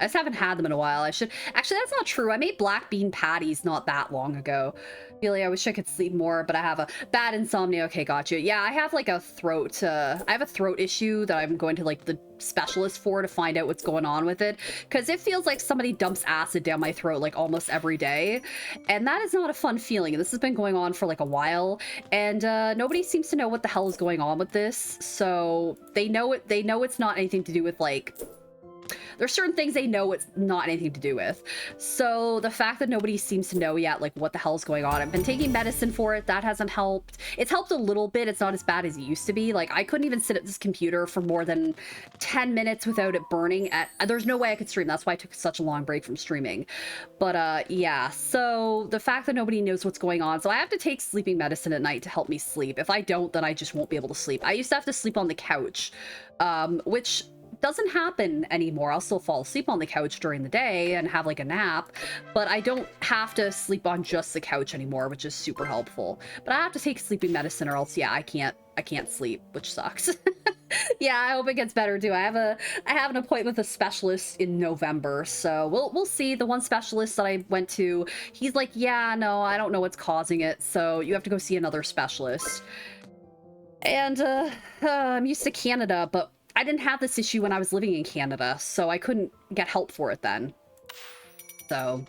I just haven't had them in a while. I should... Actually, that's not true. I made black bean patties not that long ago. Really, I wish I could sleep more, but I have a bad insomnia. Okay, gotcha. Yeah, I have like a throat... I have a throat issue that I'm going to like the specialist for to find out what's going on with it. Because it feels like somebody dumps acid down my throat like almost every day. And that is not a fun feeling. And this has been going on for like a while. And nobody seems to know what the hell is going on with this. So they know it. They know it's not anything to do with like... There's certain things they know it's not anything to do with. So the fact that nobody seems to know yet, like, what the hell's going on. I've been taking medicine for it. That hasn't helped. It's helped a little bit. It's not as bad as it used to be. Like, I couldn't even sit at this computer for more than 10 minutes without it burning. There's no way I could stream. That's why I took such a long break from streaming. But, yeah. So the fact that nobody knows what's going on. So I have to take sleeping medicine at night to help me sleep. If I don't, then I just won't be able to sleep. I used to have to sleep on the couch, which... doesn't happen anymore. I'll still fall asleep on the couch during the day and have like a nap, but I don't have to sleep on just the couch anymore, which is super helpful. But I have to take sleeping medicine or else, yeah, I can't sleep, which sucks. Yeah, I hope it gets better too. I have an appointment with a specialist in November, so we'll see. The one specialist that I went to, he's like, yeah, no, I don't know what's causing it, so you have to go see another specialist. And I'm used to Canada, but I didn't have this issue when I was living in Canada, so I couldn't get help for it then. So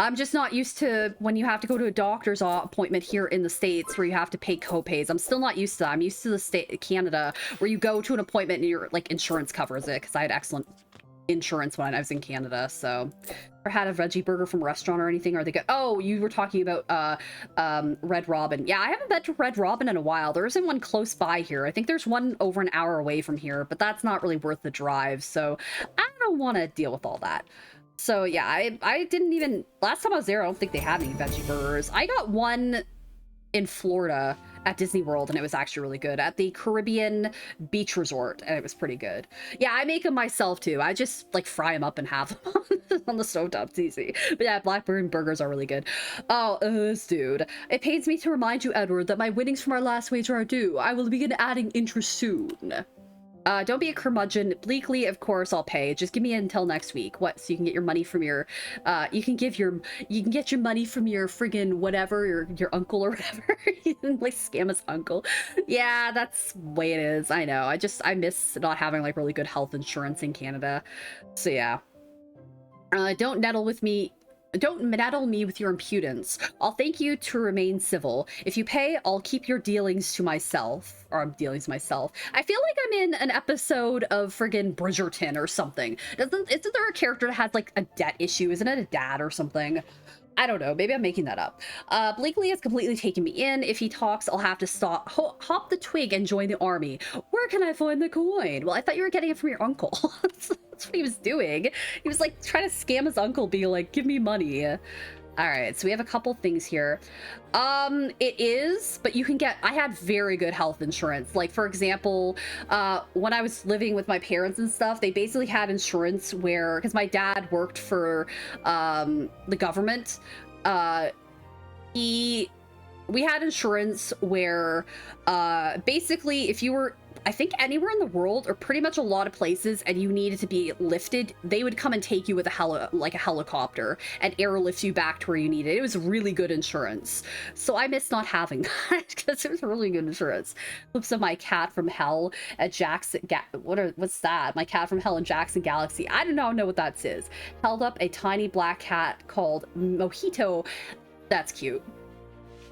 I'm just not used to when you have to go to a doctor's appointment here in the States where you have to pay co-pays. I'm still not used to that. I'm used to the state Canada where you go to an appointment and your like insurance covers it, because I had excellent insurance when I was in Canada. So ever had a veggie burger from a restaurant or anything? Are they good? Oh, you were talking about Red Robin. Yeah, I haven't been to Red Robin in a while. There isn't one close by here. I think there's one over an hour away from here, but that's not really worth the drive, so I don't want to deal with all that. So yeah, I didn't even... Last time I was there, I don't think they had any veggie burgers. I got one in Florida at Disney World, and it was actually really good at the Caribbean Beach Resort, and it was pretty good. Yeah, I make them myself too. I just like fry them up and have them on the stovetop. It's easy. But yeah, blackberry burgers are really good. Oh, this dude. It pains me to remind you, Edward, that my winnings from our last wager are due. I will begin adding interest soon. Don't be a curmudgeon. Bleakly, of course, I'll pay. Just give me until next week. What? So you can get your money from your, you can get your money from your friggin' whatever, your uncle or whatever. You can, like, scam his uncle. Yeah, that's the way it is. I know. I miss not having, like, really good health insurance in Canada. So yeah. Don't nettle me with your impudence. I'll thank you to remain civil. If you pay, I'll keep your dealings to myself. Or I'm dealings to myself. I feel like I'm in an episode of friggin' Bridgerton or something. Isn't there a character that has like a debt issue? Isn't it a dad or something? I don't know. Maybe I'm making that up. Bleakley has completely taken me in. If he talks, I'll have to hop the twig and join the army. Where can I find the coin? Well, I thought you were getting it from your uncle. That's what he was doing. He was like trying to scam his uncle, being like, give me money. All right, so we have a couple things here. It is, but you can get, I had very good health insurance. Like, for example, when I was living with my parents and stuff, they basically had insurance where, because my dad worked for the government, we had insurance where basically if you were, I think anywhere in the world or pretty much a lot of places and you needed to be lifted, they would come and take you with a helicopter and airlift you back to where you needed. It was really good insurance. So I miss not having that because it was really good insurance. Clips of my cat from hell at Jackson, what's that? My cat from hell in Jackson Galaxy. I do not know what that is. Held up a tiny black cat called Mojito. That's cute.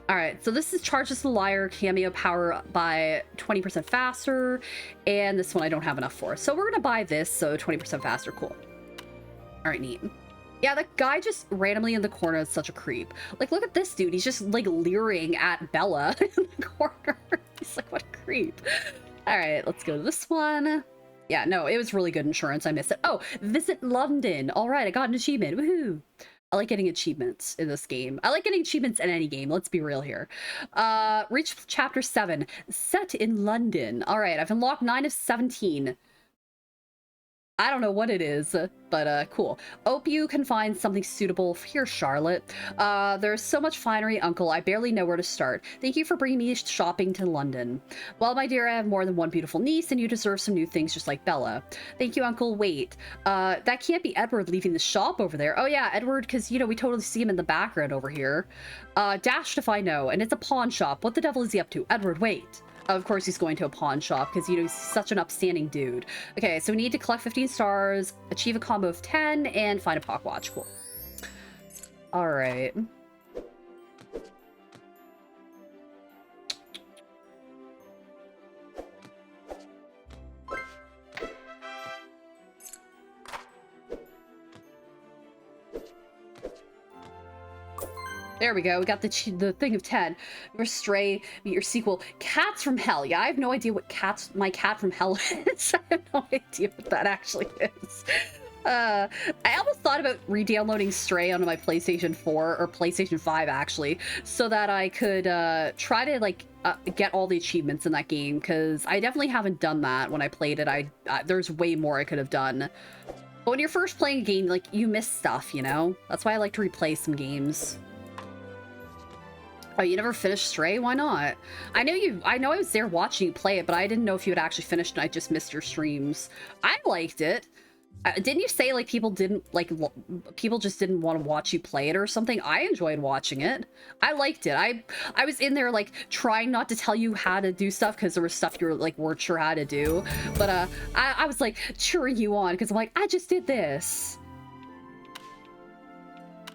All right, so this is Charges the Liar cameo power by 20% faster, and this one I don't have enough for. So we're gonna buy this, so 20% faster, cool. All right, neat. Yeah, that guy just randomly in the corner is such a creep. Like, look at this dude, he's just like leering at Bella in the corner. He's like, what a creep. All right, let's go to this one. Yeah, no, it was really good insurance, I missed it. Oh, visit London. All right, I got an achievement, woohoo. I like getting achievements in this game. I like getting achievements in any game. Let's be real here. Reach chapter 7. Set in London. All right, I've unlocked 9 of 17. I don't know what it is, but cool. Hope you can find something suitable here, Charlotte. There's so much finery, Uncle. I barely know where to start. Thank you for bringing me shopping to London. Well, my dear, I have more than one beautiful niece, and you deserve some new things just like Bella. Thank you, Uncle. Wait, that can't be Edward leaving the shop over there. Oh yeah, Edward, because, you know, we totally see him in the background over here. Dashed if I know, and it's a pawn shop. What the devil is he up to? Edward, wait. Of course he's going to a pawn shop because, you know, he's such an upstanding dude. Okay, so we need to collect 15 stars, achieve a combo of 10, and find a pocket watch. Cool. All right. There we go. We got the thing of 10. Your Stray, your sequel. Cats from Hell. Yeah, I have no idea what my cat from hell is. I have no idea what that actually is. I almost thought about re-downloading Stray onto my PlayStation 4 or PlayStation 5 actually, so that I could try to like get all the achievements in that game, because I definitely haven't done that when I played it. There's way more I could have done. But when you're first playing a game, like, you miss stuff, you know? That's why I like to replay some games. Oh, you never finished Stray? Why not? I know I was there watching you play it, but I didn't know if you had actually finished and I just missed your streams. I liked it. Didn't you say, like, people just didn't want to watch you play it or something? I enjoyed watching it. I liked it. I was in there, like, trying not to tell you how to do stuff because there was stuff you were, like, weren't sure how to do. But I was, like, cheering you on because I'm like, I just did this.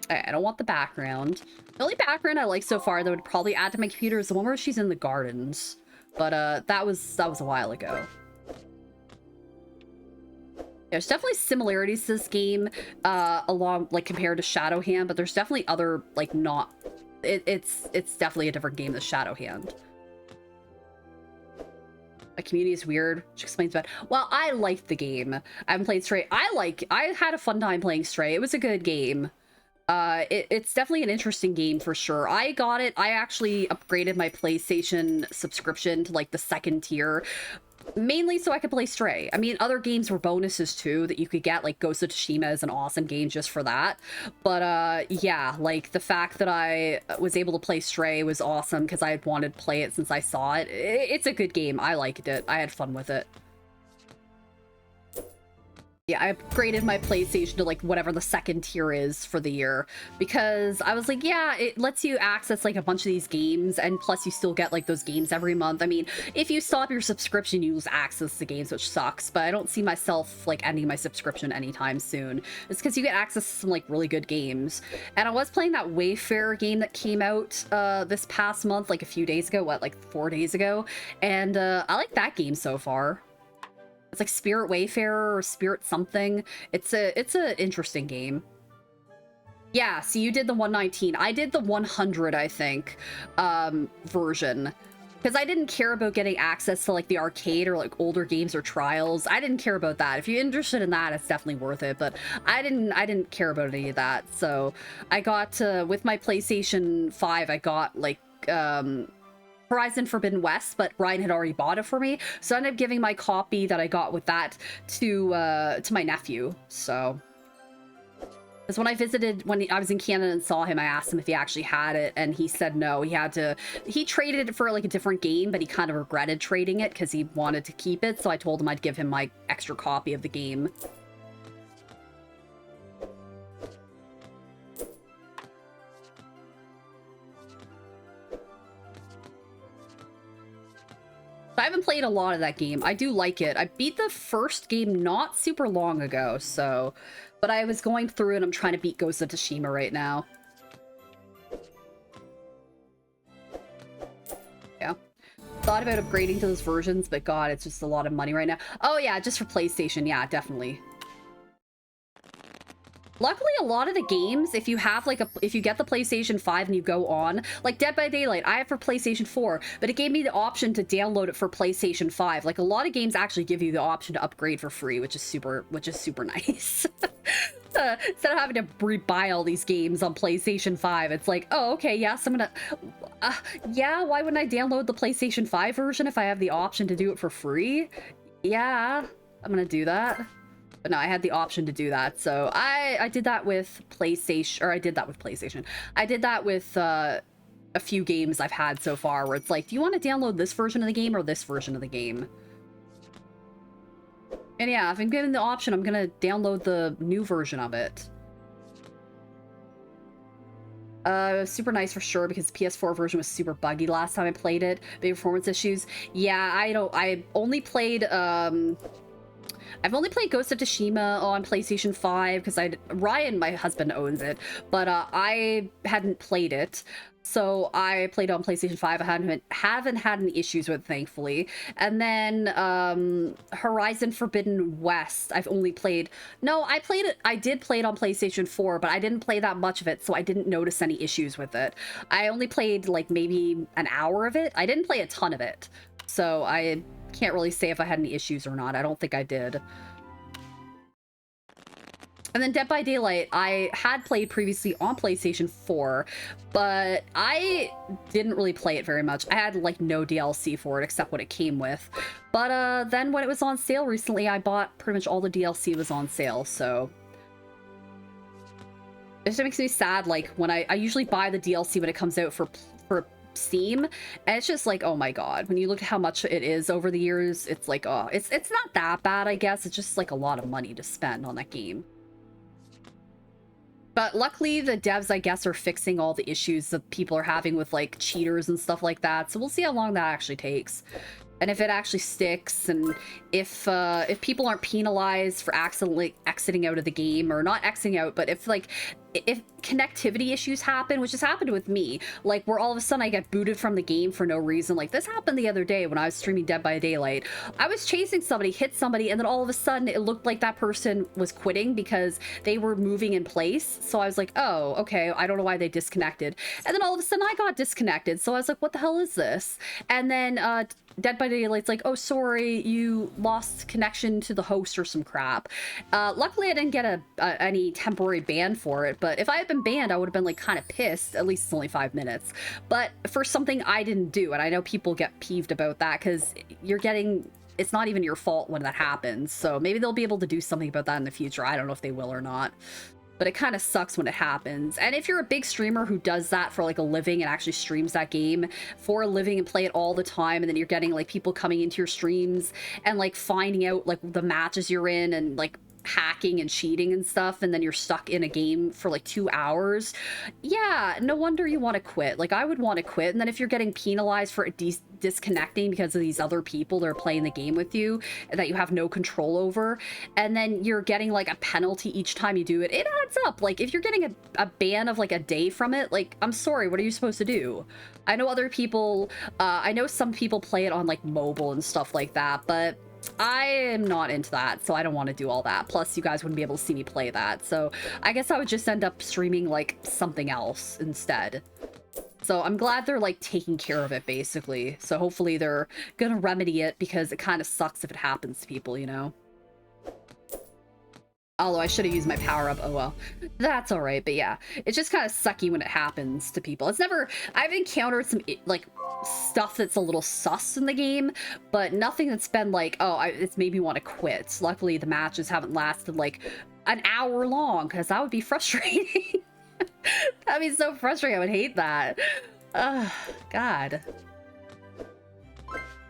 I don't want the background. The only background I like so far that would probably add to my computer is the one where she's in the gardens. But that was a while ago. There's definitely similarities to this game along, like, compared to Shadowhand, but there's definitely other, like, not... It's definitely a different game than Shadowhand. My community is weird, which explains that. Well, I liked the game. I haven't played Stray. I had a fun time playing Stray. It was a good game. It's definitely an interesting game for sure. I got it. I actually upgraded my PlayStation subscription to, like, the 2nd tier, mainly so I could play Stray. I mean, other games were bonuses too that you could get, like Ghost of Tsushima is an awesome game just for that. But yeah, like, the fact that I was able to play Stray was awesome because I had wanted to play it since I saw it. It's a good game. I liked it. I had fun with it. Yeah, I upgraded my PlayStation to, like, whatever the 2nd tier is for the year, because I was like, yeah, it lets you access, like, a bunch of these games, and plus you still get, like, those games every month. I mean, if you stop your subscription, you lose access to games, which sucks, but I don't see myself, like, ending my subscription anytime soon. It's because you get access to some, like, really good games. And I was playing that Wayfarer game that came out this past month, like, a few days ago, like 4 days ago, and I like that game so far. It's like Spirit Wayfarer or Spirit something. It's a interesting game. Yeah, so you did the 119. I did the 100, I think, version. Because I didn't care about getting access to like the arcade or like older games or trials. I didn't care about that. If you're interested in that, it's definitely worth it. But I didn't care about any of that. So I got with my PlayStation 5, I got like Horizon Forbidden West, but Ryan had already bought it for me. So I ended up giving my copy that I got with that to my nephew. So because when I visited, when I was in Canada and saw him, I asked him if he actually had it, and he said no. He traded it for like a different game, but he kind of regretted trading it because he wanted to keep it. So I told him I'd give him my extra copy of the game. I haven't played a lot of that game. I do like it. I beat the first game not super long ago, so... But I was going through and I'm trying to beat Ghost of Tsushima right now. Yeah. Thought about upgrading to those versions, but god, it's just a lot of money right now. Oh yeah, just for PlayStation. Yeah, definitely. Luckily, a lot of the games, if you have like if you get the PlayStation 5 and you go on, like Dead by Daylight, I have for PlayStation 4, but it gave me the option to download it for PlayStation 5. Like a lot of games actually give you the option to upgrade for free, which is super nice. Instead of having to buy all these games on PlayStation 5, it's like, oh, okay, yes, I'm gonna, yeah, why wouldn't I download the PlayStation 5 version if I have the option to do it for free? Yeah, I'm gonna do that. But no, I had the option to do that, so I did that with PlayStation, or I did that with PlayStation. I did that with a few games I've had so far, where it's like, do you want to download this version of the game or this version of the game? And yeah, if I'm given the option, I'm gonna download the new version of it. Super nice for sure, because the PS4 version was super buggy last time I played it. Big performance issues. Yeah, I only played, I've only played Ghost of Tsushima on PlayStation 5 because Ryan, my husband, owns it, but I hadn't played it. So I played on PlayStation 5. I haven't had any issues with it, thankfully. And then Horizon Forbidden West, I've only played... No, I did play it on PlayStation 4, but I didn't play that much of it, so I didn't notice any issues with it. I only played like maybe an hour of it. I didn't play a ton of it. So I can't really say if I had any issues or not. I don't think I did. And then Dead by Daylight, I had played previously on PlayStation 4, but I didn't really play it very much. I had like no DLC for it except what it came with. But then when it was on sale recently, I bought pretty much all the DLC was on sale, so... It just makes me sad, like, when I usually buy the DLC when it comes out for Steam, and it's just like, oh my god, when you look at how much it is over the years, it's like, oh, it's not that bad, I guess. It's just like a lot of money to spend on that game. But luckily, the devs, I guess, are fixing all the issues that people are having with, like, cheaters and stuff like that. So we'll see how long that actually takes. And if it actually sticks, and if people aren't penalized for accidentally exiting out of the game, or not exiting out, but if connectivity issues happen, which has happened with me, like where all of a sudden I get booted from the game for no reason. Like this happened the other day when I was streaming Dead by Daylight. I was chasing somebody, hit somebody, and then all of a sudden it looked like that person was quitting because they were moving in place. So I was like, oh, okay, I don't know why they disconnected. And then all of a sudden I got disconnected. So I was like, what the hell is this? And then Dead by Daylight's like, oh, sorry, you lost connection to the host or some crap. Luckily, I didn't get any temporary ban for it, but if I had been banned, I would have been, like, kind of pissed. At least it's only 5 minutes. But for something I didn't do, and I know people get peeved about that, because it's not even your fault when that happens, so maybe they'll be able to do something about that in the future. I don't know if they will or not. But it kind of sucks when it happens. And if you're a big streamer who does that for like a living and actually streams that game for a living and play it all the time, and then you're getting like people coming into your streams and like finding out like the matches you're in and like hacking and cheating and stuff, and then you're stuck in a game for like 2 hours, yeah, no wonder you want to quit. Like I would want to quit. And then if you're getting penalized for disconnecting because of these other people that are playing the game with you that you have no control over, and then you're getting like a penalty each time you do it, it adds up. Like if you're getting a ban of like a day from it, like I'm sorry, what are you supposed to do? I know other people, I know some people play it on like mobile and stuff like that, but I am not into that, so I don't want to do all that. Plus, you guys wouldn't be able to see me play that, so I guess I would just end up streaming, like, something else instead. So I'm glad they're like taking care of it, basically. So hopefully they're gonna remedy it, because it kind of sucks if it happens to people, you know? Although I should have used my power-up, oh well. That's alright, but yeah. It's just kind of sucky when it happens to people. It's never... I've encountered some, like, stuff that's a little sus in the game, but nothing that's been like, oh, it's made me want to quit. Luckily, the matches haven't lasted, like, an hour long, because that would be frustrating. That'd be so frustrating. I would hate that. God.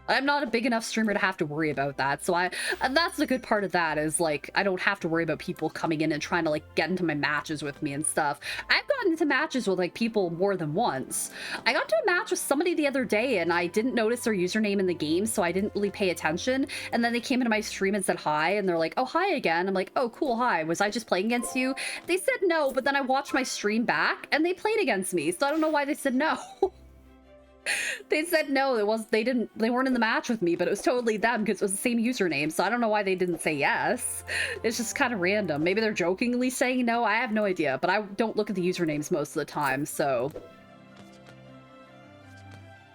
I'm not a big enough streamer to have to worry about that, so and that's the good part of that, is like I don't have to worry about people coming in and trying to like get into my matches with me and stuff. I've gotten into matches with like people more than once. I got into a match with somebody the other day and I didn't notice their username in the game, so I didn't really pay attention, and then they came into my stream and said hi, and they're like, oh, hi again. I'm like, oh, cool, hi, was I just playing against you? They said no, but then I watched my stream back and they played against me, so I don't know why they said no. They said no, they weren't in the match with me, but it was totally them because it was the same username, so I don't know why they didn't say yes. It's just kind of random. Maybe they're jokingly saying no, I have no idea, but I don't look at the usernames most of the time, so...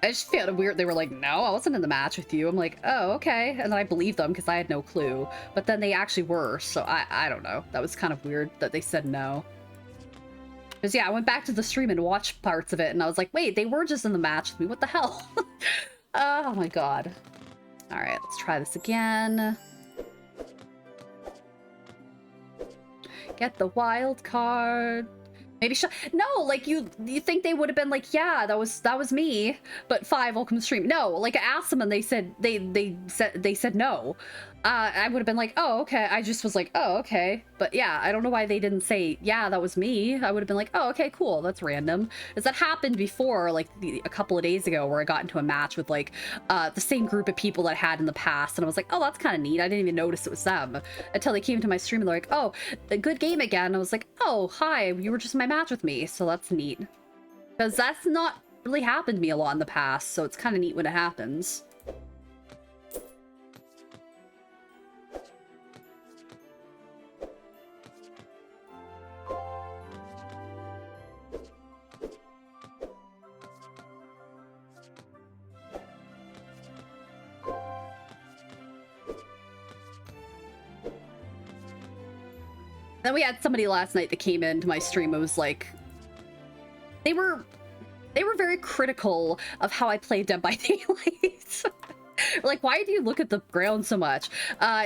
I just found it weird. They were like, no, I wasn't in the match with you. I'm like, oh, okay. And then I believed them because I had no clue, but then they actually were, so I don't know. That was kind of weird that they said no. Because, yeah, I went back to the stream and watched parts of it, and I was like, wait, they were just in the match with me. What the hell? Oh, my God. All right, let's try this again. Get the wild card. Maybe no, like you think they would have been like, yeah, that was me, but 5, welcome to stream. No, like I asked them and they said they said no. I would have been like, oh, okay. I just was like, oh, okay. But yeah, I don't know why they didn't say, yeah, that was me. I would have been like, oh, okay, cool. That's random. Because that happened before, like a couple of days ago, where I got into a match with like the same group of people that I had in the past. And I was like, oh, that's kind of neat. I didn't even notice it was them until they came to my stream and they're like, oh, a good game again. I was like, oh, hi, you were just in my match with me. So that's neat. Because that's not really happened to me a lot in the past. So it's kind of neat when it happens. Then we had somebody last night that came into my stream. It was like, they were very critical of how I played Dead by Daylight. Like, why do you look at the ground so much?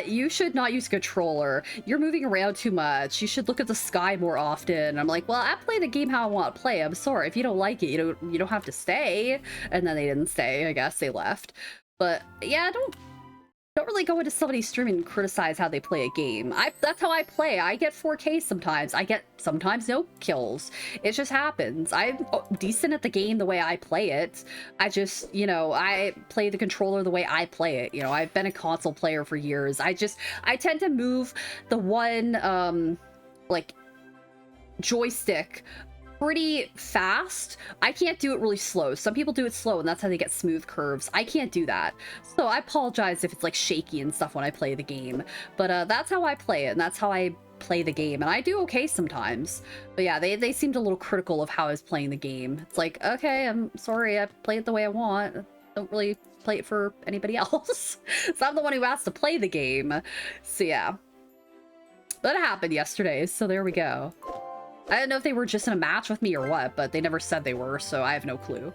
You should not use a controller. You're moving around too much. You should look at the sky more often. I'm like, well, I play the game how I want to play. I'm sorry. If you don't like it, you don't have to stay. And then they didn't stay. I guess they left. But yeah, don't really go into somebody's stream and criticize how they play a game. That's how I play. I get 4K sometimes. I get sometimes no kills. It just happens. I'm decent at the game the way I play it. I just, I play the controller the way I play it. I've been a console player for years. I tend to move the one, like, joystick pretty fast. I can't do it really slow. Some people do it slow and that's how they get smooth curves. I can't do that. So I apologize if it's like shaky and stuff when I play the game. But that's how I play it and that's how I play the game. And I do okay sometimes. But yeah, they seemed a little critical of how I was playing the game. It's like, okay, I'm sorry. I play it the way I want. I don't really play it for anybody else. So I'm the one who has to play the game. So yeah. That happened yesterday. So there we go. I don't know if they were just in a match with me or what, but they never said they were, so I have no clue.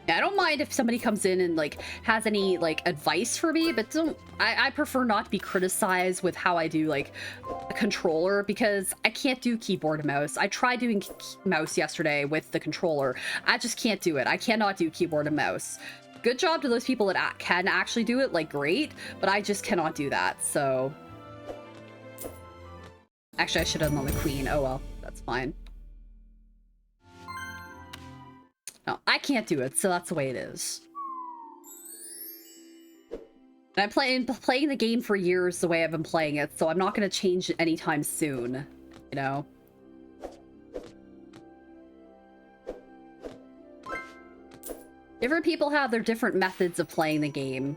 Yeah, I don't mind if somebody comes in and like has any like advice for me, but I prefer not to be criticized with how I do like a controller, because I can't do keyboard and mouse. I tried doing mouse yesterday with the controller. I just can't do it. I cannot do keyboard and mouse. Good job to those people that can actually do it, like, great, but I just cannot do that, so... Actually, I should have done the queen. Oh well, that's fine. No, I can't do it, so that's the way it is. And I'm playing the game for years the way I've been playing it, so I'm not going to change it anytime soon, Different people have their different methods of playing the game.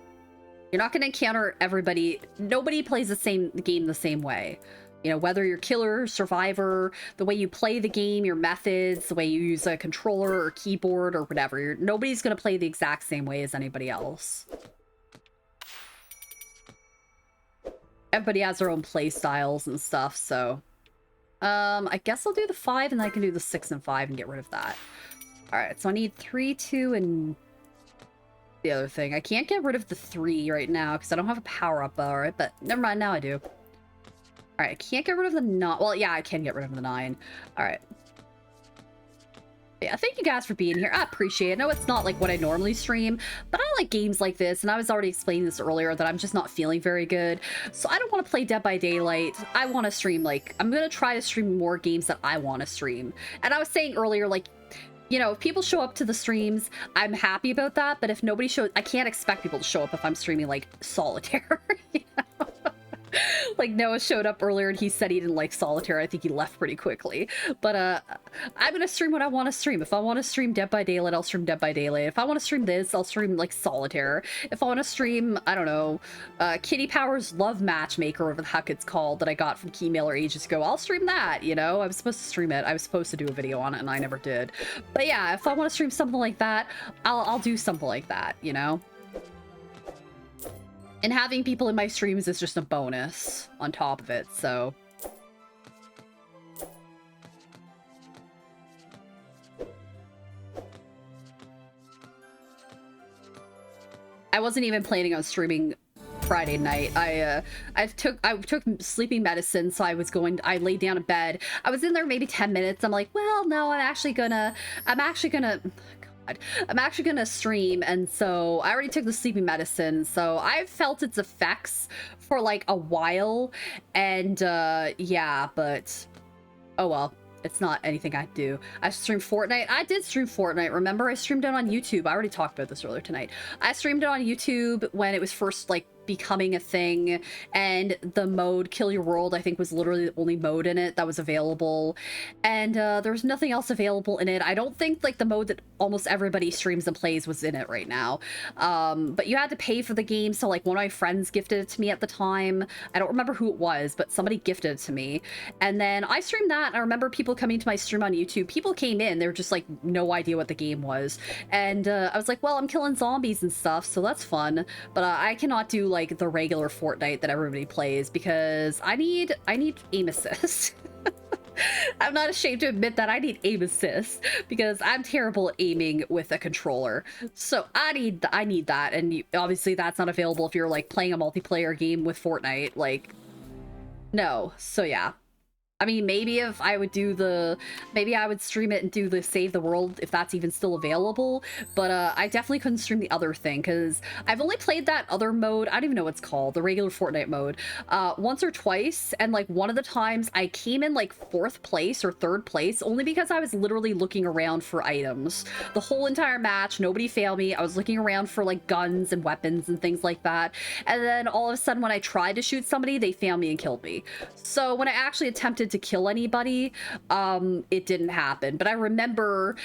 You're not going to encounter everybody. Nobody plays the same game the same way. You know, whether you're killer, survivor, the way you play the game, your methods, the way you use a controller or keyboard or whatever. Nobody's going to play the exact same way as anybody else. Everybody has their own play styles and stuff, so... I guess I'll do the 5 and then I can do the 6 and 5 and get rid of that. Alright, so I need 3, 2, and... the other thing. I can't get rid of the 3 right now because I don't have a power-up, alright, but never mind, now I do. Alright, I can't get rid of the 9. Well, yeah, I can get rid of the 9. Alright. Yeah, thank you guys for being here. I appreciate it. I know it's not like what I normally stream, but I like games like this, and I was already explaining this earlier that I'm just not feeling very good. So I don't want to play Dead by Daylight. I want to stream, like, I'm going to try to stream more games that I want to stream. And I was saying earlier, like, you know, if people show up to the streams, I'm happy about that, but if nobody shows, I can't expect people to show up if I'm streaming, like, Solitaire, you know? Like, Noah showed up earlier and he said he didn't like Solitaire. I think he left pretty quickly. But, I'm gonna stream what I want to stream. If I want to stream Dead by Daylight, I'll stream Dead by Daylight. If I want to stream this, I'll stream, like, Solitaire. If I want to stream, I don't know, Kitty Power's Love Matchmaker, whatever the heck it's called, that I got from Keymailer ages ago, I'll stream that, you know? I was supposed to stream it. I was supposed to do a video on it, and I never did. But yeah, if I want to stream something like that, I'll do something like that, you know? And having people in my streams is just a bonus on top of it, so... I wasn't even planning on streaming Friday night. I took sleeping medicine, so I laid down in bed. I was in there maybe 10 minutes. I'm like, well, no, I'm actually gonna stream, and so I already took the sleeping medicine, so I've felt its effects for like a while, and yeah, but oh well, it's not anything I do. I streamed Fortnite. I did stream Fortnite. Remember, I streamed it on YouTube. I already talked about this earlier tonight. I streamed it on YouTube when it was first like becoming a thing, and the mode Kill Your World, I think, was literally the only mode in it that was available, and there was nothing else available in it. I don't think like the mode that almost everybody streams and plays was in it right now, but you had to pay for the game, so like one of my friends gifted it to me at the time. I don't remember who it was, but somebody gifted it to me, and then I streamed that, and I remember people coming to my stream on YouTube. People came in, they were just like no idea what the game was, and I was like, well, I'm killing zombies and stuff, so that's fun, but I cannot do like the regular Fortnite that everybody plays because I need aim assist. I'm not ashamed to admit that I need aim assist because I'm terrible at aiming with a controller. So I need that, and obviously that's not available if you're like playing a multiplayer game with Fortnite. Like, no. So yeah. I mean, maybe if I would do maybe I would stream it and do the Save the World if that's even still available, but I definitely couldn't stream the other thing because I've only played that other mode, I don't even know what it's called, the regular Fortnite mode, once or twice, and like one of the times I came in like 4th place or 3rd place only because I was literally looking around for items. The whole entire match, nobody failed me. I was looking around for like guns and weapons and things like that, and then all of a sudden when I tried to shoot somebody, they found me and killed me. So when I actually attempted to kill anybody, it didn't happen. But I remember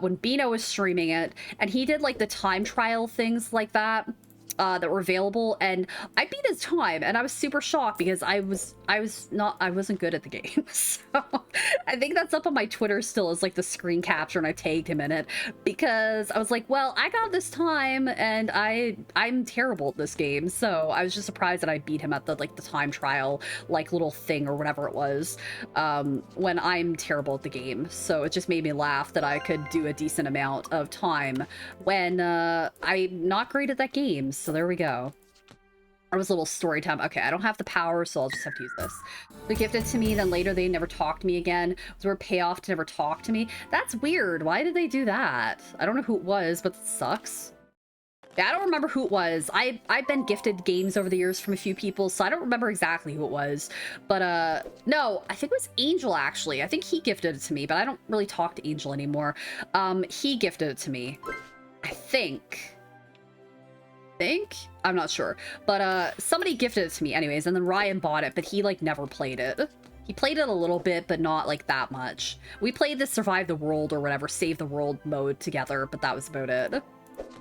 when Bino was streaming it, and he did like the time trial things like that that were available, and I beat his time, and I was super shocked because I wasn't good at the game. So I think that's up on my Twitter still as like the screen capture, and I tagged him in it because I was like, well, I got this time and I'm terrible at this game. So I was just surprised that I beat him at the like the time trial like little thing or whatever it was, when I'm terrible at the game. So it just made me laugh that I could do a decent amount of time when I'm not great at that game. So there we go. It was a little story time. Okay, I don't have the power, so I'll just have to use this. They gifted to me, then later they never talked to me again. It was a payoff to never talk to me. That's weird. Why did they do that? I don't know who it was, but it sucks. Yeah, I don't remember who it was. I've been gifted games over the years from a few people, so I don't remember exactly who it was. But, no, I think it was Angel, actually. I think he gifted it to me, but I don't really talk to Angel anymore. He gifted it to me. I think. I'm not sure, but somebody gifted it to me anyways, and then Ryan bought it, but he like never played it. He played it a little bit, but not like that much. We played the Survive the World or whatever, Save the World mode together, but that was about it.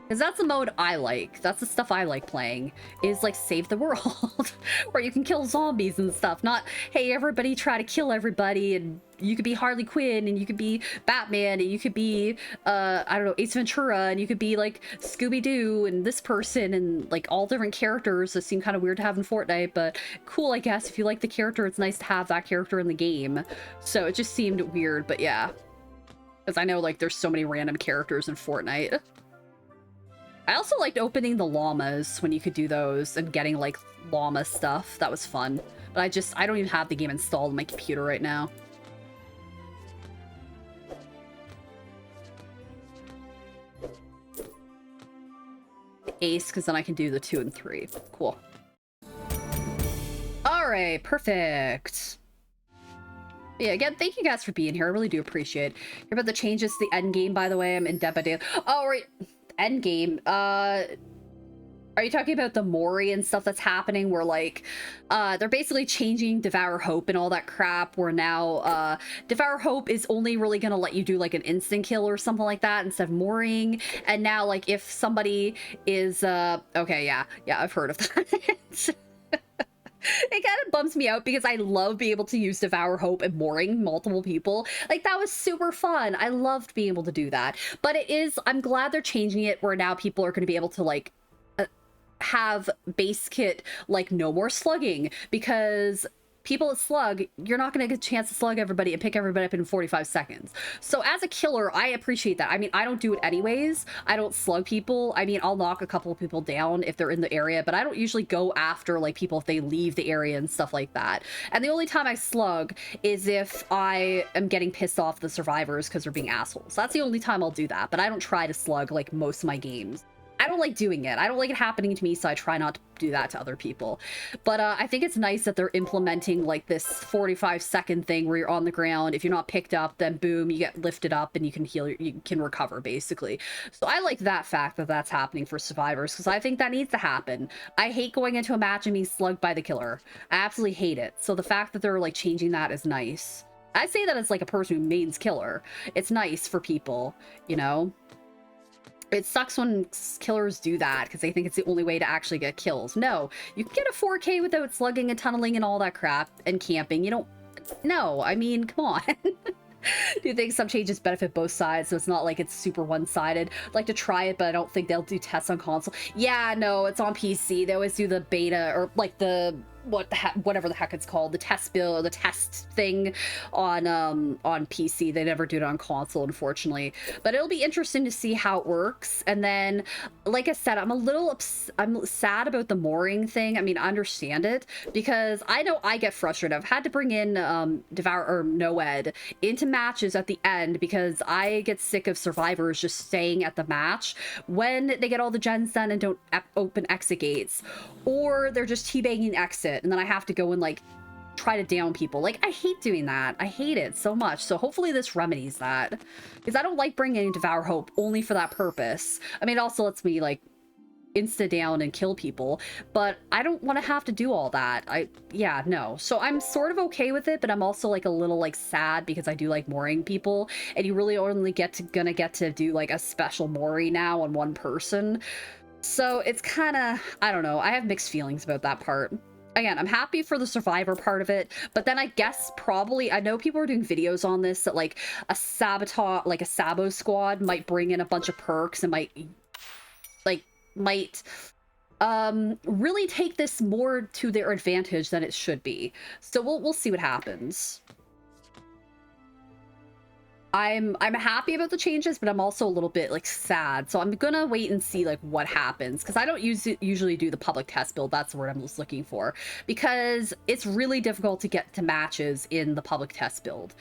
Because that's the mode I like. That's the stuff I like playing, is like save the world. Where you can kill zombies and stuff. Not, hey, everybody try to kill everybody, and you could be Harley Quinn, and you could be Batman, and you could be, I don't know, Ace Ventura, and you could be like Scooby-Doo, and this person, and like all different characters that seem kind of weird to have in Fortnite, but cool, I guess. If you like the character, it's nice to have that character in the game. So it just seemed weird, but yeah. Because I know like there's so many random characters in Fortnite. I also liked opening the llamas when you could do those and getting like llama stuff. That was fun. But I don't even have the game installed on my computer right now. Ace, because then I can do the 2 and 3. Cool. All right, perfect. Yeah, again, thank you guys for being here. I really do appreciate it. Hear about the changes to the end game, by the way. I'm in debt by day. Oh, right. End game. Are you talking about the Mori and stuff that's happening where like they're basically changing Devour Hope and all that crap, where now Devour Hope is only really gonna let you do like an instant kill or something like that instead of Moring. And now like if somebody is okay, yeah, I've heard of that. It kind of bums me out because I love being able to use Devour Hope and mooring multiple people. Like, that was super fun. I loved being able to do that. But I'm glad they're changing it where now people are going to be able to, like, have base kit, like, no more slugging. Because people that slug, you're not going to get a chance to slug everybody and pick everybody up in 45 seconds. So as a killer, I appreciate that. I mean, I don't do it anyways. I don't slug people. I mean, I'll knock a couple of people down if they're in the area, but I don't usually go after like people if they leave the area and stuff like that. And the only time I slug is if I am getting pissed off the survivors because they're being assholes. That's the only time I'll do that, but I don't try to slug like most of my games. I don't like doing it. I don't like it happening to me, so I try not to do that to other people. But I think it's nice that they're implementing like this 45-second thing where you're on the ground. If you're not picked up, then boom, you get lifted up and you can heal, you can recover basically. So I like that fact that that's happening for survivors because I think that needs to happen. I hate going into a match and being slugged by the killer. I absolutely hate it. So the fact that they're like changing that is nice. I say that as like a person who mains killer. It's nice for people, you know? It sucks when killers do that because they think it's the only way to actually get kills. No, you can get a 4K without slugging and tunneling and all that crap and camping. You don't... No, I mean, come on. Do you think some changes benefit both sides so it's not like it's super one-sided? I'd like to try it, but I don't think they'll do tests on console. Yeah, no, it's on PC. They always do the beta or like the... whatever the heck it's called, the test bill or the test thing on PC. They never do it on console, unfortunately, but it'll be interesting to see how it works. And then, like I said, I'm sad about the mooring thing. I mean, I understand it because I know I get frustrated. I've had to bring in Devour or Noed into matches at the end because I get sick of survivors just staying at the match when they get all the gens done and don't open exit gates, or they're just teabagging exit. And then I have to go and like try to down people. Like, I hate doing that. I hate it so much. So hopefully this remedies that, because I don't like bringing in Devour Hope only for that purpose. I mean, it also lets me like insta down and kill people, but I don't want to have to do all that. Yeah, no. So I'm sort of okay with it, but I'm also like a little like sad because I do like mooring people, and you really only gonna get to do like a special Mori now on one person. So it's kind of, I don't know. I have mixed feelings about that part. Again, I'm happy for the survivor part of it, but then I guess probably, I know people are doing videos on this, that like a sabotage, like a Sabo squad might bring in a bunch of perks and might really take this more to their advantage than it should be. So we'll see what happens. I'm happy about the changes, but I'm also a little bit like sad. So I'm gonna wait and see like what happens, because I don't usually do the public test build. That's the word I'm just looking for, because it's really difficult to get to matches in the public test build.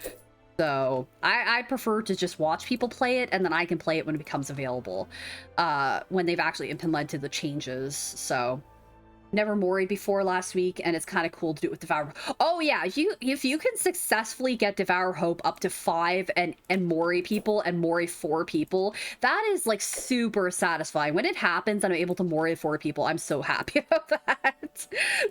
So I prefer to just watch people play it, and then I can play it when it becomes available, when they've actually implemented the changes. So never moried before last week, and it's kind of cool to do it with Devour. Oh yeah, if you can successfully get Devour Hope up to 5 and mori people and mori 4 people, that is like super satisfying. When it happens and I'm able to mori 4 people, I'm so happy about that.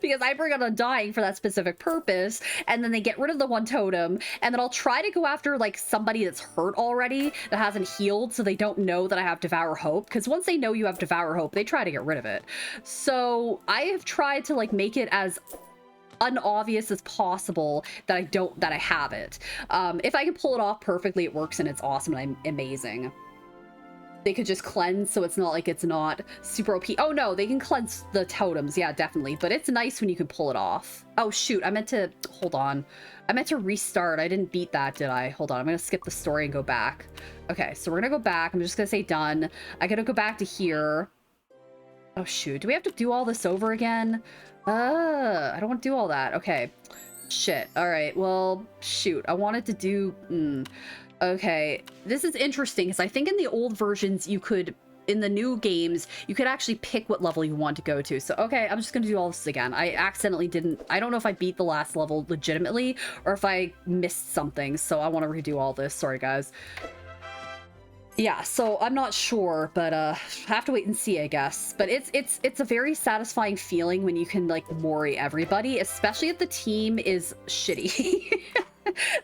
because I bring on Undying for that specific purpose, and then they get rid of the one totem, and then I'll try to go after like somebody that's hurt already that hasn't healed, so they don't know that I have Devour Hope, because once they know you have Devour Hope, they try to get rid of it. So I have tried to like make it as unobvious as possible that I have it. If I can pull it off perfectly, it works and it's awesome and I'm amazing. They could just cleanse, so it's not like it's not super OP. Oh no, they can cleanse the totems, yeah, definitely. But it's nice when you can pull it off. Oh shoot, I meant to, hold on. I meant to restart. I didn't beat that, did I? Hold on, I'm gonna skip the story and go back. Okay, so we're gonna go back. I'm just gonna say done. I gotta go back to here. Oh shoot, do we have to do all this over again? I don't want to do all that. Okay. Shit. All right. Well, shoot. I wanted to do... Okay. This is interesting because I think in the old versions you could... In the new games, you could actually pick what level you want to go to. So, okay, I'm just going to do all this again. I accidentally didn't... I don't know if I beat the last level legitimately or if I missed something. So I want to redo all this. Sorry, guys. Yeah, so I'm not sure, but I have to wait and see, I guess. But it's a very satisfying feeling when you can like Mori everybody, especially if the team is shitty.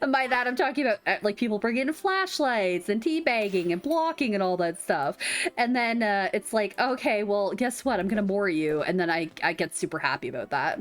And by that I'm talking about like people bringing in flashlights and teabagging and blocking and all that stuff. And then it's like, okay, well, guess what? I'm gonna Mori you, and then I get super happy about that.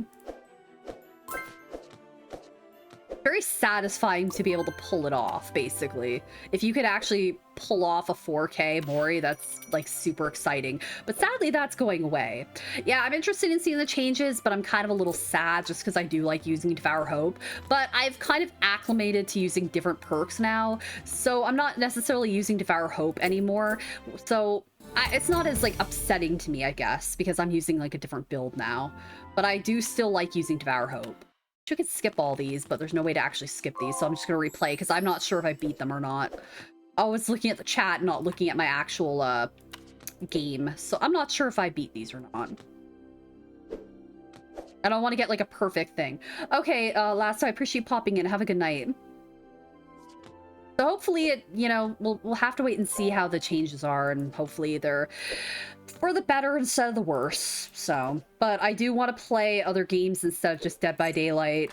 Very satisfying to be able to pull it off, basically. If you could actually pull off a 4K Mori, that's like super exciting. But sadly, that's going away. Yeah, I'm interested in seeing the changes, but I'm kind of a little sad just because I do like using Devour Hope. But I've kind of acclimated to using different perks now, so I'm not necessarily using Devour Hope anymore. So it's not as like upsetting to me, I guess, because I'm using like a different build now. But I do still like using Devour Hope. You could skip all these, but there's no way to actually skip these, so I'm just gonna replay because I'm not sure if I beat them or not. I was looking at the chat, not looking at my actual game, so I'm not sure if I beat these or not. I don't want to get like a perfect thing. Okay, last time I appreciate popping in. Have a good night. So hopefully it, you know, we'll have to wait and see how the changes are, and hopefully they're for the better instead of the worse. So, but I do want to play other games instead of just Dead by Daylight,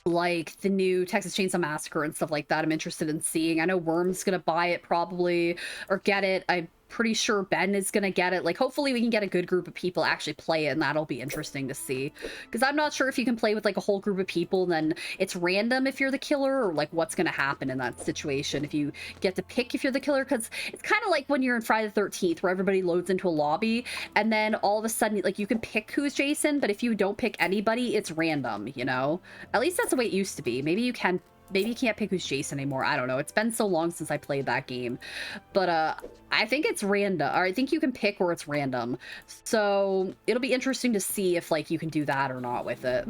like the new Texas Chainsaw Massacre and stuff like that. I'm interested in seeing. I know Worm's gonna buy it probably, or get it. I'm pretty sure Ben is gonna get it. Like, hopefully we can get a good group of people actually play it, and that'll be interesting to see. Because I'm not sure if you can play with like a whole group of people and then it's random if you're the killer, or like what's gonna happen in that situation if you get to pick if you're the killer. Because it's kind of like when you're in Friday the 13th where everybody loads into a lobby and then all of a sudden like you can pick who's Jason, but if you don't pick anybody, it's random, you know? At least that's the way it used to be. Maybe you can... Maybe you can't pick who's Jason anymore. I don't know. It's been so long since I played that game. But I think it's random. Or I think you can pick or it's random. So it'll be interesting to see if like you can do that or not with it.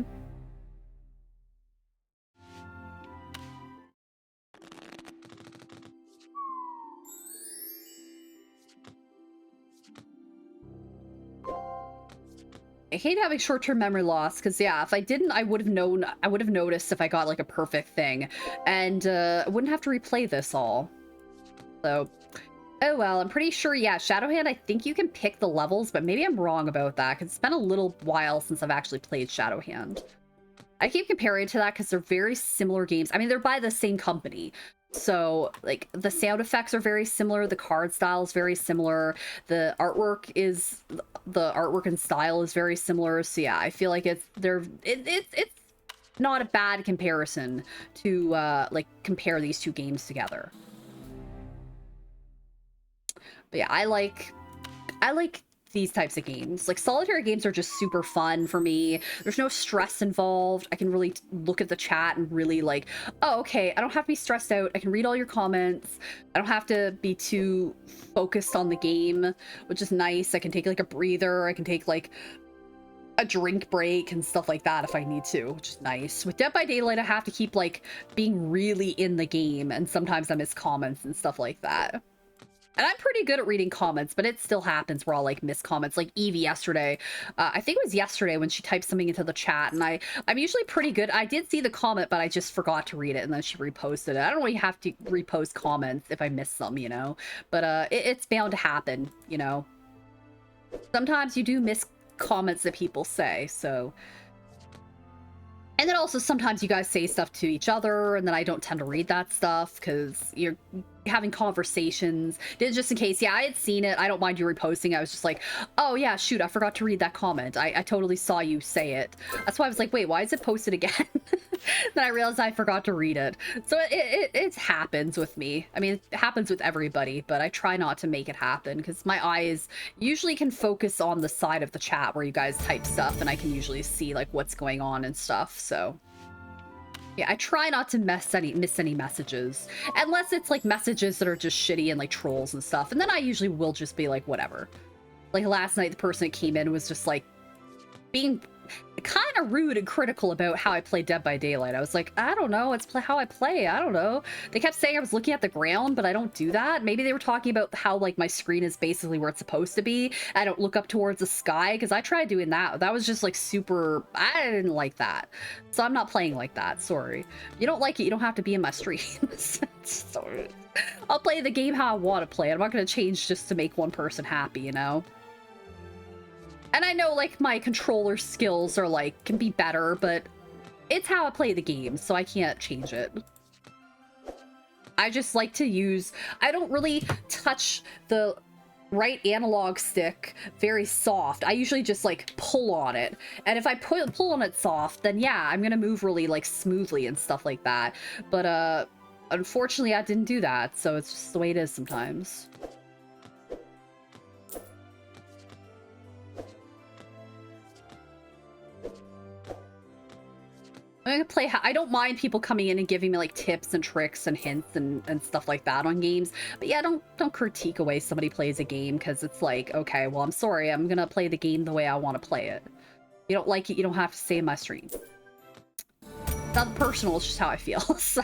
I hate having short-term memory loss, because yeah, if I didn't, I would have known, I would have noticed if I got like a perfect thing, and I wouldn't have to replay this all. So, oh well, I'm pretty sure, yeah, Shadowhand, I think you can pick the levels, but maybe I'm wrong about that, because it's been a little while since I've actually played Shadowhand. I keep comparing to that because they're very similar games. I mean, they're by the same company. So, like, the sound effects are very similar, the card style is very similar, the artwork and style is very similar, so yeah, I feel like it's not a bad comparison to, like, compare these two games together. But yeah, I like these types of games. Like, solitaire games are just super fun for me. There's no stress involved. I can really look at the chat and really like, oh, okay, I don't have to be stressed out. I can read all your comments. I don't have to be too focused on the game, which is nice. I can take like a breather. I can take like a drink break and stuff like that if I need to, which is nice. With Dead by Daylight, I have to keep like being really in the game, and sometimes I miss comments and stuff like that. And I'm pretty good at reading comments, but it still happens where I'll like miss comments. Like Evie yesterday, I think it was yesterday when she typed something into the chat, and I'm usually pretty good. I did see the comment, but I just forgot to read it, and then she reposted it. I don't really have to repost comments if I miss them, you know? But it's bound to happen, you know? Sometimes you do miss comments that people say, so. And then also sometimes you guys say stuff to each other, and then I don't tend to read that stuff because you're having conversations. Just in case, yeah, I had seen it. I don't mind you reposting. I was just like, oh yeah, shoot, I forgot to read that comment. I totally saw you say it. That's why I was like, wait, why is it posted again? Then I realized I forgot to read it. So it happens with me. I mean, it happens with everybody, but I try not to make it happen because my eyes usually can focus on the side of the chat where you guys type stuff, and I can usually see like what's going on and stuff, so. Yeah, I try not to miss any messages. Unless it's like messages that are just shitty and like trolls and stuff. And then I usually will just be like, whatever. Like last night, the person that came in was just like being kind of rude and critical about how I play Dead by Daylight. I was like, I don't know, it's how I play, I don't know. They kept saying I was looking at the ground, but I don't do that. Maybe they were talking about how like my screen is basically where it's supposed to be. I don't look up towards the sky, because I tried doing that. That was just like super, I didn't like that. So I'm not playing like that, sorry. You don't like it, you don't have to be in my streams. Sorry. I'll play the game how I want to play it. I'm not going to change just to make one person happy, you know? And I know, like, my controller skills are, like, can be better, but it's how I play the game, so I can't change it. I just like to use... I don't really touch the right analog stick very soft. I usually just, like, pull on it. And if I pull on it soft, then yeah, I'm gonna move really, like, smoothly and stuff like that. But, unfortunately, I didn't do that, so it's just the way it is sometimes. I'm gonna play. I don't mind people coming in and giving me like tips and tricks and hints and stuff like that on games. But yeah, don't critique away somebody plays a game because it's like, okay, well, I'm sorry, I'm gonna play the game the way I want to play it. You don't like it, you don't have to stay in my stream. It's not personal, it's just how I feel. So.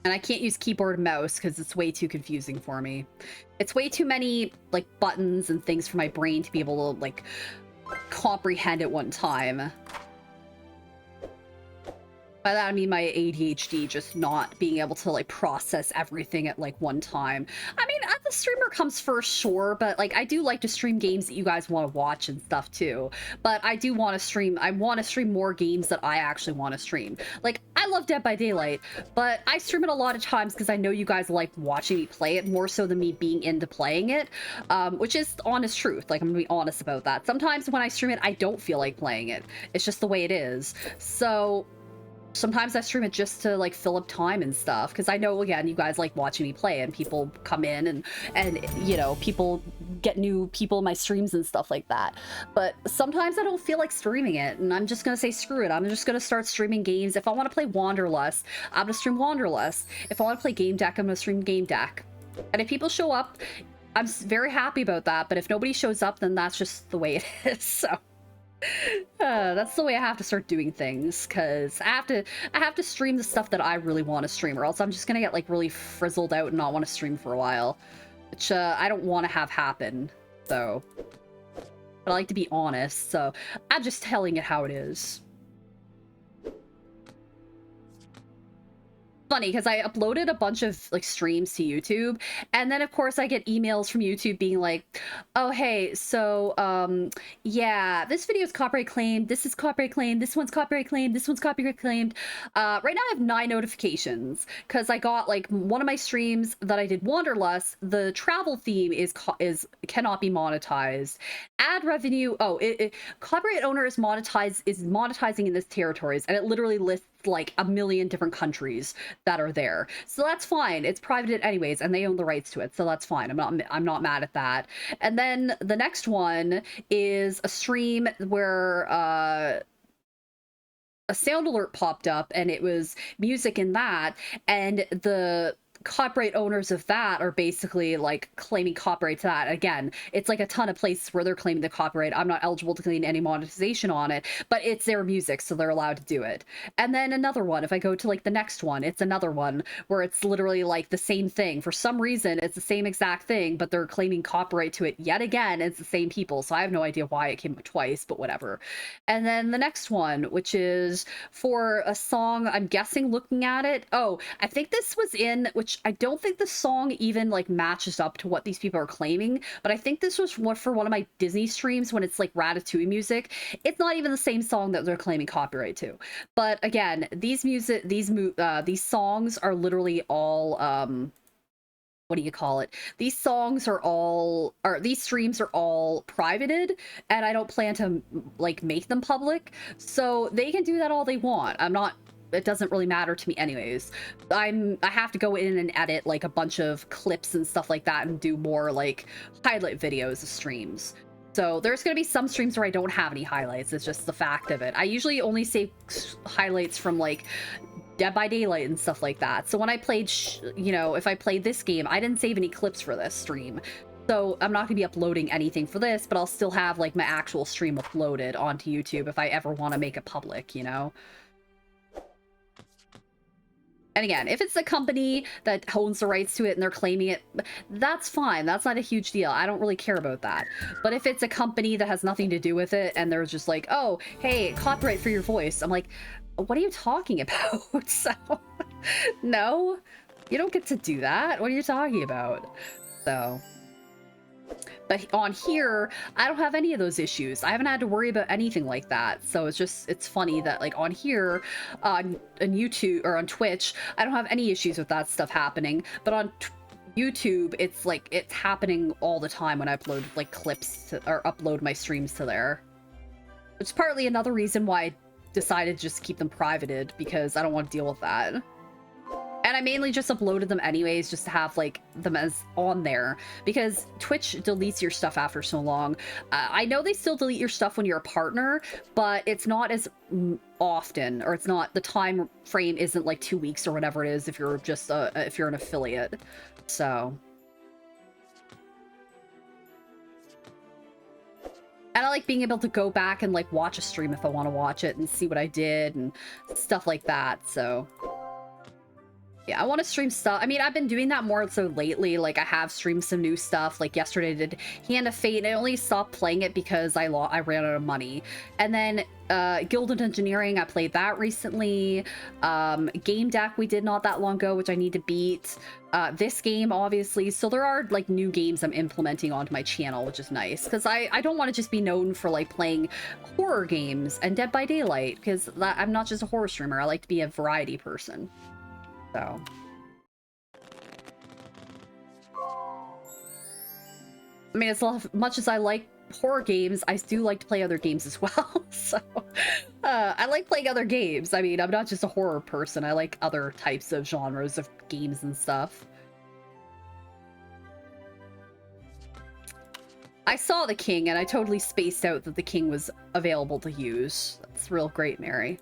And I can't use keyboard and mouse because it's way too confusing for me. It's way too many like buttons and things for my brain to be able to like comprehend at one time. By that I mean my ADHD just not being able to like process everything at like one time. I mean, the streamer comes first, sure, but like I do like to stream games that you guys want to watch and stuff too. But I do want to stream, I want to stream more games that I actually want to stream. Like, I love Dead by Daylight, but I stream it a lot of times because I know you guys like watching me play it more so than me being into playing it, which is honest truth. Like, I'm gonna be honest about that. Sometimes when I stream it, I don't feel like playing it. It's just the way it is. So sometimes I stream it just to like fill up time and stuff because I know, again, you guys like watching me play and people come in and you know, people get new people in my streams and stuff like that. But sometimes I don't feel like streaming it and I'm just gonna say screw it. I'm just gonna start streaming games. If I want to play Wanderlust, I'm gonna stream Wanderlust. If I want to play Game Deck, I'm gonna stream Game Deck. And if people show up, I'm very happy about that. But if nobody shows up, then that's just the way it is. So that's the way I have to start doing things, because I have to stream the stuff that I really want to stream, or else I'm just gonna get like really frizzled out and not want to stream for a while, which I don't want to have happen. So, but I like to be honest, so I'm just telling it how it is. Funny because I uploaded a bunch of like streams to YouTube, and then of course I get emails from YouTube being like, oh hey, so yeah, this video is copyright claimed, this is copyright claimed, this one's copyright claimed, this one's copyright claimed. Right now I have 9 notifications because I got like one of my streams that I did Wanderlust, the travel theme is cannot be monetized. Ad revenue, copyright owner is monetizing in this territories, and it literally lists like a million different countries that are there, so that's fine. It's private anyways, and they own the rights to it, so that's fine. I'm not mad at that. And then the next one is a stream where a sound alert popped up, and it was music in that, and the copyright owners of that are basically like claiming copyright to that. Again, it's like a ton of places where they're claiming the copyright. I'm not eligible to claim any monetization on it, but it's their music, so they're allowed to do it. And then another one, if I go to like the next one, it's another one where it's literally like the same thing. For some reason, it's the same exact thing, but they're claiming copyright to it yet again. It's the same people, so I have no idea why it came up twice, but whatever. And then the next one, which is for a song, I'm guessing looking at it. Oh, I think this was in, which I don't think the song even like matches up to what these people are claiming, but I think this was for one of my Disney streams when it's like Ratatouille music. It's not even the same song that they're claiming copyright to. But again, these songs are literally all what do you call it? These songs are all, or these streams are all privated, and I don't plan to like make them public, so they can do that all they want. It doesn't really matter to me anyways. I have to go in and edit like a bunch of clips and stuff like that and do more like highlight videos of streams. So there's going to be some streams where I don't have any highlights. It's just the fact of it. I usually only save highlights from like Dead by Daylight and stuff like that. So when I played, if I played this game, I didn't save any clips for this stream. So I'm not going to be uploading anything for this, but I'll still have like my actual stream uploaded onto YouTube if I ever want to make it public, you know? And again, if it's a company that owns the rights to it and they're claiming it, that's fine. That's not a huge deal. I don't really care about that. But if it's a company that has nothing to do with it and they're just like, oh, hey, copyright for your voice, I'm like, what are you talking about? So, no, you don't get to do that. What are you talking about? So, but on here, I don't have any of those issues. I haven't had to worry about anything like that. So it's funny that like on here, on YouTube or on Twitch, I don't have any issues with that stuff happening. But on YouTube, it's like, it's happening all the time when I upload like clips or upload my streams to there. It's partly another reason why I decided to just keep them privated, because I don't want to deal with that. And I mainly just uploaded them anyways, just to have like them as on there, because Twitch deletes your stuff after so long. I know they still delete your stuff when you're a partner, but it's not as often, or it's not, the time frame isn't like 2 weeks or whatever it is if you're just if you're an affiliate. So, and I like being able to go back and like watch a stream if I want to watch it and see what I did and stuff like that. So yeah, I want to stream stuff. I mean, I've been doing that more so lately. Like, I have streamed some new stuff. Like, yesterday I did Hand of Fate, and I only stopped playing it because I ran out of money. And then Gilded Engineering, I played that recently. Game Deck we did not that long ago, which I need to beat. This game, obviously. So there are, like, new games I'm implementing onto my channel, which is nice. Because I don't want to just be known for, like, playing horror games and Dead by Daylight. Because I'm not just a horror streamer. I like to be a variety person. So, I mean, as much as I like horror games, I do like to play other games as well. So, I like playing other games. I mean, I'm not just a horror person. I like other types of genres of games and stuff. I saw The King, and I totally spaced out that The King was available to use. That's real great, Mary.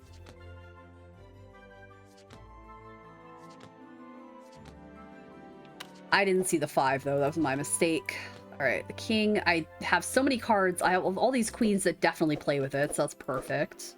I didn't see the 5, though. That was my mistake. All right, The King. I have so many cards. I have all these queens that definitely play with it, so that's perfect.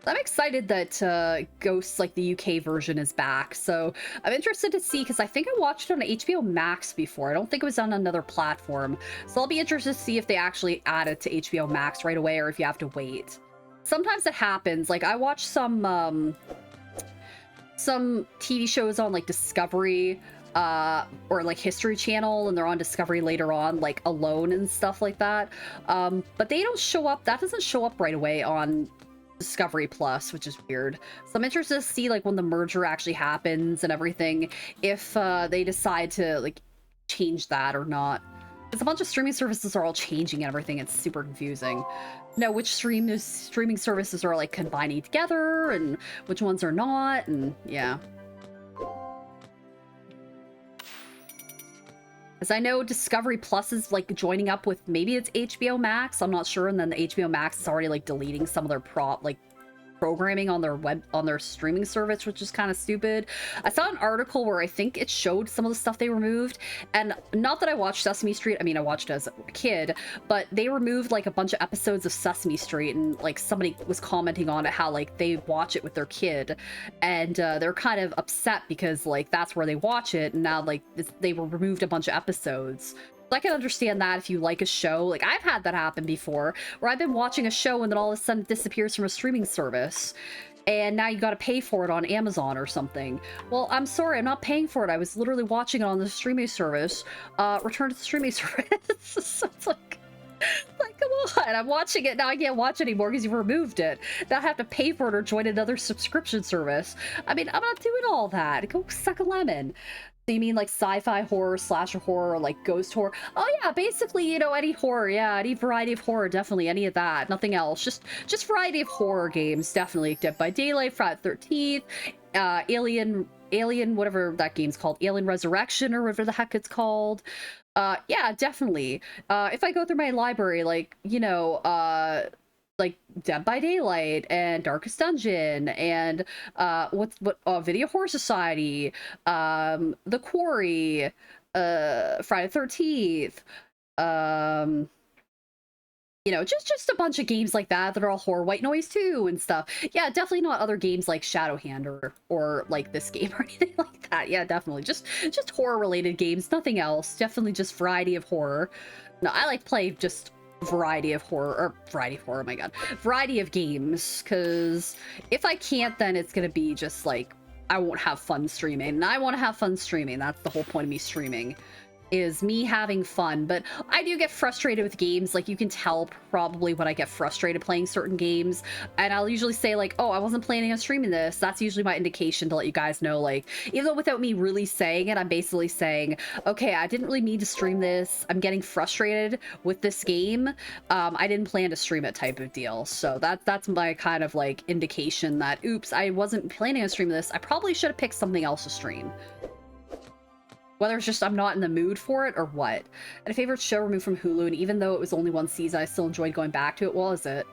I'm excited that Ghosts, like the UK version, is back. So I'm interested to see, because I think I watched it on HBO Max before. I don't think it was on another platform. So I'll be interested to see if they actually add it to HBO Max right away, or if you have to wait. Sometimes it happens. Like, I watch some TV shows on like Discovery or like History Channel, and they're on Discovery later on, like Alone and stuff like that, but they don't show up. That doesn't show up right away on Discovery Plus, which is weird. So I'm interested to see like when the merger actually happens and everything, if they decide to like change that or not. Because a bunch of streaming services are all changing and everything. It's super confusing. Know which streaming services are like combining together and which ones are not, and yeah. As I know, Discovery Plus is like joining up with, maybe it's HBO Max, I'm not sure, and then the HBO Max is already like deleting some of their programming on their streaming service, which is kind of stupid. I saw an article where I think it showed some of the stuff they removed, and not that I watched Sesame Street. I mean, I watched it as a kid, but they removed like a bunch of episodes of Sesame Street, and like somebody was commenting on it how like they watch it with their kid, and they're kind of upset because like that's where they watch it, and now like they were removed a bunch of episodes. I can understand that if you like a show. Like, I've had that happen before, where I've been watching a show and then all of a sudden it disappears from a streaming service, and now you gotta pay for it on Amazon or something. Well, I'm sorry, I'm not paying for it. I was literally watching it on the streaming service. Return to the streaming service. So it's like, come on, I'm watching it, now I can't watch it anymore because you've removed it. Now I have to pay for it or join another subscription service. I mean, I'm not doing all that. Go suck a lemon. So you mean like sci-fi horror, slasher horror, like ghost horror? Oh yeah, basically, you know, any horror, yeah, any variety of horror, definitely, any of that, nothing else. Just variety of horror games, definitely. Dead by Daylight, Friday the 13th, Alien, whatever that game's called, Alien Resurrection or whatever the heck it's called. Yeah, definitely. If I go through my library, like, you know, like Dead by Daylight and Darkest Dungeon and Video Horror Society, The Quarry, Friday the 13th, you know, just a bunch of games like that that are all horror, White Noise 2 and stuff. Yeah, definitely not other games like Shadowhand or like this game or anything like that. Yeah, definitely just horror related games, nothing else. Definitely just variety of horror. No, I like play just variety of horror, oh my god, variety of games, because if I can't, then it's gonna be just like I won't have fun streaming, and I want to have fun streaming. That's the whole point of me streaming, is me having fun. But I do get frustrated with games. Like, you can tell probably when I get frustrated playing certain games, and I'll usually say like, oh, I wasn't planning on streaming this. That's usually my indication to let you guys know, like, even though without me really saying it, I'm basically saying, okay, I didn't really mean to stream this. I'm getting frustrated with this game. I didn't plan to stream it, type of deal. So that's my kind of like indication that, oops, I wasn't planning on streaming this. I probably should have picked something else to stream. Whether it's just I'm not in the mood for it or what. And a favorite show removed from Hulu, and even though it was only one season, I still enjoyed going back to it. What was it?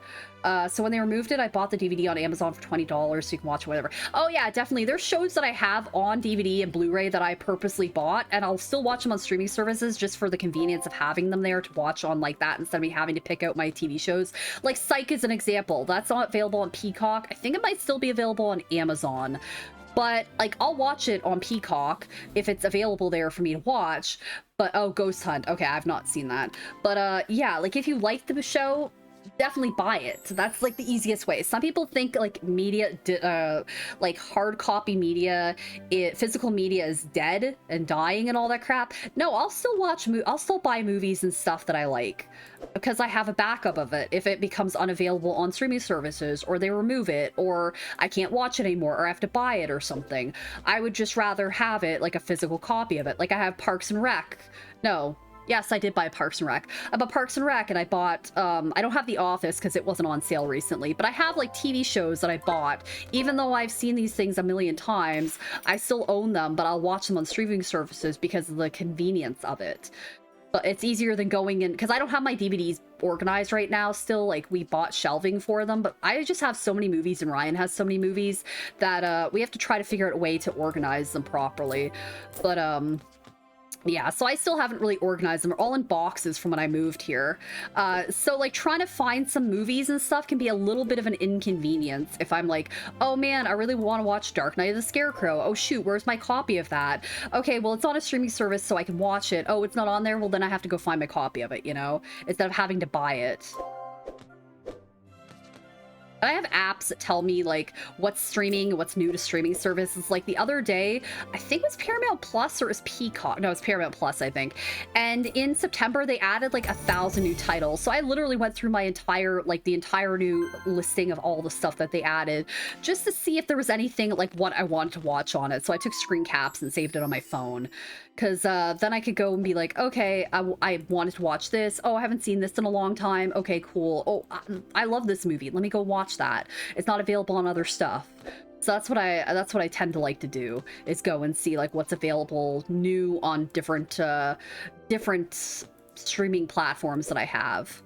So when they removed it, I bought the DVD on Amazon for $20 so you can watch it whatever. Oh yeah, definitely. There's shows that I have on DVD and Blu-ray that I purposely bought, and I'll still watch them on streaming services just for the convenience of having them there to watch on like that instead of me having to pick out my TV shows. Like Psych is an example. That's not available on Peacock. I think it might still be available on Amazon. But, like, I'll watch it on Peacock if it's available there for me to watch. But, oh, Ghost Hunt. Okay, I've not seen that. But, yeah, like, if you like the show, definitely buy it. That's, like, the easiest way. Some people think, like, media, like, hard copy media, physical media is dead and dying and all that crap. No, I'll still I'll still buy movies and stuff that I like, because I have a backup of it if it becomes unavailable on streaming services, or they remove it, or I can't watch it anymore, or I have to buy it or something. I would just rather have it, like a physical copy of it. Like I have Parks and Rec. No. Yes, I did buy Parks and Rec. I bought Parks and Rec, and I bought, I don't have The Office because it wasn't on sale recently, but I have like TV shows that I bought. Even though I've seen these things a million times, I still own them, but I'll watch them on streaming services because of the convenience of it. But it's easier than going in, because I don't have my DVDs organized right now still. Like, we bought shelving for them, but I just have so many movies, and Ryan has so many movies, that we have to try to figure out a way to organize them properly. But yeah, so I still haven't really organized them. They're all in boxes from when I moved here. So like trying to find some movies and stuff can be a little bit of an inconvenience if I'm like, oh man, I really want to watch Dark Knight of the Scarecrow. Oh shoot, where's my copy of that? Okay, well, it's on a streaming service so I can watch it. Oh, it's not on there? Well, then I have to go find my copy of it, you know, instead of having to buy it. I have apps that tell me like what's streaming, what's new to streaming services. Like the other day, I think it was Paramount Plus or it was Peacock. No, it's Paramount Plus, I think. And in September, they added like 1,000 new titles. So I literally went through my entire, like the entire new listing of all the stuff that they added just to see if there was anything like what I wanted to watch on it. So I took screen caps and saved it on my phone. Because then I could go and be like, okay, I wanted to watch this. Oh, I haven't seen this in a long time. Okay, cool. Oh, I love this movie. Let me go watch that. It's not available on other stuff. So that's what I tend to like to do, is go and see like what's available new on different streaming platforms that I have.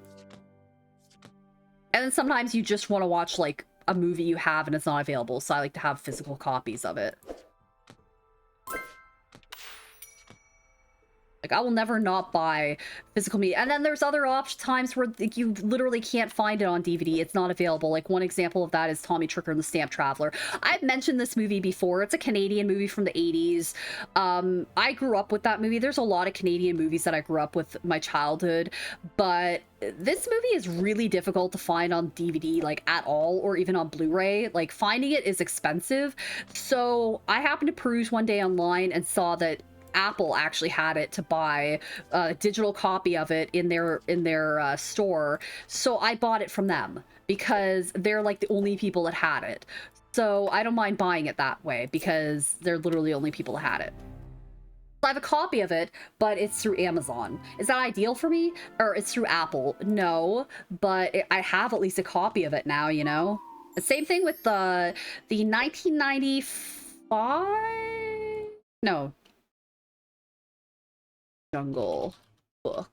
And then sometimes you just want to watch like a movie you have and it's not available, so I like to have physical copies of it. Like, I will never not buy physical media. And then there's other times where like, you literally can't find it on DVD. It's not available. Like, one example of that is Tommy Tricker and the Stamp Traveler. I've mentioned this movie before. It's a Canadian movie from the 80s. I grew up with that movie. There's a lot of Canadian movies that I grew up with my childhood, but this movie is really difficult to find on DVD, like, at all, or even on Blu-ray. Like, finding it is expensive. So I happened to peruse one day online and saw that Apple actually had it to buy a digital copy of it in their store. So I bought it from them because they're like the only people that had it. So I don't mind buying it that way because they're literally the only people that had it. I have a copy of it, but it's through Amazon. Is that ideal for me? Or it's through Apple? No, but I have at least a copy of it now, you know? The same thing with the 1995? No. Jungle Book.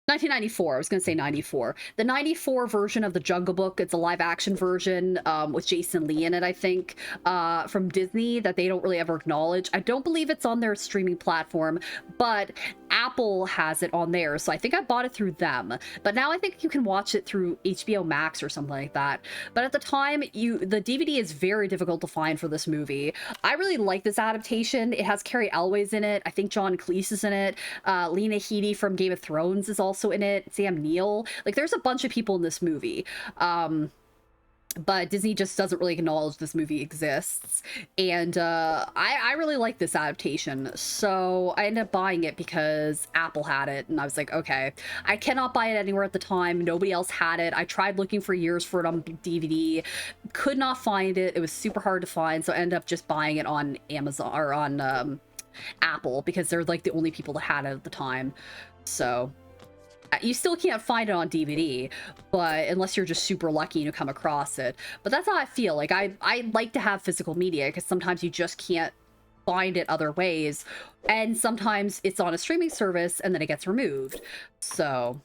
1994. I was going to say 94. The 94 version of the Jungle Book. It's a live action version with Jason Lee in it, I think, from Disney that they don't really ever acknowledge. I don't believe it's on their streaming platform, but Apple has it on there. So I think I bought it through them. But now I think you can watch it through HBO Max or something like that. But at the time, the DVD is very difficult to find for this movie. I really like this adaptation. It has Carrie Elwes in it. I think John Cleese is in it. Lena Headey from Game of Thrones is also in it. Sam Neill. Like, there's a bunch of people in this movie. But Disney just doesn't really acknowledge this movie exists. And I really like this adaptation. So I ended up buying it because Apple had it. And I was like, okay, I cannot buy it anywhere at the time. Nobody else had it. I tried looking for years for it on DVD. Could not find it. It was super hard to find. So I ended up just buying it on Amazon or on Apple because they're like the only people that had it at the time. So you still can't find it on DVD, but unless you're just super lucky to come across it. But that's how I feel. Like, I like to have physical media because sometimes you just can't find it other ways. And sometimes it's on a streaming service and then it gets removed. So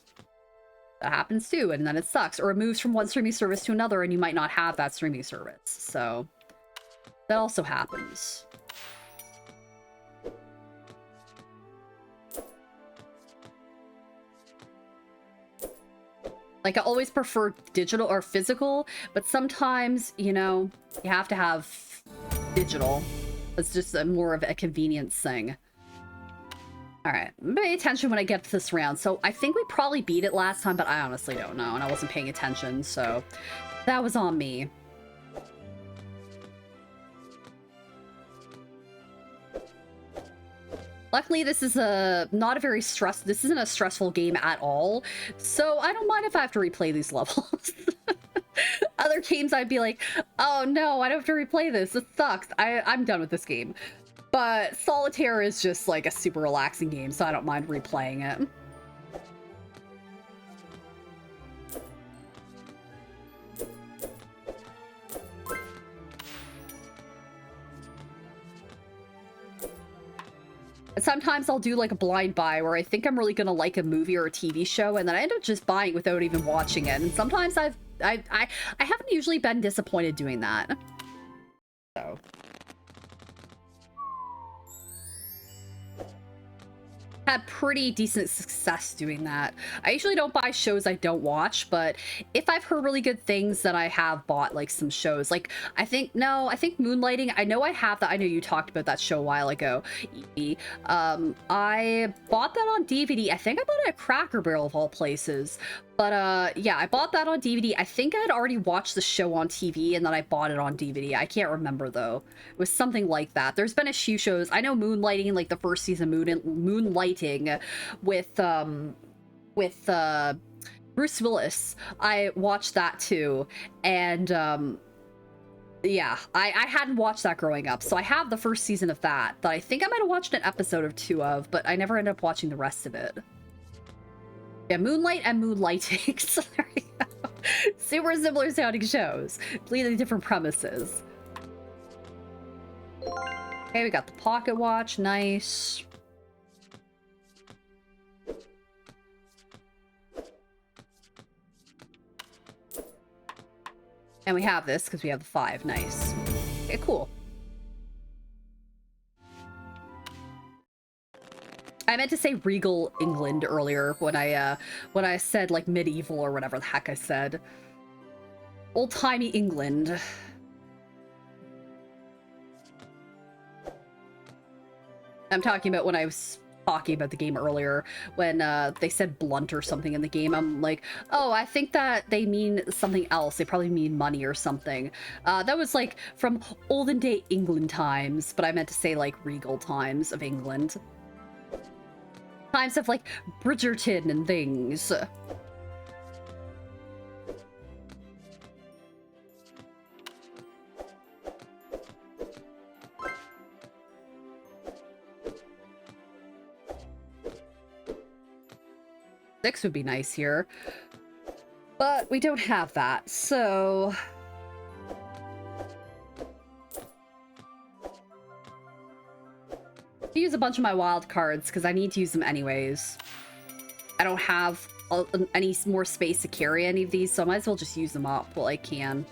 that happens too. And then it sucks. Or it moves from one streaming service to another and you might not have that streaming service. So that also happens. Like, I always prefer digital or physical, but sometimes, you know, you have to have digital. It's just more of a convenience thing. All right, pay attention when I get to this round. So I think we probably beat it last time, but I honestly don't know, and I wasn't paying attention, so that was on me. Luckily, this is not a very this isn't a stressful game at all, so I don't mind if I have to replay these levels. Other games, I'd be like, oh no, I don't have to replay this. It sucks. I'm done with this game. But Solitaire is just like a super relaxing game, so I don't mind replaying it. And sometimes I'll do like a blind buy where I think I'm really gonna like a movie or a TV show, and then I end up just buying without even watching it. And sometimes I haven't usually been disappointed doing that. So. Had pretty decent success doing that. I usually don't buy shows I don't watch, but if I've heard really good things, then I have bought like some shows. Like, I think Moonlighting, I know I have that. I know you talked about that show a while ago, Evie. I bought that on DVD. I think I bought it at Cracker Barrel of all places. But yeah, I bought that on DVD. I think I had already watched the show on TV and then I bought it on DVD. I can't remember though. It was something like that. There's been a few shows. I know Moonlighting, like the first season, Moonlighting with Bruce Willis. I watched that too. And yeah, I hadn't watched that growing up. So I have the first season of that I think I might have watched an episode or two of, but I never ended up watching the rest of it. Yeah, Moonlight and Moonlighting. So there you go. Super similar sounding shows. Completely different premises. Okay, we got the pocket watch. Nice. And we have this because we have the 5. Nice. Okay, cool. I meant to say regal England earlier when I said like medieval or whatever the heck I said. Old-timey England. I'm talking about when I was talking about the game earlier, when they said blunt or something in the game. I'm like, oh, I think that they mean something else. They probably mean money or something. That was like from olden day England times, but I meant to say like regal times of England. Times of like Bridgerton and things. Six would be nice here, but we don't have that, so I use a bunch of my wild cards because I need to use them anyways. I don't have any more space to carry any of these, so I might as well just use them up while I can.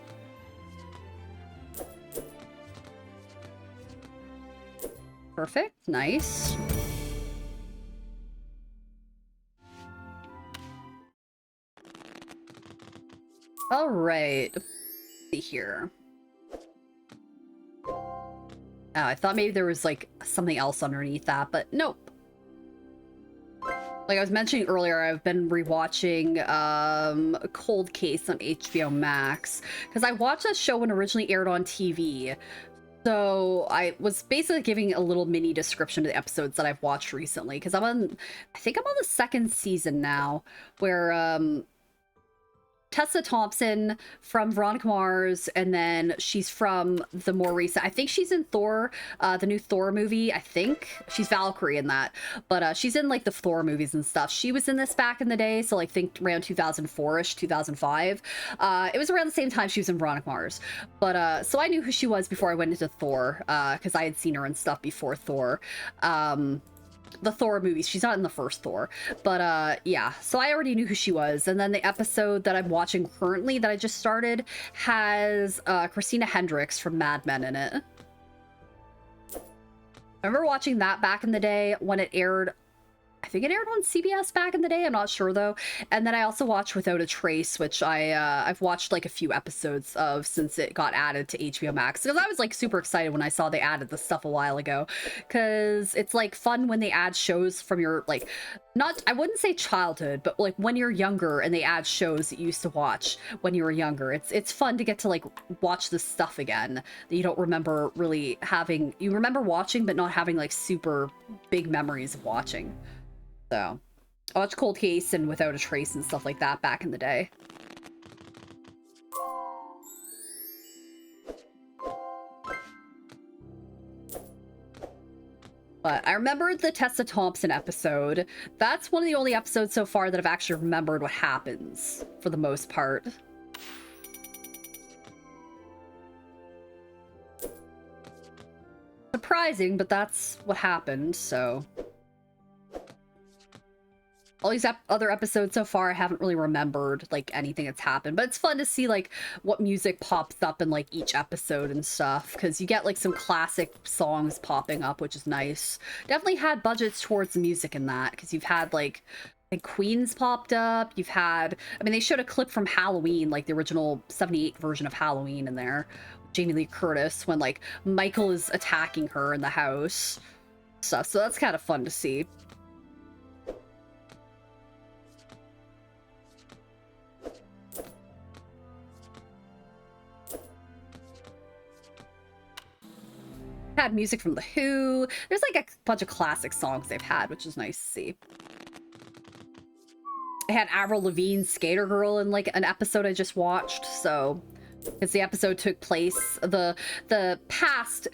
Perfect, nice. All right, let's see here. Oh, I thought maybe there was like something else underneath that, but nope. Like I was mentioning earlier, I've been rewatching Cold Case on HBO Max because I watched that show when it originally aired on TV. So I was basically giving a little mini description of the episodes that I've watched recently because I think I'm on the 2nd season now, where Tessa Thompson from Veronica Mars, and then she's from the more recent, I think she's in Thor, the new Thor movie. I think she's Valkyrie in that, but she's in like the Thor movies and stuff. She was in this back in the day, so like think around 2004-ish, 2005. It was around the same time she was in Veronica Mars, but so I knew who she was before I went into Thor, because I had seen her and stuff before Thor. The Thor movies. She's not in the first Thor, but yeah, so I already knew who she was. And then the episode that I'm watching currently that I just started has Christina Hendricks from Mad Men in it. I remember watching that back in the day when it aired. I think it aired on CBS back in the day, I'm not sure though. And then I also watched Without a Trace, which I've watched like a few episodes of since it got added to HBO Max, because I was like super excited when I saw they added the stuff a while ago, because it's like fun when they add shows from your like, not, I wouldn't say childhood, but like when you're younger and they add shows that you used to watch when you were younger. It's fun to get to like watch this stuff again that you don't remember really having, you remember watching but not having like super big memories of watching. So, I watched Cold Case and Without a Trace and stuff like that back in the day. But I remembered the Tessa Thompson episode. That's one of the only episodes so far that I've actually remembered what happens, for the most part. Surprising, but that's what happened, so... All these other episodes so far, I haven't really remembered, like, anything that's happened. But it's fun to see, like, what music pops up in, like, each episode and stuff. Because you get, like, some classic songs popping up, which is nice. Definitely had budgets towards the music in that. Because you've had, like Queen's popped up. You've had... I mean, they showed a clip from Halloween, like, the original 78 version of Halloween in there. Jamie Lee Curtis, when, like, Michael is attacking her in the house. Stuff. So that's kind of fun to see. Had music from The Who. There's like a bunch of classic songs they've had, which is nice to see. I had Avril Lavigne's Skater Girl in like an episode I just watched, so because the episode took place, the past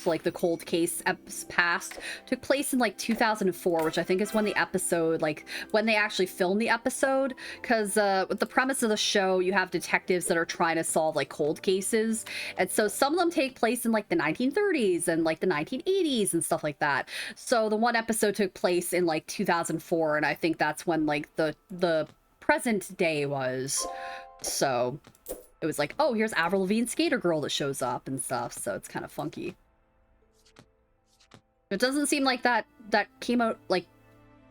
like the Cold Case past took place in like 2004, which I think is when the episode, like when they actually filmed the episode, because with the premise of the show, you have detectives that are trying to solve like cold cases, and so some of them take place in like the 1930s and like the 1980s and stuff like that. So the one episode took place in like 2004, and I think that's when like the present day was. So it was like, oh, here's Avril Lavigne's Skater Girl that shows up and stuff, so it's kind of funky. It doesn't seem like that came out, like,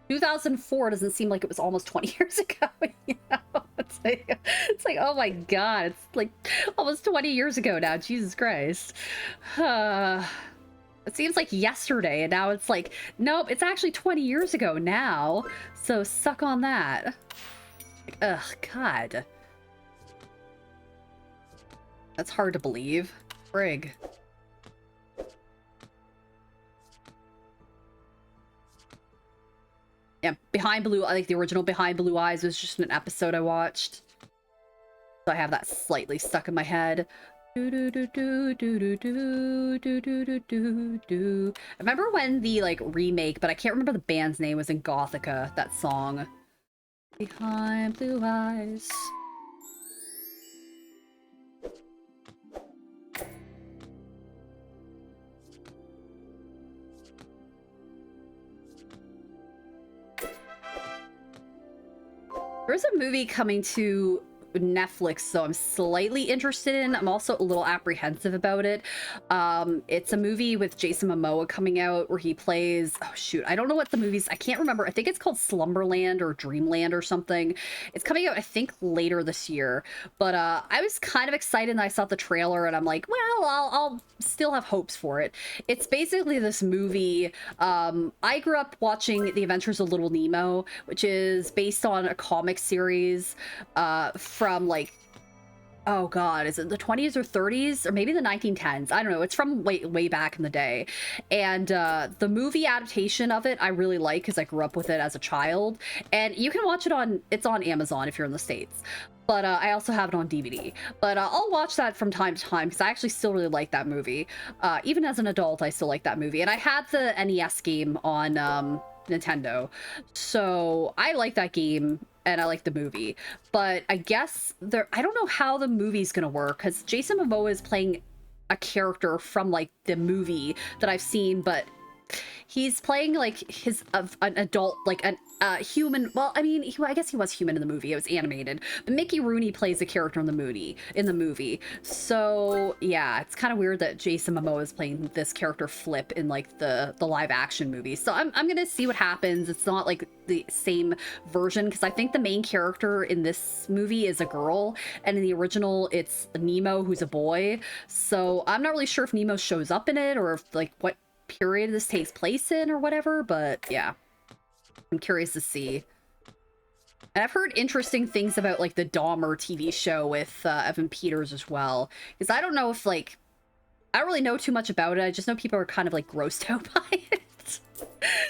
2004 doesn't seem like it was almost 20 years ago, you know? It's like, oh my god, it's like almost 20 years ago now, Jesus Christ. It seems like yesterday, and now it's like, nope, it's actually 20 years ago now, so suck on that. Like, ugh, god. That's hard to believe. Frig. Yeah, Behind Blue, I think the original Behind Blue Eyes was just an episode I watched. So I have that slightly stuck in my head. I remember when the, like, remake, but I can't remember the band's name, was in Gothica, that song. Behind Blue Eyes. There's a movie coming to Netflix, so I'm slightly interested in. I'm also a little apprehensive about it. It's a movie with Jason Momoa coming out where he plays, oh shoot, I don't know what the movie's, I can't remember. I think it's called Slumberland or Dreamland or something. It's coming out, I think, later this year. But I was kind of excited and I saw the trailer and I'm like, well, I'll still have hopes for it. It's basically this movie. I grew up watching The Adventures of Little Nemo, which is based on a comic series from, like, oh god, is it the 20s or 30s or maybe the 1910s? I don't know. It's from way back in the day. And the movie adaptation of it I really like because I grew up with it as a child. And you can watch it it's on Amazon if you're in the States. But I also have it on DVD. But I'll watch that from time to time because I actually still really like that movie. Even as an adult, I still like that movie. And I had the NES game on Nintendo. So I like that game. And I like the movie, but I guess I don't know how the movie's gonna work because Jason Momoa is playing a character from, like, the movie that I've seen, but he's playing, like, an adult, like, a human. Well, I mean, I guess he was human in the movie. It was animated, but Mickey Rooney plays a character in the movie. So yeah, it's kind of weird that Jason Momoa is playing this character Flip in, like, the live action movie. So I'm gonna see what happens. It's not like the same version because I think the main character in this movie is a girl, and in the original it's Nemo, who's a boy. So I'm not really sure if Nemo shows up in it or if, like, what period this takes place in or whatever, but yeah, I'm curious to see. And I've heard interesting things about, like, the Dahmer TV show with Evan Peters as well, because I don't know if, like, I don't really know too much about it. I just know people are kind of, like, grossed out by it.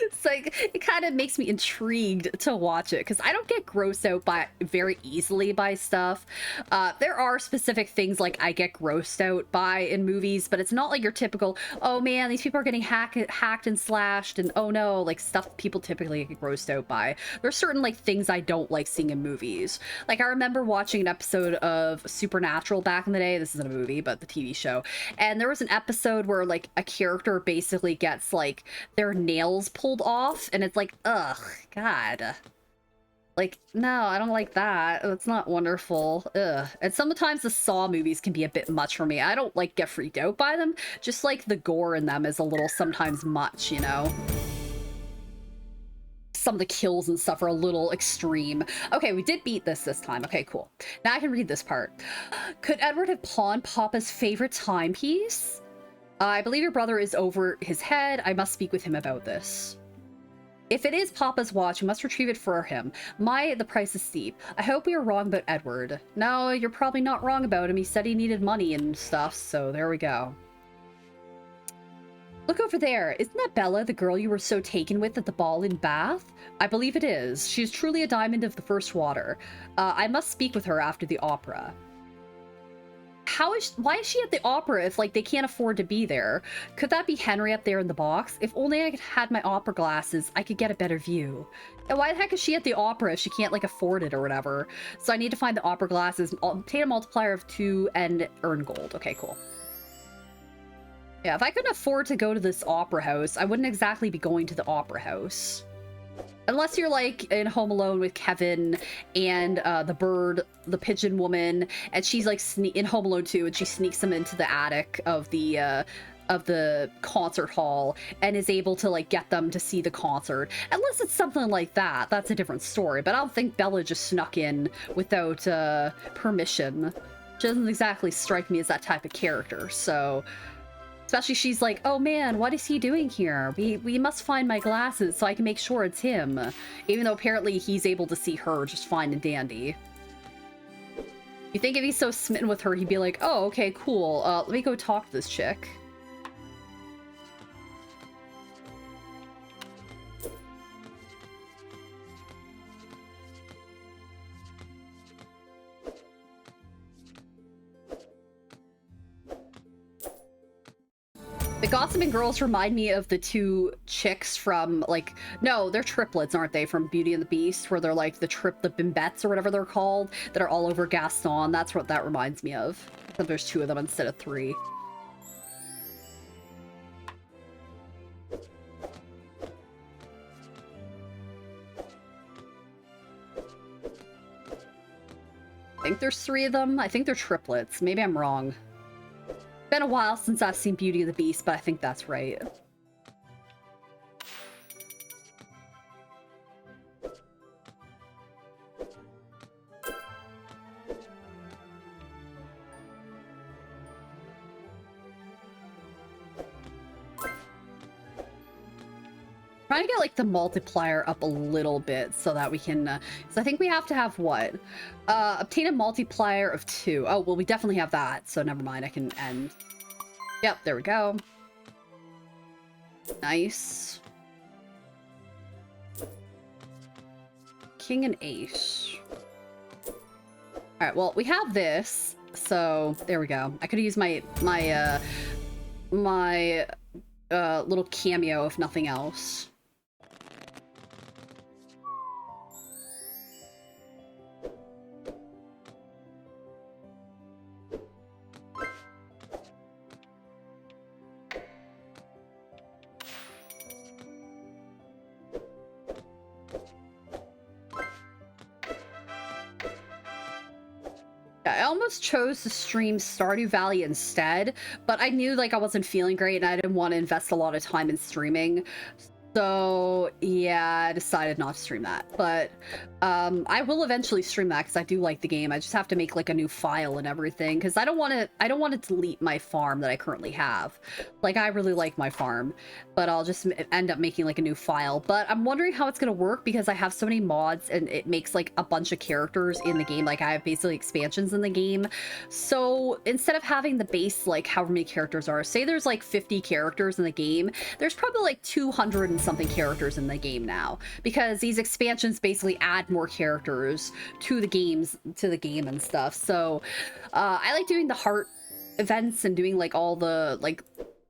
It's like, it kind of makes me intrigued to watch it because I don't get grossed out very easily by stuff. There are specific things, like, I get grossed out by in movies, but it's not like your typical, oh man, these people are getting hacked and slashed and oh no, like, stuff people typically get grossed out by. There's certain, like, things I don't like seeing in movies. Like, I remember watching an episode of Supernatural back in the day. This isn't a movie, but the TV show. And there was an episode where, like, a character basically gets, like, their nails pulled off, and it's like, ugh, god. Like, no, I don't like that. It's not wonderful. Ugh. And sometimes the Saw movies can be a bit much for me. I don't, like, get freaked out by them. Just, like, the gore in them is a little sometimes much, you know? Some of the kills and stuff are a little extreme. Okay, we did beat this time. Okay, cool. Now I can read this part. Could Edward have pawned Papa's favorite timepiece? I believe your brother is over his head. I must speak with him about this. If it is Papa's watch, we must retrieve it for him. The price is steep. I hope we are wrong about Edward. No, you're probably not wrong about him. He said he needed money and stuff, so there we go. Look over there. Isn't that Bella, the girl you were so taken with at the ball in Bath? I believe it is. She is truly a diamond of the first water. I must speak with her after the opera. Why is she at the opera if, like, they can't afford to be there? Could that be Henry up there in the box? If only I had my opera glasses, I could get a better view. And why the heck is she at the opera if she can't, like, afford it or whatever? So I need to find the opera glasses, obtain a multiplier of 2, and earn gold. Okay, cool. Yeah, if I couldn't afford to go to this opera house, I wouldn't exactly be going to the opera house. Unless you're like in Home Alone with Kevin and the bird, the pigeon woman, and she's like in Home Alone 2, and she sneaks him into the attic of the concert hall and is able to like get them to see the concert. Unless it's something like that, that's a different story. But I don't think Bella just snuck in without permission. She doesn't exactly strike me as that type of character, so... Especially she's like, oh man, what is he doing here? We must find my glasses so I can make sure it's him. Even though apparently he's able to see her just fine and dandy. You think if he's so smitten with her, he'd be like, oh, okay, cool. Let me go talk to this chick. The Gossiping Girls remind me of the two chicks from, like, no, they're triplets, aren't they, from Beauty and the Beast, where they're like the Bimbettes or whatever they're called, that are all over Gaston. That's what that reminds me of. Except there's 2 of them instead of 3. I think there's 3 of them. I think they're triplets. Maybe I'm wrong. Been a while since I've seen Beauty and the Beast, but I think that's right. Trying to get like the multiplier up a little bit so that we can so I think we have to have what, obtain a multiplier of 2. Oh well, we definitely have that, so never mind, I can end. Yep, there we go. Nice. King and ace. All right, well, we have this, so there we go. I could use my little cameo if nothing else. I almost chose to stream Stardew Valley instead, but I knew like I wasn't feeling great and I didn't want to invest a lot of time in streaming. So yeah, I decided not to stream that, but I will eventually stream that because I do like the game. I just have to make like a new file and everything because I don't want to delete my farm that I currently have. Like I really like my farm, but I'll just end up making like a new file. But I'm wondering how it's gonna work because I have so many mods and it makes like a bunch of characters in the game. Like I have basically expansions in the game. So instead of having the base like however many characters are, say there's like 50 characters in the game, there's probably like 200 and something characters in the game now because these expansions basically add more characters to the game and stuff. So I like doing the heart events and doing like all the like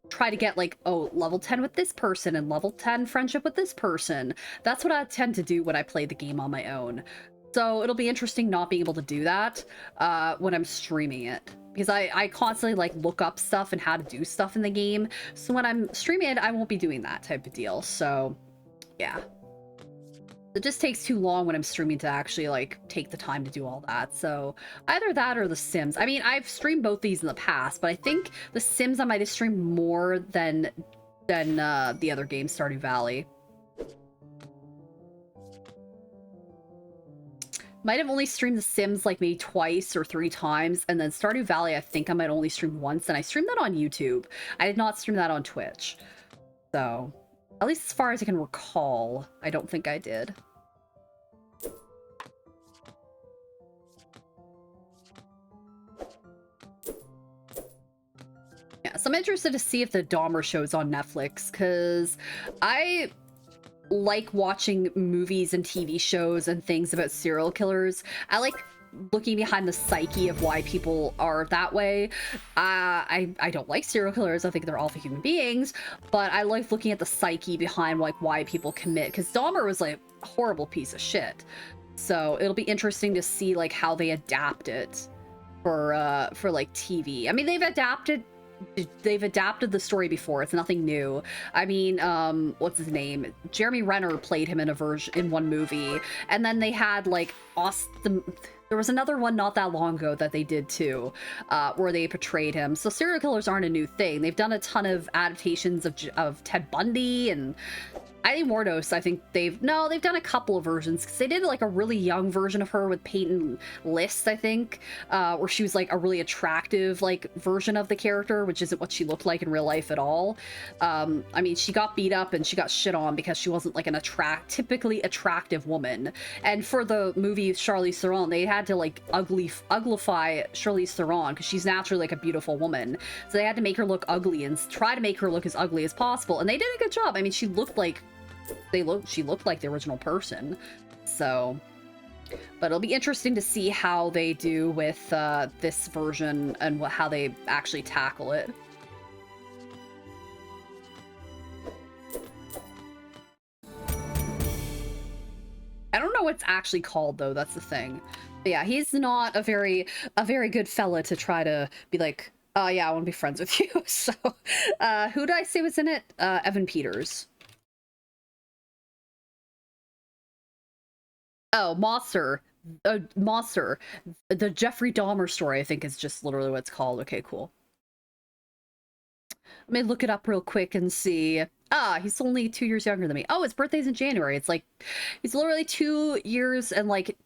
try to get like, oh, level 10 with this person and level 10 friendship with this person. That's what I tend to do when I play the game on my own. So it'll be interesting not being able to do that when I'm streaming it. Because I constantly like look up stuff and how to do stuff in the game. So when I'm streaming it, I won't be doing that type of deal. So yeah. It just takes too long when I'm streaming to actually like take the time to do all that. So either that or The Sims. I mean, I've streamed both these in the past, but I think The Sims I might have streamed more than the other game, Stardew Valley. Might have only streamed The Sims like maybe twice or 3 times, and then Stardew Valley I think I might only stream once, and I streamed that on YouTube. I did not stream that on Twitch. So, at least as far as I can recall, I don't think I did. Yeah, so I'm interested to see if the Dahmer show's on Netflix, because I like watching movies and TV shows and things about serial killers. I like looking behind the psyche of why people are that way. I don't like serial killers. I think they're awful human beings, but I like looking at the psyche behind like why people commit, because Dahmer was like a horrible piece of shit. So it'll be interesting to see like how they adapt it for like TV. I mean, they've adapted they've adapted the story before. It's nothing new. I mean, what's his name? Jeremy Renner played him in a version in one movie, and then they had like Austin. There was another one not that long ago that they did too, where they portrayed him. So serial killers aren't a new thing. They've done a ton of adaptations of Ted Bundy and I think Mordos. I think they've done a couple of versions because they did like a really young version of her with Peyton List, I think, where she was like a really attractive like version of the character, which isn't what she looked like in real life at all. I mean, she got beat up and she got shit on because she wasn't like an typically attractive woman. And for the movie Charlize Theron, they had to like uglify Charlize Theron because she's naturally like a beautiful woman. So they had to make her look ugly and try to make her look as ugly as possible. And they did a good job. I mean, she looked like she looked like the original person. So, but it'll be interesting to see how they do with this version and how they actually tackle it. I don't know what it's actually called though, that's the thing. But yeah, he's not a very good fella to try to be like, oh yeah, I want to be friends with you. So who did I say was in it? Evan Peters. Oh, Monster. Monster. The Jeffrey Dahmer story, I think, is just literally what it's called. Okay, cool. Let me look it up real quick and see. Ah, he's only 2 years younger than me. Oh, his birthday's in January. It's like, he's literally 2 years and like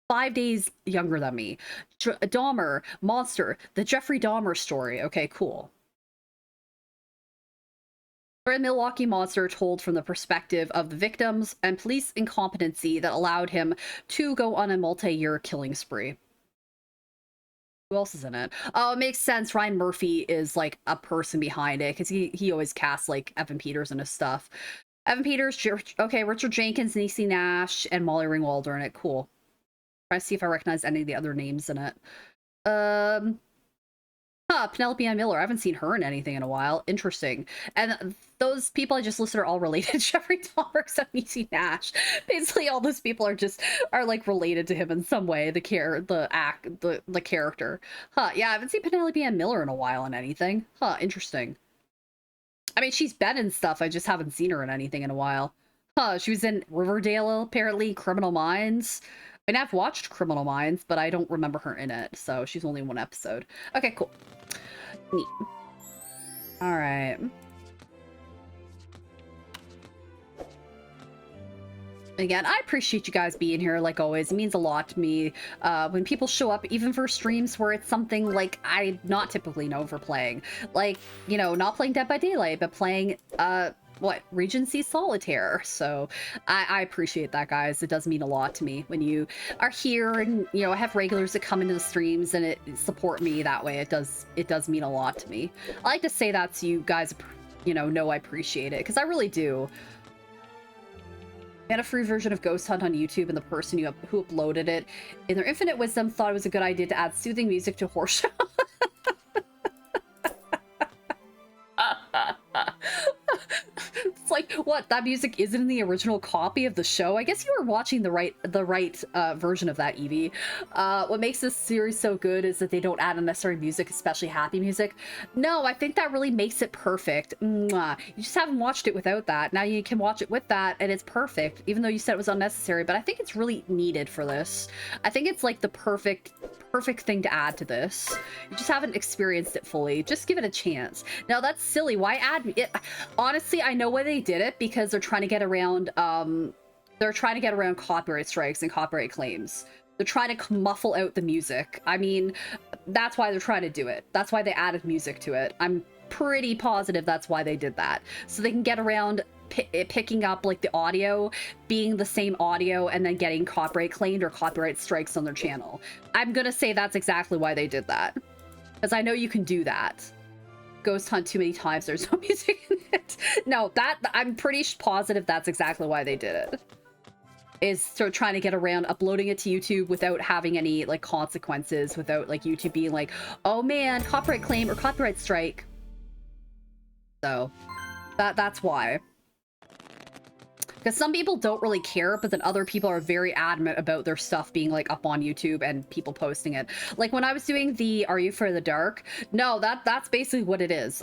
5 days younger than me. Dahmer, Monster, the Jeffrey Dahmer story. Okay, cool. For Milwaukee Monster told from the perspective of the victims and police incompetency that allowed him to go on a multi-year killing spree. Who else is in it? Oh, it makes sense. Ryan Murphy is like a person behind it because he always casts like Evan Peters in his stuff. Evan Peters, okay, Richard Jenkins, Niecy Nash, and Molly Ringwald are in it. Cool. Try to see if I recognize any of the other names in it. Penelope Ann Miller. I haven't seen her in anything in a while. Interesting. And those people I just listed are all related. Jeffrey Dahmer except Niecy Nash. Basically, all those people are like related to him in some way. The character. Huh? Yeah, I haven't seen Penelope Ann Miller in a while in anything. Huh? Interesting. I mean, she's been in stuff. I just haven't seen her in anything in a while. Huh? She was in Riverdale, apparently. Criminal Minds. I mean, I've watched Criminal Minds, but I don't remember her in it, so she's only in one episode. Okay, cool. Neat. Alright. Again, I appreciate you guys being here, like always. It means a lot to me when people show up, even for streams where it's something like I not typically know for playing. Like, you know, not playing Dead by Daylight, but playing, Regency Solitaire. So I appreciate that, guys. It does mean a lot to me when you are here and, you know, I have regulars that come into the streams and it support me that way. It does mean a lot to me. I like to say that so you guys, you know I appreciate it, because I really do. I had a free version of Ghost Hunt on YouTube, and the person who uploaded it, in their infinite wisdom, thought it was a good idea to add soothing music to horror show. It's like, what? That music isn't in the original copy of the show? I guess you were watching the right version of that, Evie. What makes this series so good is that they don't add unnecessary music, especially happy music. No, I think that really makes it perfect. Mwah. You just haven't watched it without that. Now you can watch it with that, and it's perfect, even though you said it was unnecessary, but I think it's really needed for this. I think it's like the perfect thing to add to this. You just haven't experienced it fully. Just give it a chance. Now that's silly. Why add it? Honestly, I know why they did it, because they're trying to get around copyright strikes and copyright claims. They're trying to muffle out the music. I mean, that's why they're trying to do it. That's why they added music to it. I'm pretty positive that's why they did that. So they can get around picking up like the audio being the same audio and then getting copyright claimed or copyright strikes on their channel. I'm gonna say that's exactly why they did that, because I know you can do that. Ghost Hunt too many times, there's no music in it. No, I'm pretty positive that's exactly why they did it. Is sort of trying to get around uploading it to YouTube without having any like consequences, without like YouTube being like, oh man, copyright claim or copyright strike. So that's why. Because some people don't really care, but then other people are very adamant about their stuff being like up on YouTube and people posting it. Like when I was doing the Are You for the Dark? No, that's basically what it is.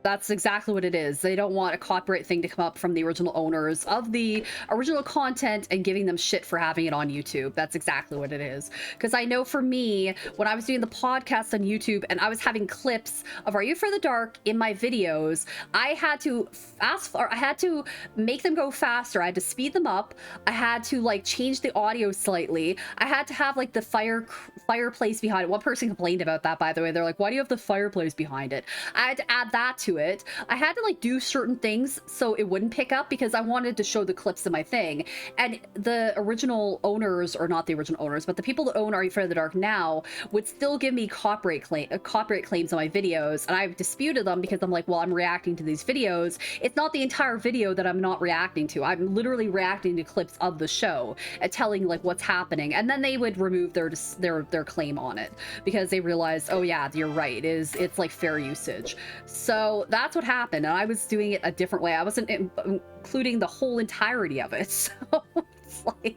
That's exactly what it is. They don't want a copyright thing to come up from the original owners of the original content and giving them shit for having it on YouTube. That's exactly what it is. Because I know for me, when I was doing the podcast on YouTube and I was having clips of Are You for the Dark in my videos, I had to I had to make them go faster. I had to speed them up. I had to like change the audio slightly. I had to have like the fireplace behind it. One person complained about that, by the way. They're like, why do you have the fireplace behind it? I had to add that to it. I had to like do certain things so it wouldn't pick up because I wanted to show the clips of my thing. And the original owners, or not the original owners, but the people that own Are You for the Dark now would still give me copyright claims on my videos. And I've disputed them because I'm like, well, I'm reacting to these videos. It's not the entire video that I'm not reacting to. I'm literally reacting to clips of the show and telling like what's happening. And then they would remove their claim on it because they realized, oh yeah, you're right. It's like fair usage. So that's what happened, and I was doing it a different way. I wasn't including the whole entirety of it, so it's like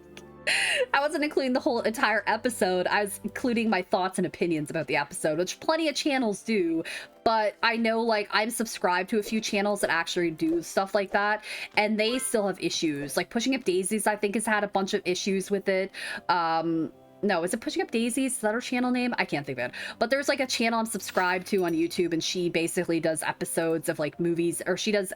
I wasn't including the whole entire episode. I was including my thoughts and opinions about the episode, which plenty of channels do, but I know like I'm subscribed to a few channels that actually do stuff like that, and they still have issues. Like Pushing Up Daisies, I think, has had a bunch of issues with it. No, is it Pushing Up Daisies? Is that her channel name? I can't think of it. But there's like a channel I'm subscribed to on YouTube, and she basically does episodes of like movies, or she does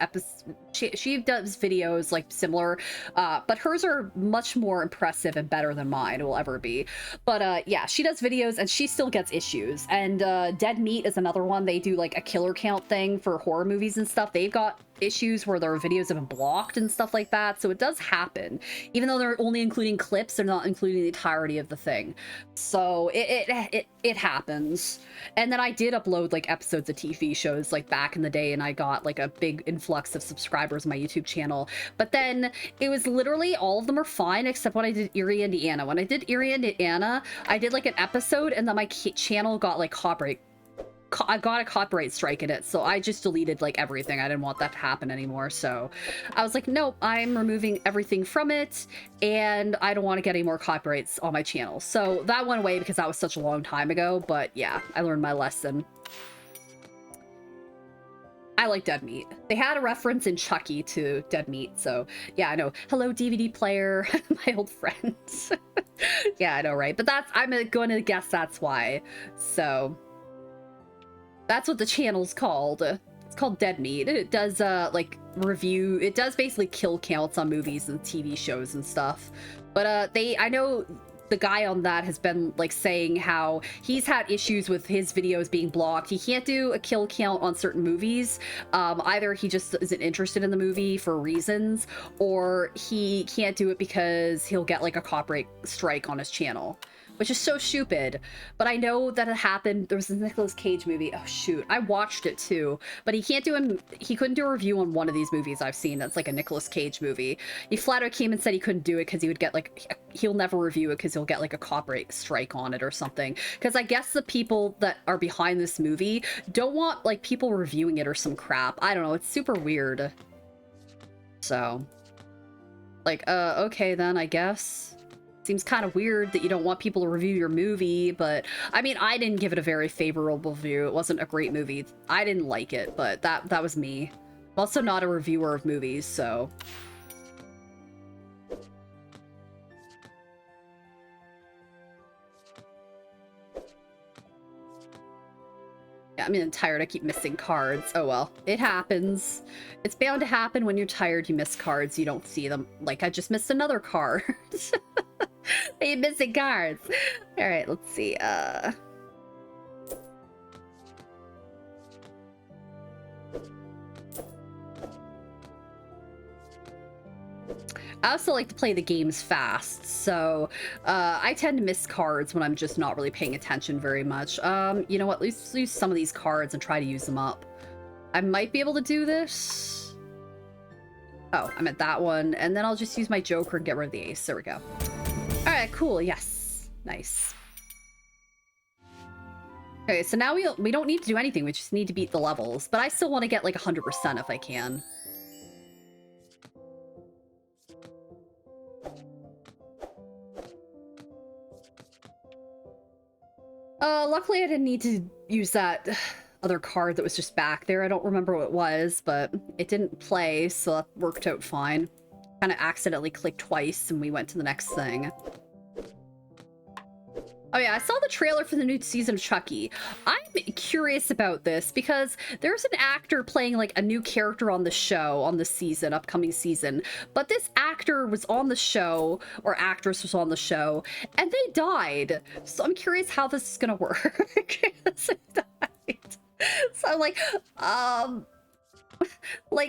she does videos like similar, but hers are much more impressive and better than mine will ever be. But yeah, she does videos and she still gets issues. And Dead Meat is another one. They do like a killer count thing for horror movies and stuff. They've got issues where their videos have been blocked and stuff like that, so it does happen. Even though they're only including clips, they're not including the entirety of the thing. So it happens. And then I did upload like episodes of TV shows like back in the day, and I got like a big influx of subscribers on my YouTube channel. But then it was literally all of them are fine except when I did Erie, Indiana. When I did Erie, Indiana, I did like an episode, and then my channel got like I got a copyright strike in it, so I just deleted like everything. I didn't want that to happen anymore, so I was like, nope, I'm removing everything from it, and I don't want to get any more copyrights on my channel. So that went away because that was such a long time ago, but yeah, I learned my lesson. I like Dead Meat. They had a reference in Chucky to Dead Meat, so yeah, I know. Hello, DVD player, my old friend. Yeah, I know, right? But I'm going to guess that's why. So that's what the channel's called. It's called Dead Meat. It does like review. It does basically kill counts on movies and TV shows and stuff. But I know the guy on that has been like saying how he's had issues with his videos being blocked. He can't do a kill count on certain movies. Either he just isn't interested in the movie for reasons, or he can't do it because he'll get like a copyright strike on his channel, which is so stupid. But I know that it happened. There was this Nicolas Cage movie. Oh shoot, I watched it too. But he couldn't do a review on one of these movies I've seen that's like a Nicolas Cage movie. He flat out came and said he couldn't do it because he would get like, he'll never review it because he'll get like a copyright strike on it or something. Because I guess the people that are behind this movie don't want like people reviewing it or some crap. I don't know, it's super weird. So, like, okay then, I guess. Seems kind of weird that you don't want people to review your movie, but I mean, I didn't give it a very favorable review. It wasn't a great movie. I didn't like it, but that was me. I'm also not a reviewer of movies, so. Yeah, I'm tired. I keep missing cards. Oh well, it happens. It's bound to happen when you're tired. You miss cards. You don't see them. Like, I just missed another card. You're missing cards. All right, let's see. I also like to play the games fast, so I tend to miss cards when I'm just not really paying attention very much. You know what? Let's use some of these cards and try to use them up. I might be able to do this. Oh, I'm at that one, and then I'll just use my Joker and get rid of the ace. There we go. All right, cool. Yes, nice. Okay, so now we don't need to do anything. We just need to beat the levels, but I still want to get like 100% if I can. Luckily I didn't need to use that other card that was just back there. I don't remember what it was, but it didn't play, so that worked out fine. Kind of accidentally clicked twice and we went to the next thing. Oh yeah, I saw the trailer for the new season of Chucky. I'm curious about this because there's an actor playing like a new character on the show, on the season, upcoming season. But this actor was on the show, or actress was on the show, and they died. So I'm curious how this is gonna work. They died. So I'm like,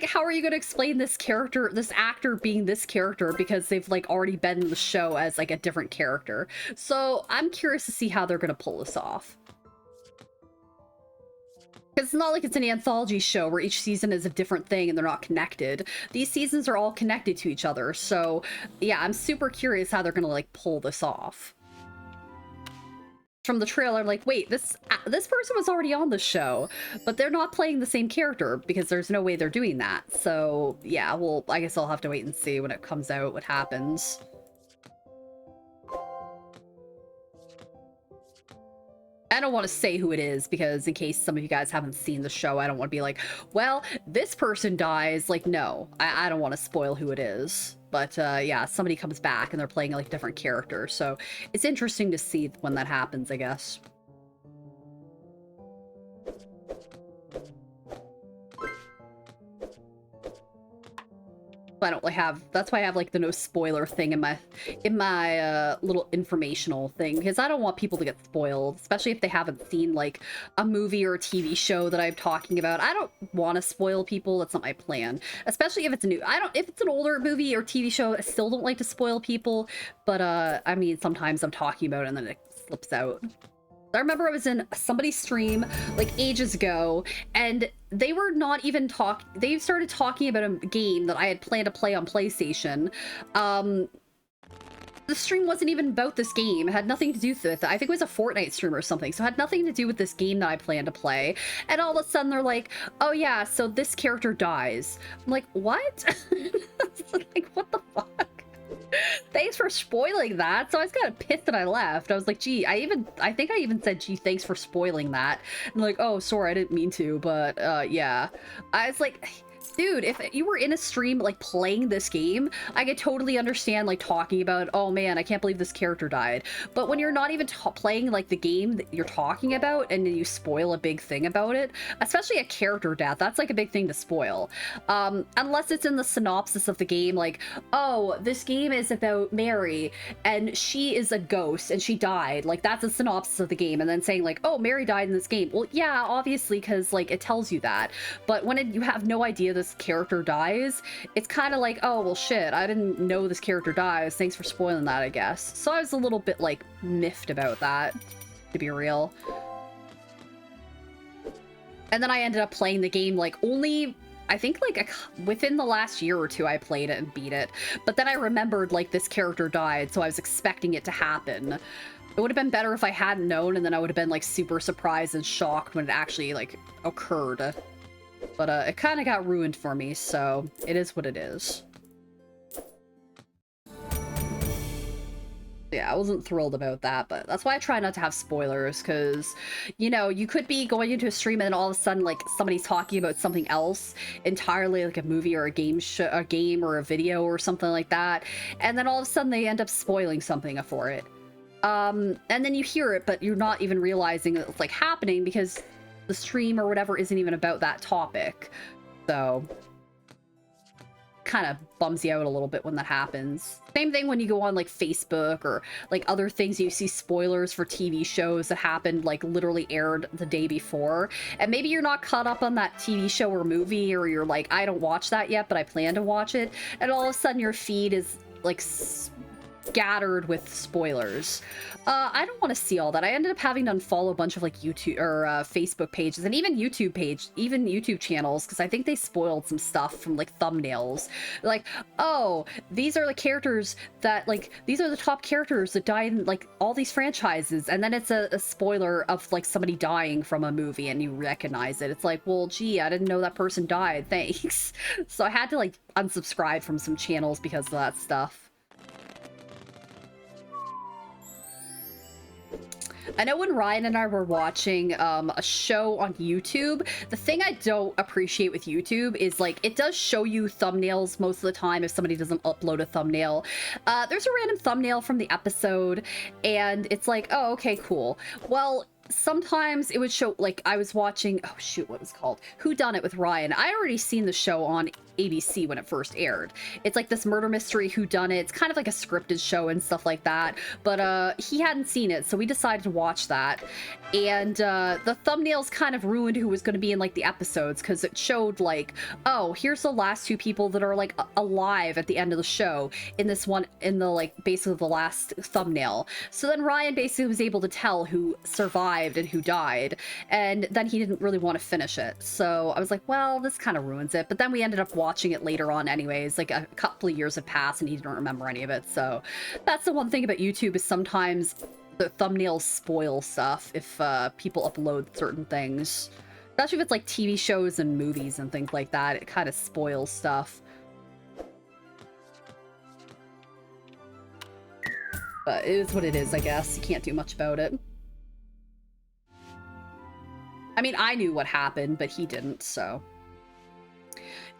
how are you going to explain this character, this actor being this character, because they've like already been in the show as like a different character? So I'm curious to see how they're going to pull this off. Because it's not like it's an anthology show where each season is a different thing and they're not connected. These seasons are all connected to each other. So yeah, I'm super curious how they're going to like pull this off. From the trailer, I'm like, wait, this person was already on the show, but they're not playing the same character because there's no way they're doing that. So yeah, well, I guess I'll have to wait and see when it comes out what happens. I don't want to say who it is because in case some of you guys haven't seen the show, I don't want to be like, well, this person dies. Like, no, I don't want to spoil who it is. But yeah, somebody comes back and they're playing like different characters. So it's interesting to see when that happens, I guess. I don't really have, that's why I have like the no spoiler thing in my little informational thing, because I don't want people to get spoiled, especially if they haven't seen like a movie or a TV show that I'm talking about. I don't want to spoil people. That's not my plan, especially if it's a new, if it's an older movie or TV show, I still don't like to spoil people, but I mean, sometimes I'm talking about it and then it slips out. I remember I was in somebody's stream like ages ago and they were not even they started talking about a game that I had planned to play on PlayStation. The stream wasn't even about this game. It had nothing to do with it. I think it was a Fortnite stream or something. So it had nothing to do with this game that I planned to play. And all of a sudden they're like, oh yeah, so this character dies. I'm like, what? Like, what the fuck? Thanks for spoiling that. So I was kind of pissed that I left. I was like, gee, I think I even said, gee, thanks for spoiling that. And like, oh, sorry, I didn't mean to, but yeah. I was like, dude, if you were in a stream like playing this game, I could totally understand like talking about, oh man, I can't believe this character died. But when you're not even playing like the game that you're talking about and then you spoil a big thing about it, especially a character death, that's like a big thing to spoil. Unless it's in the synopsis of the game, like, oh, this game is about Mary and she is a ghost and she died. Like that's a synopsis of the game, and then saying like, oh, Mary died in this game. Well, yeah, obviously, because like it tells you that. But when you have no idea this character dies, it's kind of like, oh well shit, I didn't know this character dies, thanks for spoiling that, I guess. So I was a little bit like miffed about that, to be real. And then I ended up playing the game like only, I think like within the last year or two I played it and beat it, but then I remembered like this character died, so I was expecting it to happen. It would have been better if I hadn't known, and then I would have been like super surprised and shocked when it actually like occurred. But it kind of got ruined for me, so it is what it is. Yeah, I wasn't thrilled about that, but that's why I try not to have spoilers, because, you know, you could be going into a stream and then all of a sudden, like, somebody's talking about something else entirely, like a movie or a game or a video or something like that, and then all of a sudden they end up spoiling something for it. And then you hear it, but you're not even realizing that it's, like, happening because the stream or whatever isn't even about that topic. So kind of bums you out a little bit when that happens. Same thing when you go on like Facebook or like other things, you see spoilers for TV shows that happened, like literally aired the day before, and maybe you're not caught up on that TV show or movie, or you're like, I don't watch that yet, but I plan to watch it, and all of a sudden your feed is like scattered with spoilers. I don't want to see all that. I ended up having to unfollow a bunch of like YouTube or Facebook pages and even YouTube channels, because I think they spoiled some stuff from like thumbnails. Like, oh, these are the characters that like, these are the top characters that die in like all these franchises, and then it's a spoiler of like somebody dying from a movie and you recognize it. It's like, well, gee, I didn't know that person died, thanks. So I had to like unsubscribe from some channels because of that stuff. I know when Ryan and I were watching a show on YouTube, the thing I don't appreciate with YouTube is like it does show you thumbnails most of the time if somebody doesn't upload a thumbnail. There's a random thumbnail from the episode and it's like, oh, okay, cool. Well, sometimes it would show, like, I was watching, oh shoot, what was it called? Who Done It with Ryan. I already seen the show on ABC when it first aired. It's like this murder mystery Who Done It. It's kind of like a scripted show and stuff like that, but he hadn't seen it, so we decided to watch that. And the thumbnails kind of ruined who was going to be in like the episodes, because it showed like, oh, here's the last two people that are like alive at the end of the show in this one, in the like basically the last thumbnail. So then Ryan basically was able to tell who survived and who died, and then he didn't really want to finish it. So I was like, well, this kind of ruins it. But then we ended up watching it later on anyways. Like a couple of years had passed and he didn't remember any of it. So that's the one thing about YouTube, is sometimes the thumbnails spoil stuff if people upload certain things, especially if it's like TV shows and movies and things like that. It kind of spoils stuff. But it is what it is, I guess. You can't do much about it. I mean, I knew what happened, but he didn't, so.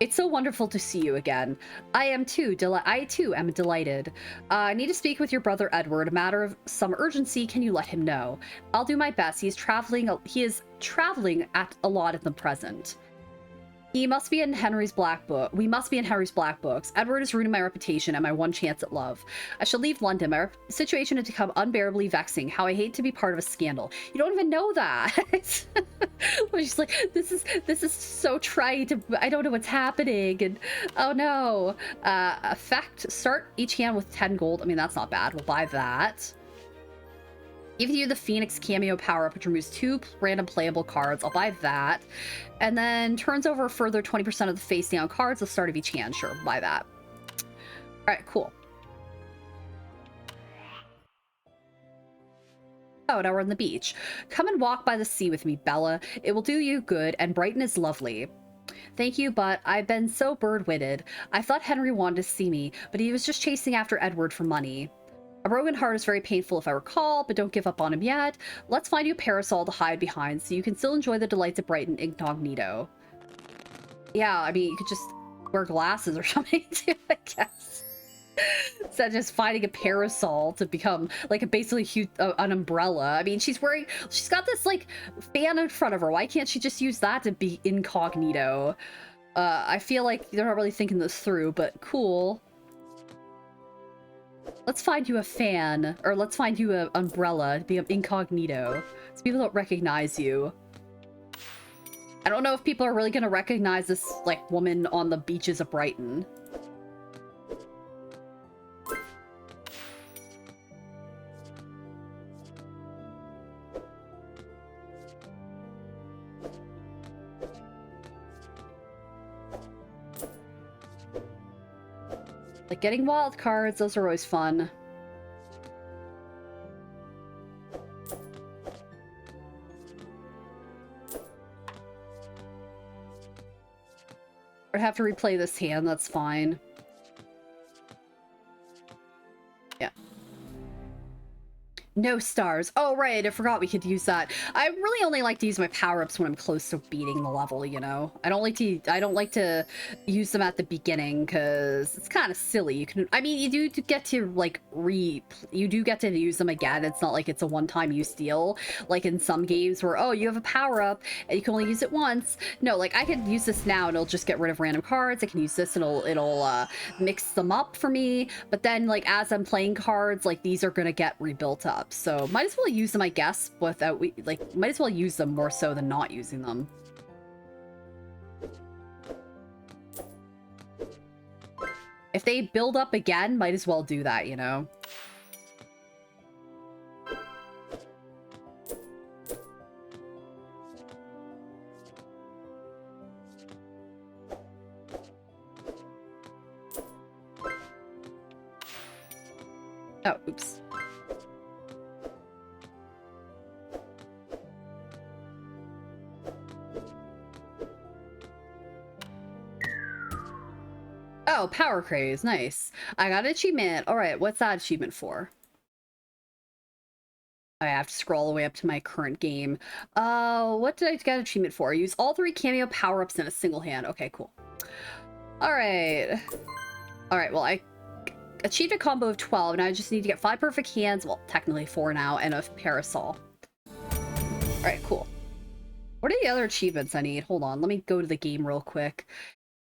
It's so wonderful to see you again. I too am delighted. I need to speak with your brother Edward. A matter of some urgency. Can you let him know? I'll do my best. He is traveling at a lot at the present. He must be in Henry's Black Book. We must be in Henry's Black Books. Edward is ruining my reputation and my one chance at love. I shall leave London. My situation has become unbearably vexing. How I hate to be part of a scandal. You don't even know that. We're just like, this is so trite. I don't know what's happening. And oh no. Effect. Start each hand with 10 gold. I mean, that's not bad. We'll buy that. Give you the Phoenix cameo power-up, which removes 2 random playable cards. I'll buy that. And then turns over a further 20% of the face-down cards at the start of each hand. Sure, buy that. Alright, cool. Oh, now we're on the beach. Come and walk by the sea with me, Bella. It will do you good, and Brighton is lovely. Thank you, but I've been so bird-witted. I thought Henry wanted to see me, but he was just chasing after Edward for money. A broken heart is very painful if I recall, but don't give up on him yet. Let's find you a parasol to hide behind so you can still enjoy the delights of Brighton incognito. Yeah, I mean, you could just wear glasses or something too, I guess. Instead of just finding a parasol to become like basically huge, an umbrella. I mean, she's got this like fan in front of her. Why can't she just use that to be incognito? I feel like they're not really thinking this through, but cool. Let's find you a fan, or let's find you an umbrella to be incognito, so people don't recognize you. I don't know if people are really gonna recognize this, like, woman on the beaches of Brighton. Like getting wild cards, those are always fun. I'd have to replay this hand, that's fine. Yeah. No stars. Oh, right, I forgot we could use that. I really only like to use my power-ups when I'm close to beating the level, you know? I don't like to use them at the beginning, because it's kind of silly. You can, I mean, you do get to, like, you do get to use them again. It's not like it's a one-time use deal, like in some games where, oh, you have a power-up, and you can only use it once. No, like, I could use this now, and it'll just get rid of random cards. I can use this, and it'll mix them up for me, but then, like, as I'm playing cards, like, these are gonna get rebuilt up. So might as well use them, I guess, without might as well use them more so than not using them. If they build up again, might as well do that, you know? Oh, oops. Oh, power craze, nice. I got an achievement. All right, what's that achievement for? I have to scroll all the way up to my current game. What did I get an achievement for? Use all 3 cameo power-ups in a single hand. Okay, cool. Alright. Alright, well, I achieved a combo of 12. Now I just need to get 5 perfect hands. Well, technically 4 now, and a parasol. Alright, cool. What are the other achievements I need? Hold on, let me go to the game real quick.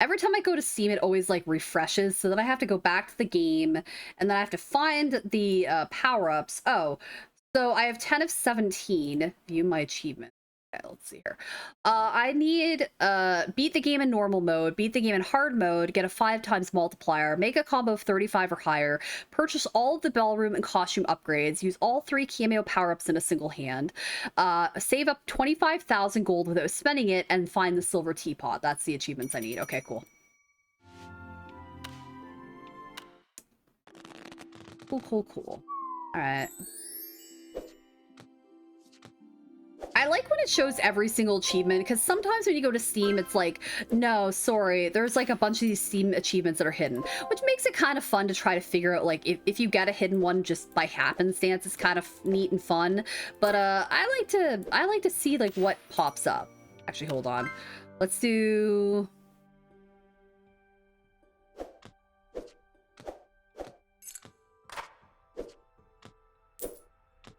Every time I go to Steam, it always like refreshes, so then I have to go back to the game, and then I have to find the power-ups. Oh, so I have 10 of 17. View my achievement. Okay, let's see here. I need beat the game in normal mode, beat the game in hard mode, get a 5 times multiplier, make a combo of 35 or higher, purchase all of the ballroom and costume upgrades, use all 3 cameo power-ups in a single hand, save up 25,000 gold without spending it, and find the silver teapot. That's the achievements I need. Okay, cool. Cool. All right. I like when it shows every single achievement, because sometimes when you go to Steam, it's like, no, sorry, there's like a bunch of these Steam achievements that are hidden, which makes it kind of fun to try to figure out, like, if you get a hidden one just by happenstance, it's kind of neat and fun. But I like to see like what pops up. Actually, hold on. Let's do...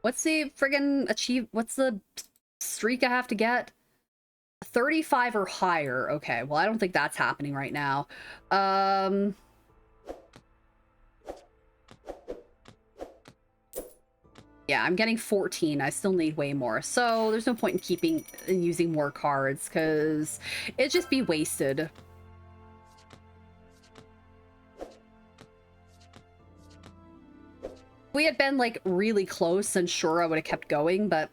What's the friggin' what's the streak I have to get? 35 or higher. Okay, well, I don't think that's happening right now. Yeah, I'm getting 14. I still need way more. So there's no point in using more cards, because it'd just be wasted. We had been like really close, and sure, I would have kept going, but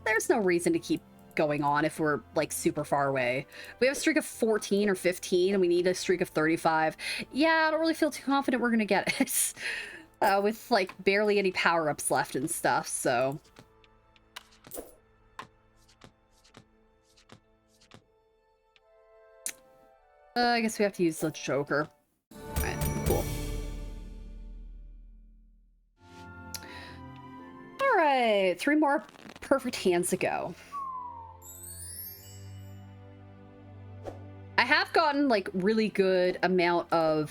there's no reason to keep going on if we're like super far away. We have a streak of 14 or 15 and we need a streak of 35. Yeah, I don't really feel too confident we're gonna get it. With like barely any power-ups left and stuff, so I guess we have to use the Joker. Alright, cool. Alright, 3 more perfect hands to go. I have gotten like really good amount of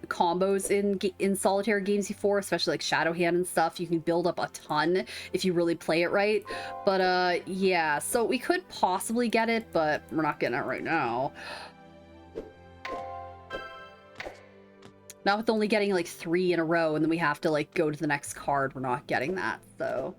combos in solitaire games before, especially like Shadow Hand and stuff. You can build up a ton if you really play it right. But yeah, so we could possibly get it, but we're not getting it right now. Not with only getting like 3 in a row, and then we have to like go to the next card. We're not getting that, so.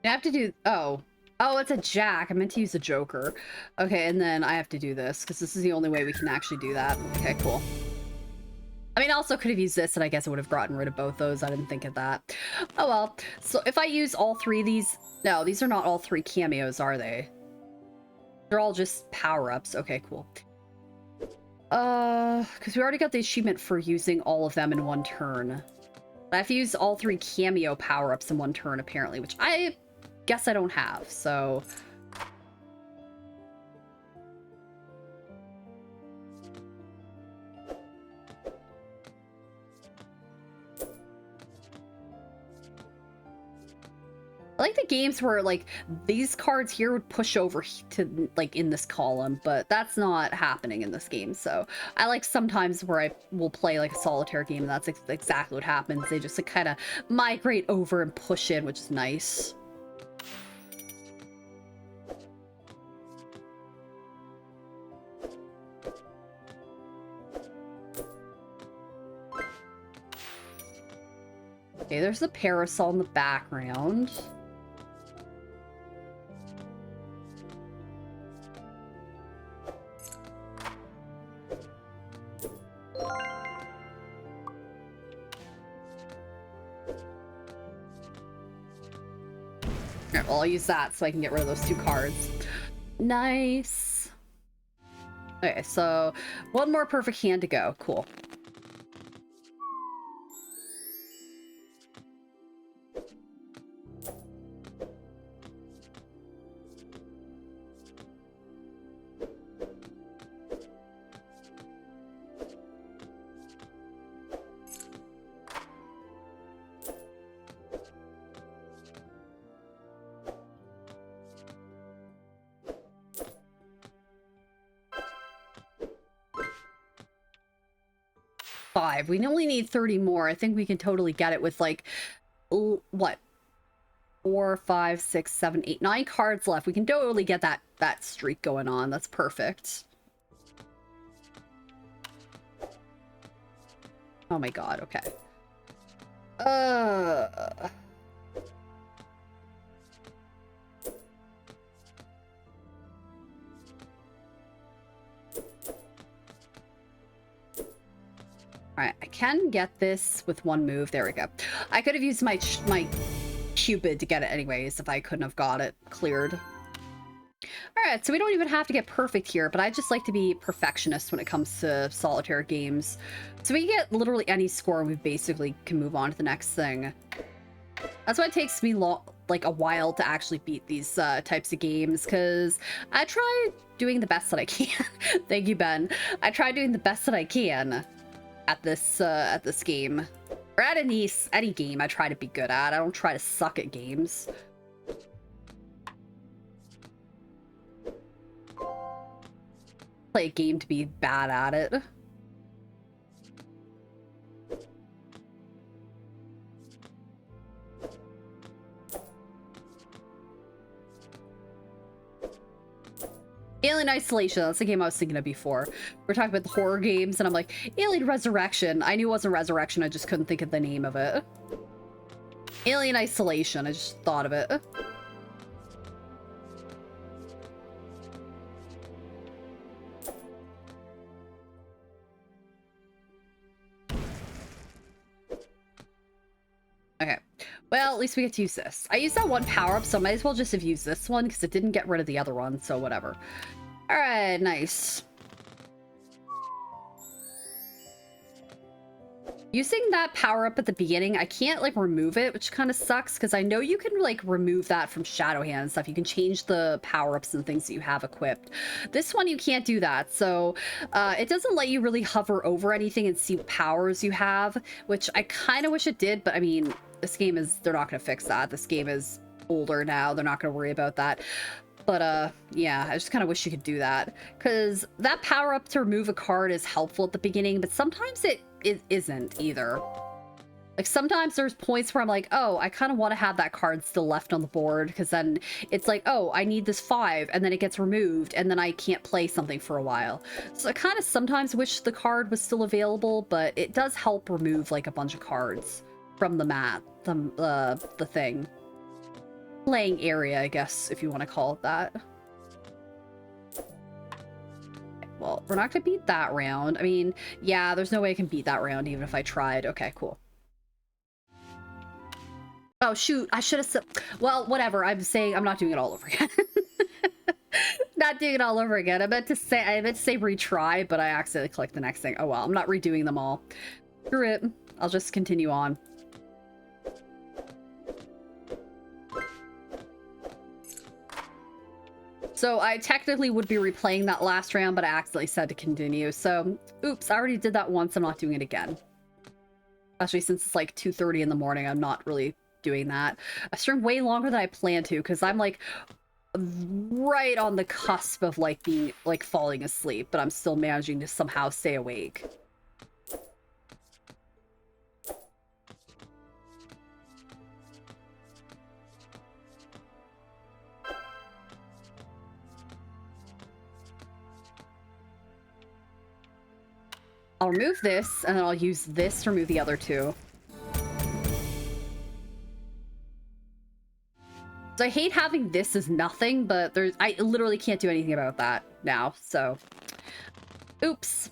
I have to do... Oh, it's a jack. I meant to use a joker. Okay, and then I have to do this, because this is the only way we can actually do that. Okay, cool. I mean, I also could have used this, and I guess I would have gotten rid of both those. I didn't think of that. Oh, well. So if I use all 3 of these... No, these are not all 3 cameos, are they? They're all just power-ups. Okay, cool. Because we already got the achievement for using all of them in one turn. I have to use all 3 cameo power-ups in one turn, apparently, which I guess I don't have, so... I like the games where, like, these cards here would push over to, like, in this column, but that's not happening in this game, so... I like sometimes where I will play, like, a solitaire game, and that's exactly what happens. They just, like, kind of migrate over and push in, which is nice. Okay, there's the parasol in the background. Alright, well, I'll use that so I can get rid of those 2 cards. Nice. Okay, so 1 more perfect hand to go. Cool. We only need 30 more. I think we can totally get it with like, what? 4, 5, 6, 7, 8, 9 cards left. We can totally get that streak going on. That's perfect. Oh my god, okay. Alright, I can get this with 1 move. There we go. I could have used my Cupid to get it anyways if I couldn't have got it cleared. Alright, so we don't even have to get perfect here, but I just like to be perfectionist when it comes to solitaire games. So we get literally any score and we basically can move on to the next thing. That's why it takes me like a while to actually beat these types of games, because I try doing the best that I can. Thank you, Ben. I try doing the best that I can at this game, or at any game I try to be good at. I don't try to suck at games. Play a game to be bad at it. Alien Isolation, that's the game I was thinking of before. We're talking about the horror games, and I'm like, Alien Resurrection. I knew it wasn't Resurrection, I just couldn't think of the name of it. Alien Isolation, I just thought of it. Okay, well, at least we get to use this. I used that 1 power-up, so I might as well just have used this one, because it didn't get rid of the other one, so whatever. Alright, nice. Using that power-up at the beginning, I can't, like, remove it, which kind of sucks, because I know you can, like, remove that from Shadow Hand and stuff. You can change the power-ups and things that you have equipped. This one, you can't do that, so it doesn't let you really hover over anything and see what powers you have, which I kind of wish it did, but, I mean, this game is... they're not going to fix that. This game is older now. They're not going to worry about that. But, yeah, I just kind of wish you could do that. Because that power-up to remove a card is helpful at the beginning, but sometimes it isn't either. Like, sometimes there's points where I'm like, oh, I kind of want to have that card still left on the board, because then it's like, oh, I need this 5, and then it gets removed, and then I can't play something for a while. So I kind of sometimes wish the card was still available, but it does help remove, like, a bunch of cards from the mat, the thing. Playing area, I guess, if you want to call it that. Well, we're not gonna beat that round. I mean, yeah, there's no way I can beat that round even if I tried. Okay, cool. Oh, shoot, I should have said... well, whatever, I'm saying I'm not doing it all over again. Not doing it all over again. I meant to say retry, but I accidentally clicked the next thing. Oh well, I'm not redoing them all. Screw it. I'll just continue on. So I technically would be replaying that last round, but I accidentally said to continue. So, oops, I already did that once. I'm not doing it again. Especially since it's like 2:30 in the morning. I'm not really doing that. I streamed way longer than I planned to, because I'm like right on the cusp of like being like falling asleep, but I'm still managing to somehow stay awake. I'll remove this, and then I'll use this to remove the other 2. So I hate having this as nothing, but I literally can't do anything about that now, so... oops.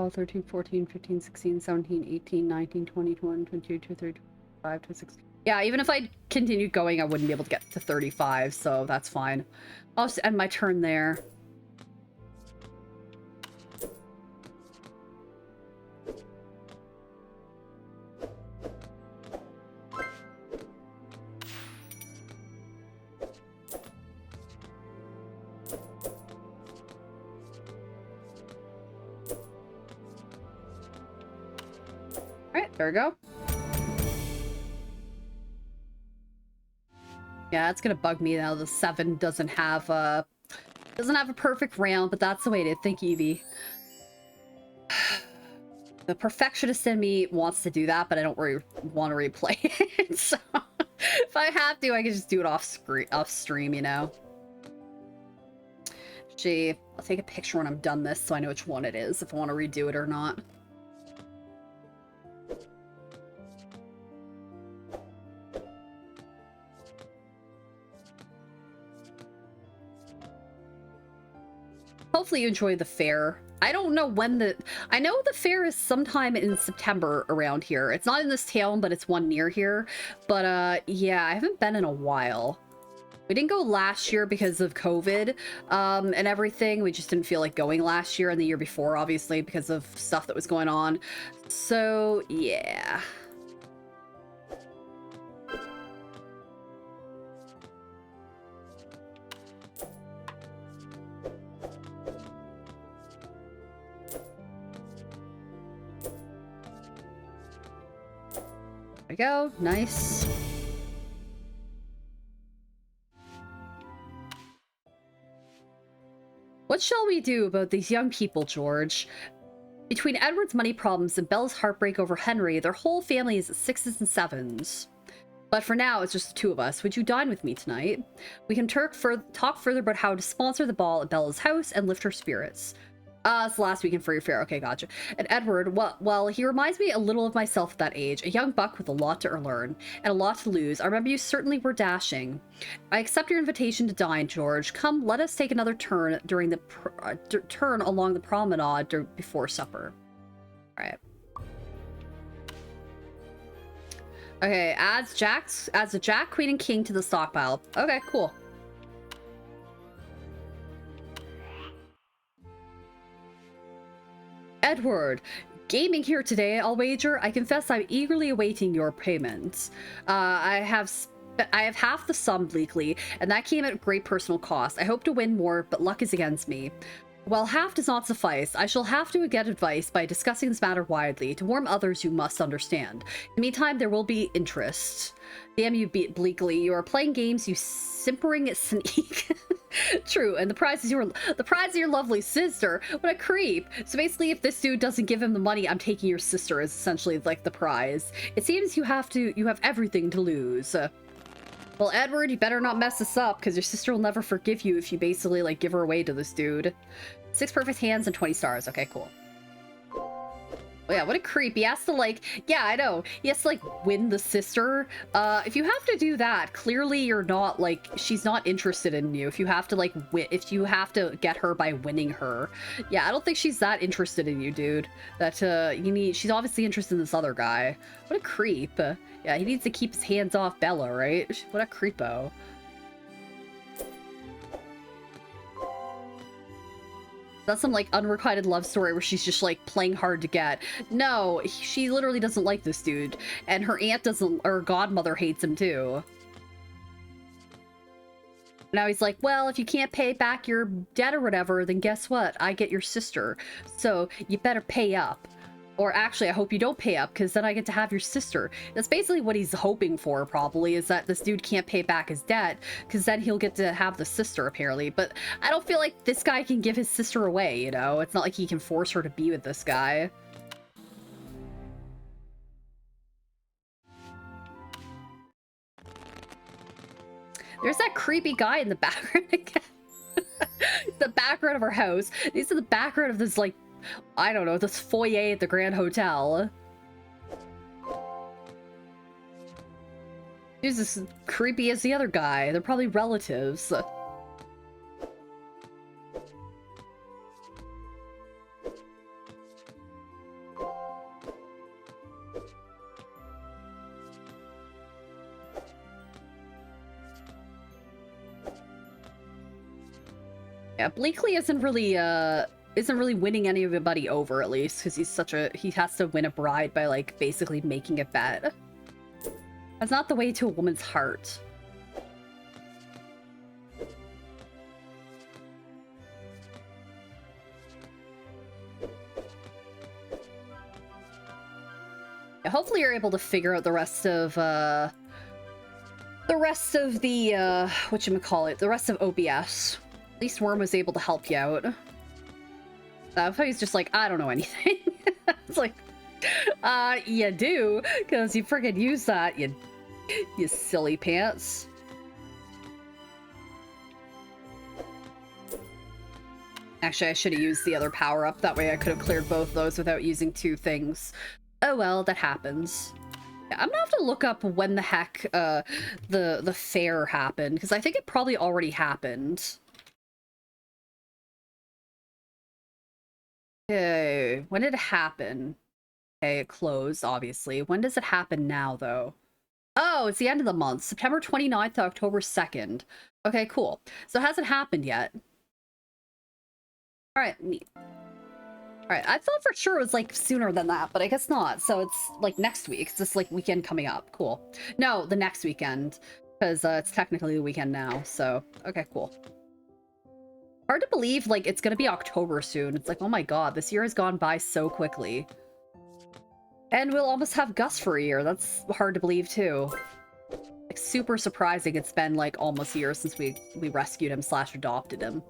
12, 13, 14, 15, 16, 17, 18, 19, 20, 21, 22, 23, 25, 26. Yeah, even if I continued going, I wouldn't be able to get to 35, so that's fine. I'll just end my turn there. Alright, there we go. Yeah, it's gonna bug me now. The 7 doesn't have a perfect round, but that's the way to think, Evie. The perfectionist in me wants to do that, but I don't really want to replay it. So if I have to, I can just do it off stream, you know. Gee, I'll take a picture when I'm done this so I know which one it is, if I want to redo it or not. Hopefully you enjoy the fair. I don't know when I know the fair is sometime in September around here. It's not in this town, but it's one near here. But yeah, I haven't been in a while. We didn't go last year because of COVID and everything. We just didn't feel like going last year and the year before, obviously, because of stuff that was going on. So yeah. There we go. Nice. What shall we do about these young people, George? Between Edward's money problems and Belle's heartbreak over Henry, their whole family is at 6s and 7s. But for now, it's just the two of us. Would you dine with me tonight? We can talk further about how to sponsor the ball at Bella's house and lift her spirits. It's the last weekend for your fair. Okay, gotcha. And Edward, well, he reminds me a little of myself at that age. A young buck with a lot to learn and a lot to lose. I remember you certainly were dashing. I accept your invitation to dine, George. Come, let us take another turn during the turn along the promenade before supper. All right. Okay, adds a Jack, Queen, and King to the stockpile. Okay, cool. Edward, gaming here today, I'll wager. I confess I'm eagerly awaiting your payments. I have half the sum, Bleakley, and that came at great personal cost. I hope to win more, but luck is against me. While half does not suffice, I shall have to get advice by discussing this matter widely. To warn others, you must understand. In the meantime, there will be interest. Damn you, Bleakley. You are playing games, you simpering sneak. True, and the prize is your lovely sister. What a creep. So basically, if this dude doesn't give him the money, I'm taking your sister is essentially like the prize. It seems you have everything to lose. Well, Edward, you better not mess this up, because your sister will never forgive you if you basically, like, give her away to this dude. 6 perfect hands and 20 stars. Okay, cool. Oh yeah, what a creep. He has to, like, yeah, I know. He has to, like, win the sister. If you have to do that, clearly you're not, like, she's not interested in you. If you have to, like, if you have to get her by winning her. Yeah, I don't think she's that interested in you, dude. That, she's obviously interested in this other guy. What a creep. Yeah, he needs to keep his hands off Bella, right? What a creepo. That's some, like, unrequited love story where she's just, like, playing hard to get. No, she literally doesn't like this dude. And her aunt doesn't, or godmother hates him, too. Now he's like, well, if you can't pay back your debt or whatever, then guess what? I get your sister. So you better pay up. Or actually, I hope you don't pay up, because then I get to have your sister. That's basically what he's hoping for, probably, is that this dude can't pay back his debt, because then he'll get to have the sister, apparently. But I don't feel like this guy can give his sister away, you know? It's not like he can force her to be with this guy. There's that creepy guy in the background again. The background of our house. These are the background of this, like, I don't know, this foyer at the Grand Hotel. He's as creepy as the other guy. They're probably relatives. Yeah, Bleakley isn't really winning anybody over, at least, because he has to win a bride by, like, basically making a bet. That's not the way to a woman's heart. Yeah, hopefully you're able to figure out the rest of the whatchamacallit, the rest of OBS. At least Worm was able to help you out. He's just like, I don't know anything. It's like, you do, because you friggin' use that, you silly pants. Actually, I should have used the other power-up. That way I could have cleared both those without using two things. Oh well, that happens. Yeah, I'm gonna have to look up when the heck the fair happened, because I think it probably already happened. Okay, when did it happen? Okay, it closed, obviously. When does it happen now, though? Oh, it's the end of the month. September 29th to October 2nd. Okay, cool. So it hasn't happened yet. Alright, neat. Alright, I thought for sure it was, like, sooner than that, but I guess not. So it's, like, next week. It's this, like, weekend coming up. Cool. No, the next weekend. Because it's technically the weekend now, so... Okay, cool. Hard to believe, like, it's gonna be October soon. It's like, oh my god, this year has gone by so quickly. And we'll almost have Gus for a year. That's hard to believe, too. Like, super surprising it's been, like, almost a year since we rescued him / adopted him.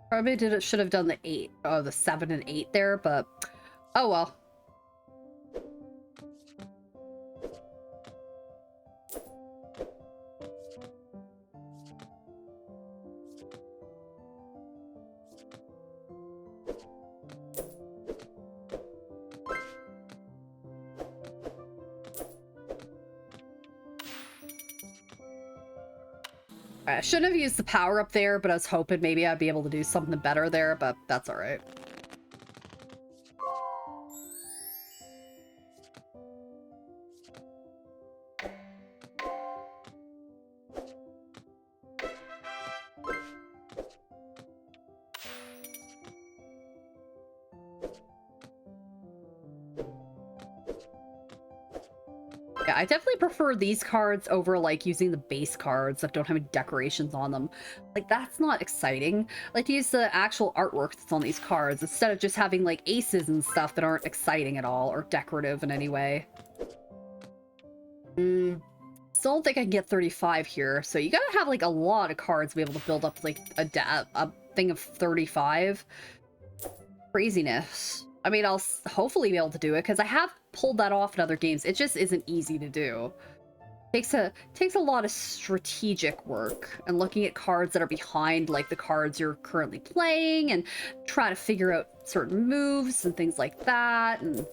Probably should have done the 8, the 7 and 8 there, but oh well. I shouldn't have used the power up there, but I was hoping maybe I'd be able to do something better there, but that's all right. Yeah, I definitely prefer these cards over, like, using the base cards that don't have any decorations on them. Like, that's not exciting. I like to use the actual artwork that's on these cards instead of just having, like, aces and stuff that aren't exciting at all or decorative in any way. Still don't think I can get 35 here, so you gotta have, like, a lot of cards to be able to build up, like, a thing of 35. Craziness. I mean, I'll hopefully be able to do it, because I have pulled that off in other games. It just isn't easy to do. Takes a lot of strategic work and looking at cards that are behind, like, the cards you're currently playing and trying to figure out certain moves and things like that. And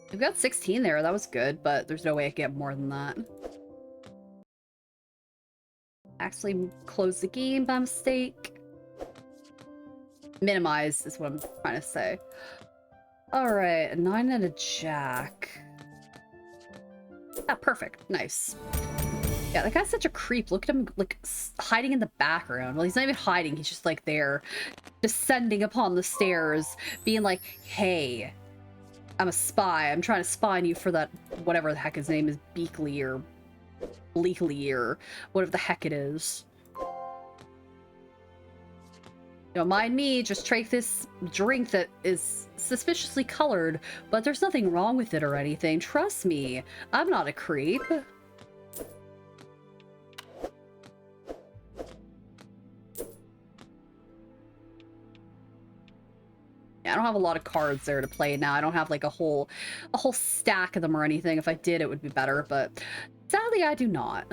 we've got 16 there. That was good, but there's no way I can get more than that. Actually close the game by mistake. Minimize is what I'm trying to say. Alright, a 9 and a jack. Ah, perfect. Nice. Yeah, that guy's such a creep. Look at him, like, hiding in the background. Well, he's not even hiding. He's just, like, there, descending upon the stairs, being like, hey, I'm a spy. I'm trying to spy on you for that, whatever the heck his name is, Beakley or Bleakley or whatever the heck it is. Don't mind me, just take this drink that is suspiciously colored, but there's nothing wrong with it or anything. Trust me, I'm not a creep. Yeah, I don't have a lot of cards there to play now. I don't have, like, a whole stack of them or anything. If I did, it would be better, but sadly I do not.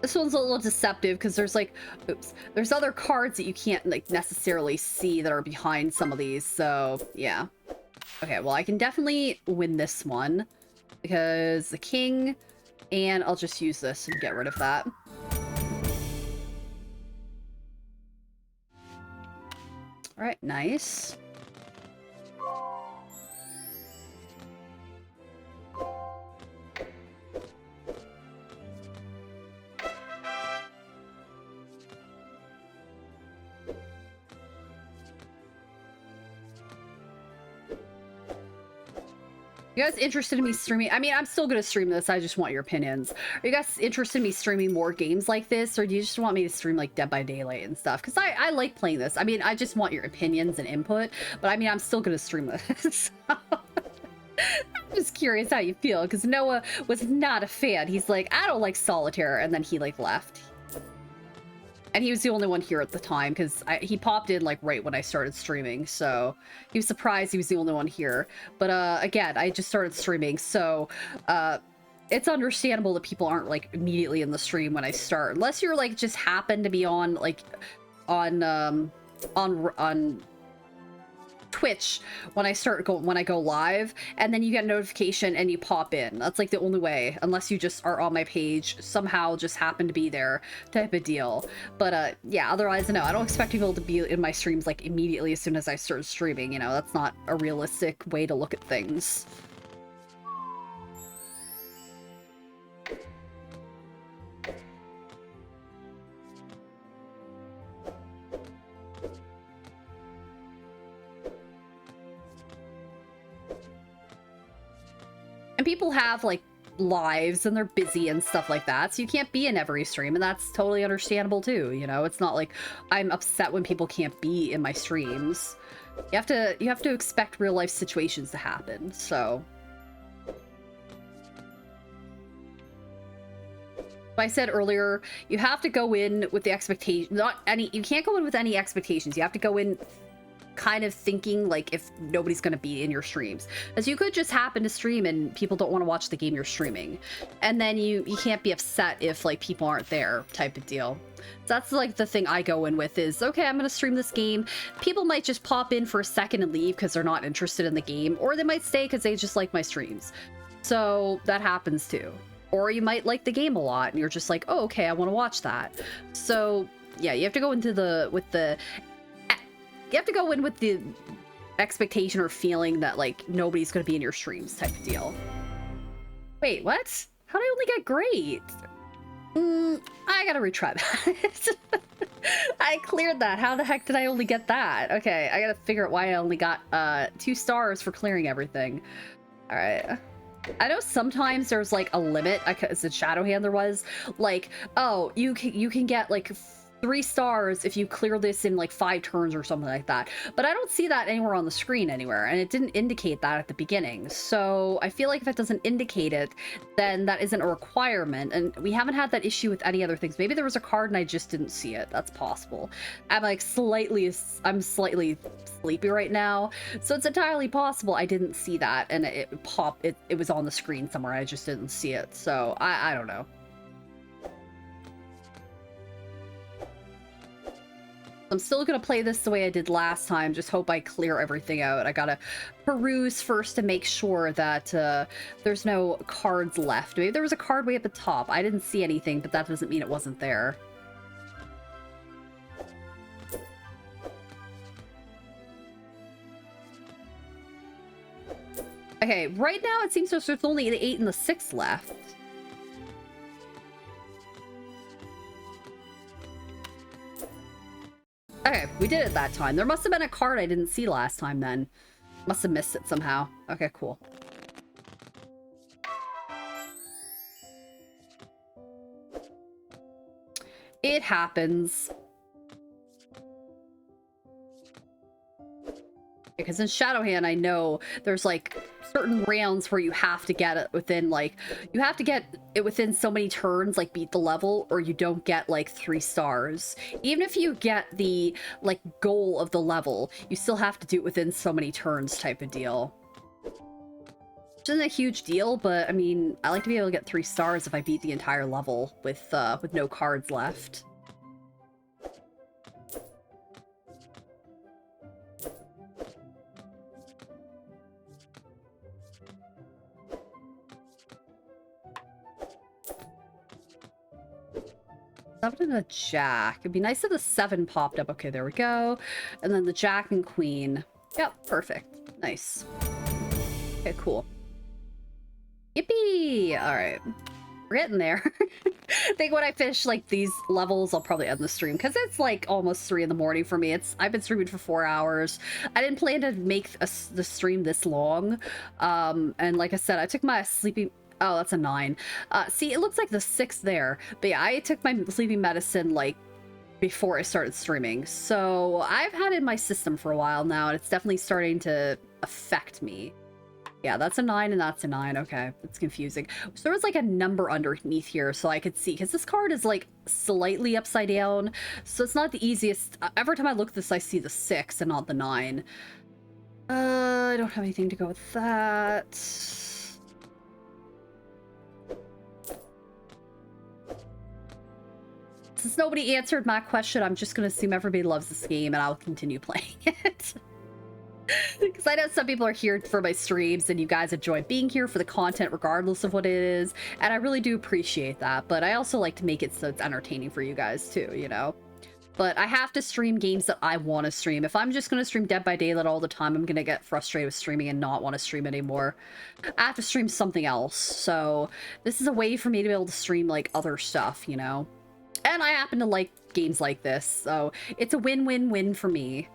This one's a little deceptive because there's like, oops, there's other cards that you can't like necessarily see that are behind some of these. So yeah. Okay, well I can definitely win this one because the king, and I'll just use this and get rid of that. All right, nice. You guys interested in me streaming? I mean, I'm still gonna stream this. I just want your opinions. Are you guys interested in me streaming more games like this, or do you just want me to stream like Dead by Daylight and stuff? Because I like playing this. I mean, I just want your opinions and input, but I mean, I'm still gonna stream this. I'm just curious how you feel, because Noah was not a fan. He's like, I don't like Solitaire, and then he like left. And he was the only one here at the time because he popped in like right when I started streaming, so he was surprised he was the only one here. But again, I just started streaming, so it's understandable that people aren't like immediately in the stream when I start, unless you're like just happen to be on like on Twitch when I go live, and then you get a notification and you pop in. That's like the only way, unless you just are on my page, somehow just happen to be there type of deal. But yeah, otherwise no, I don't expect people to be in my streams like immediately as soon as I start streaming, you know. That's not a realistic way to look at things. And people have like lives and they're busy and stuff like that, so you can't be in every stream, and that's totally understandable too, you know. It's not like I'm upset when people can't be in my streams. You have to expect real life situations to happen, so. I said earlier, you have to go in with the expectation, you can't go in with any expectations. You have to go in kind of thinking like if nobody's going to be in your streams, as you could just happen to stream and people don't want to watch the game you're streaming, and then you can't be upset if like people aren't there type of deal. So that's like the thing I go in with is, okay, I'm going to stream this game. People might just pop in for a second and leave because they're not interested in the game, or they might stay because they just like my streams. So that happens too. Or you might like the game a lot and you're just like, oh, okay, I want to watch that. So yeah, you have to go into you have to go in with the expectation or feeling that like nobody's going to be in your streams type of deal. Wait, what? How did I only get great? I gotta retry that. I cleared that. How the heck did I only get that? Okay, I gotta figure out why I only got 2 stars for clearing everything. All right. I know sometimes there's like a limit, as the Shadow Handler was like, oh, you can get like 3 stars if you clear this in like 5 turns or something like that. But I don't see that anywhere on the screen anywhere, and it didn't indicate that at the beginning. So I feel like if it doesn't indicate it, then that isn't a requirement, and we haven't had that issue with any other things. Maybe there was a card and I just didn't see it. That's possible. I'm slightly sleepy right now, so it's entirely possible I didn't see that and it was on the screen somewhere. I just didn't see it. So I don't know. I'm still gonna play this the way I did last time, just hope I clear everything out. I gotta peruse first to make sure that there's no cards left. Maybe there was a card way at the top. I didn't see anything, but that doesn't mean it wasn't there. Okay, right now it seems there's only the 8 and the 6 left. Okay, we did it that time. There must have been a card I didn't see last time then. Must have missed it somehow. Okay, cool. It happens. Because in Shadowhand, I know there's like certain rounds where you have to get it within within so many turns, like beat the level, or you don't get like 3 stars. Even if you get the like goal of the level, you still have to do it within so many turns type of deal. Which isn't a huge deal, but I mean, I like to be able to get 3 stars if I beat the entire level with no cards left. Seven and a jack. It'd be nice if the 7 popped up. Okay, there we go. And then the jack and queen. Yep, perfect. Nice. Okay, cool. Yippee! Alright. We're getting there. I think when I finish, like, these levels, I'll probably end the stream. Because it's, like, almost 3 in the morning for me. I've been streaming for 4 hours. I didn't plan to make the stream this long. And like I said, I took my sleeping... Oh, that's a 9. See, it looks like the 6 there. But yeah, I took my sleeping medicine, like, before I started streaming. So I've had it in my system for a while now, and it's definitely starting to affect me. Yeah, that's a 9 and that's a 9. Okay, it's confusing. So there was like a number underneath here so I could see, because this card is like slightly upside down. So it's not the easiest. Every time I look at this, I see the 6 and not the 9. I don't have anything to go with that. Since nobody answered my question, I'm just going to assume everybody loves this game and I'll continue playing it. Because I know some people are here for my streams and you guys enjoy being here for the content regardless of what it is. And I really do appreciate that. But I also like to make it so it's entertaining for you guys too, you know? But I have to stream games that I want to stream. If I'm just going to stream Dead by Daylight all the time, I'm going to get frustrated with streaming and not want to stream anymore. I have to stream something else. So this is a way for me to be able to stream like other stuff, you know? And I happen to like games like this, so it's a win-win-win for me.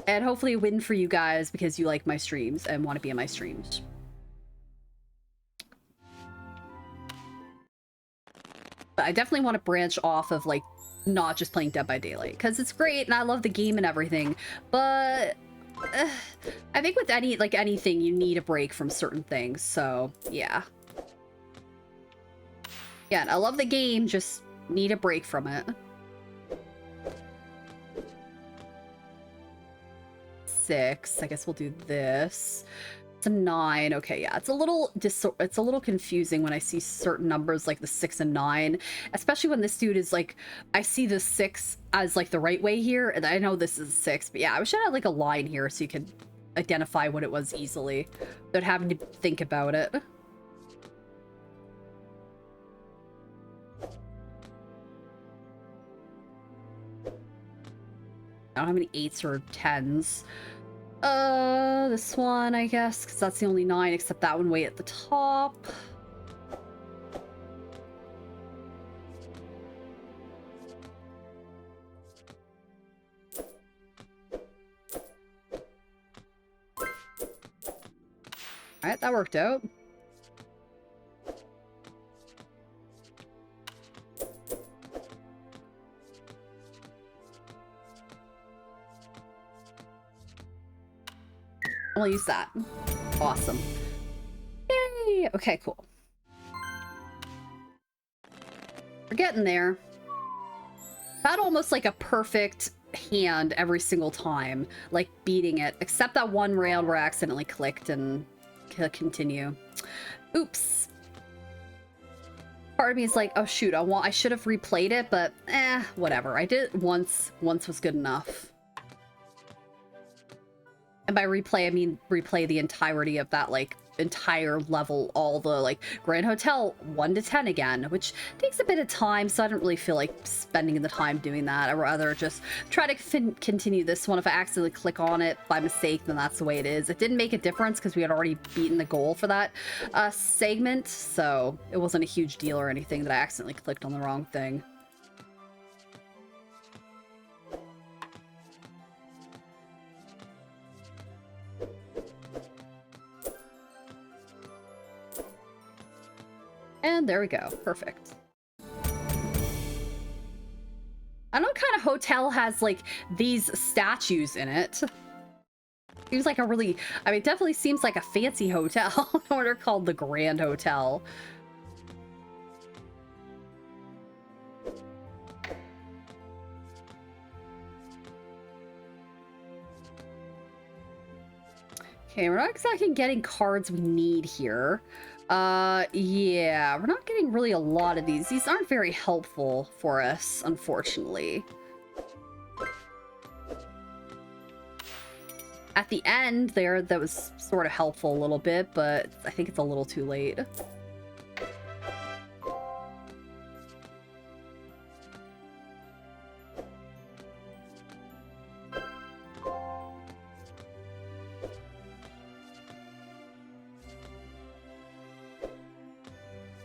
And hopefully a win for you guys because you like my streams and want to be in my streams. But I definitely want to branch off of, like, not just playing Dead by Daylight, because it's great and I love the game and everything, but I think with anything, you need a break from certain things, so yeah. Yeah, I love the game, just need a break from it. 6. I guess we'll do this. It's a 9. Okay, yeah. It's a little confusing when I see certain numbers like the 6 and 9, especially when this dude is like, I see the 6 as like the right way here, and I know this is a 6, but yeah, I wish I had like a line here so you could identify what it was easily without having to think about it. I don't have any 8s or 10s. This one, I guess, because that's the only 9, except that one way at the top. Alright, that worked out. I'll use that. Awesome. Yay! Okay, cool. We're getting there. That almost like a perfect hand every single time, like beating it, except that one round where I accidentally clicked and continue. Oops. Part of me is like, oh shoot, I should have replayed it, but whatever. I did it once. Once was good enough. And by replay, I mean replay the entirety of that, like, entire level, all the, like, Grand Hotel 1 to 10 again, which takes a bit of time, so I don't really feel like spending the time doing that. I'd rather just try to continue this one. If I accidentally click on it by mistake, then that's the way it is. It didn't make a difference because we had already beaten the goal for that segment, so it wasn't a huge deal or anything that I accidentally clicked on the wrong thing. And there we go. Perfect. I know what kind of hotel has, like, these statues in it. Seems like a really... I mean, it definitely seems like a fancy hotel. What are called the Grand Hotel. Okay, we're not exactly getting cards we need here. Yeah, we're not getting really a lot of these. These aren't very helpful for us, unfortunately. At the end there, that was sort of helpful a little bit, but I think it's a little too late.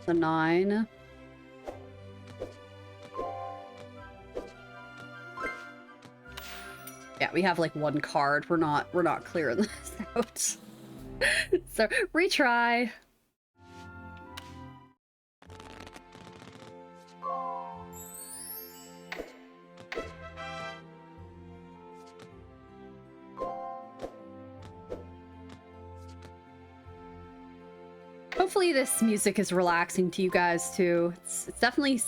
The 9. Yeah, we have like one card. We're not clearing this out. So retry. Hopefully this music is relaxing to you guys too. It's definitely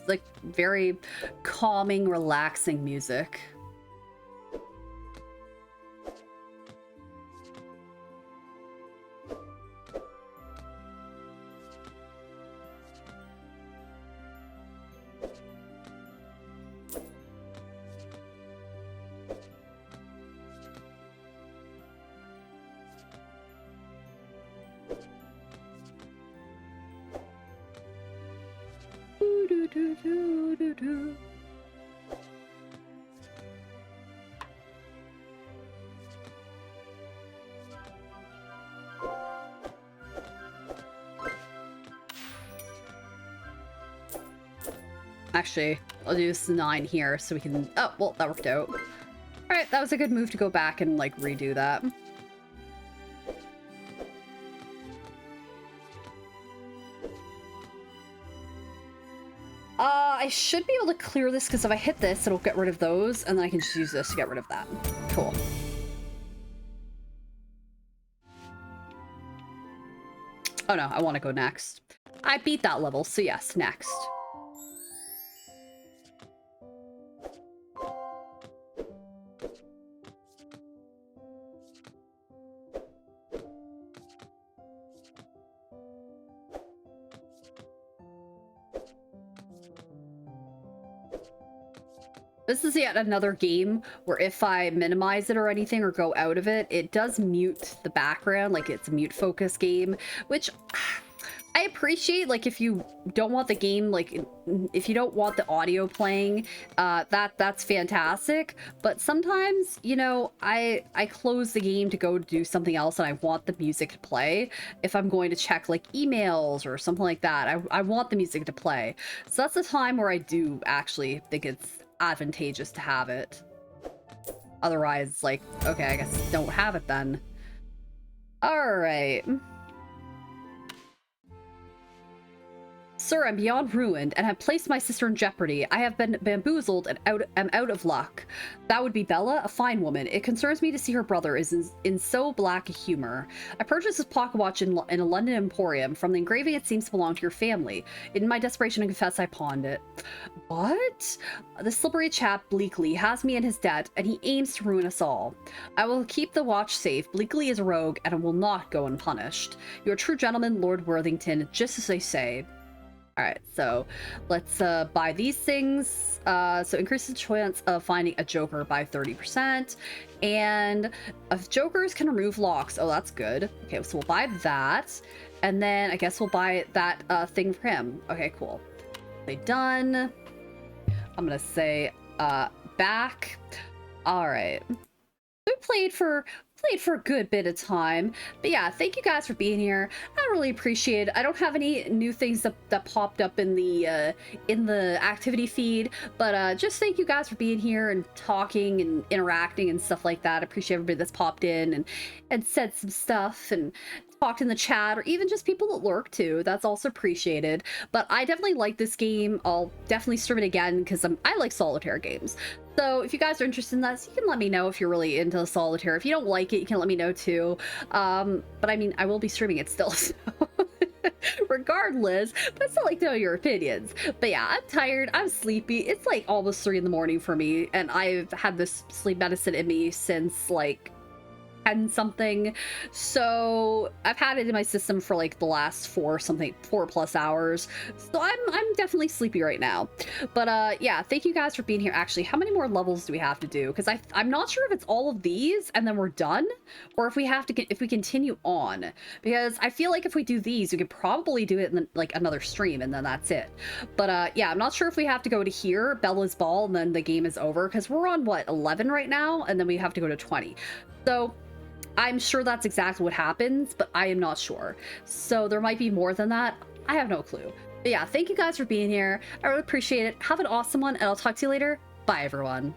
like very calming, relaxing music. Actually, I'll do this 9 here so we can... Oh, well, that worked out. Alright, that was a good move to go back and, like, redo that. I should be able to clear this, because if I hit this, it'll get rid of those, and then I can just use this to get rid of that. Cool. Oh no, I want to go next. I beat that level, so yes, next. This is yet another game where if I minimize it or anything or go out of it, it does mute the background, like it's a mute focus game, which I appreciate. Like if you don't want the game, like if you don't want the audio playing, that's fantastic. But sometimes, you know, I close the game to go do something else and I want the music to play. If I'm going to check like emails or something like that, I want the music to play. So that's the time where I do actually think it's advantageous to have it. Otherwise, like, okay, I guess don't have it then. All right. Sir, I'm beyond ruined and have placed my sister in jeopardy. I have been bamboozled and am out of luck. That would be Bella, a fine woman. It concerns me to see her brother is in so black a humor. I purchased this pocket watch in a London emporium. From the engraving, it seems to belong to your family. In my desperation to confess, I pawned it. What? The slippery chap, Bleakley, has me in his debt, and he aims to ruin us all. I will keep the watch safe. Bleakley is a rogue, and will not go unpunished. You're a true gentleman, Lord Worthington, just as they say. All right, so let's buy these things. So increase the chance of finding a joker by 30%. And jokers can remove locks. Oh, that's good. Okay, so we'll buy that. And then I guess we'll buy that thing for him. Okay, cool. Okay, done. I'm gonna say back. All right. We played for a good bit of time, but yeah, thank you guys for being here. I really appreciate it. I don't have any new things that popped up in the activity feed, but just thank you guys for being here and talking and interacting and stuff like that. I appreciate everybody that's popped in and said some stuff and talked in the chat, or even just people that lurk too. That's also appreciated. But I definitely like this game. I'll definitely stream it again because I like solitaire games. So if you guys are interested in that, you can let me know if you're really into solitaire. If you don't like it, you can let me know too. But I mean, I will be streaming it still, so regardless, but I still like to know your opinions. But yeah, I'm tired, I'm sleepy. It's like almost 3 in the morning for me, and I've had this sleep medicine in me since like 10 something. So I've had it in my system for like the last 4+ hours. So I'm definitely sleepy right now. But yeah, thank you guys for being here. Actually, how many more levels do we have to do? Because I'm not sure if it's all of these and then we're done, or if we have to if we continue on. Because I feel like if we do these, we could probably do it in like another stream and then that's it. But yeah, I'm not sure if we have to go to here, Bella's Ball, and then the game is over, because we're on what, 11 right now, and then we have to go to 20. So I'm sure that's exactly what happens, but I am not sure. So there might be more than that. I have no clue. But yeah, thank you guys for being here. I really appreciate it. Have an awesome one, and I'll talk to you later. Bye, everyone.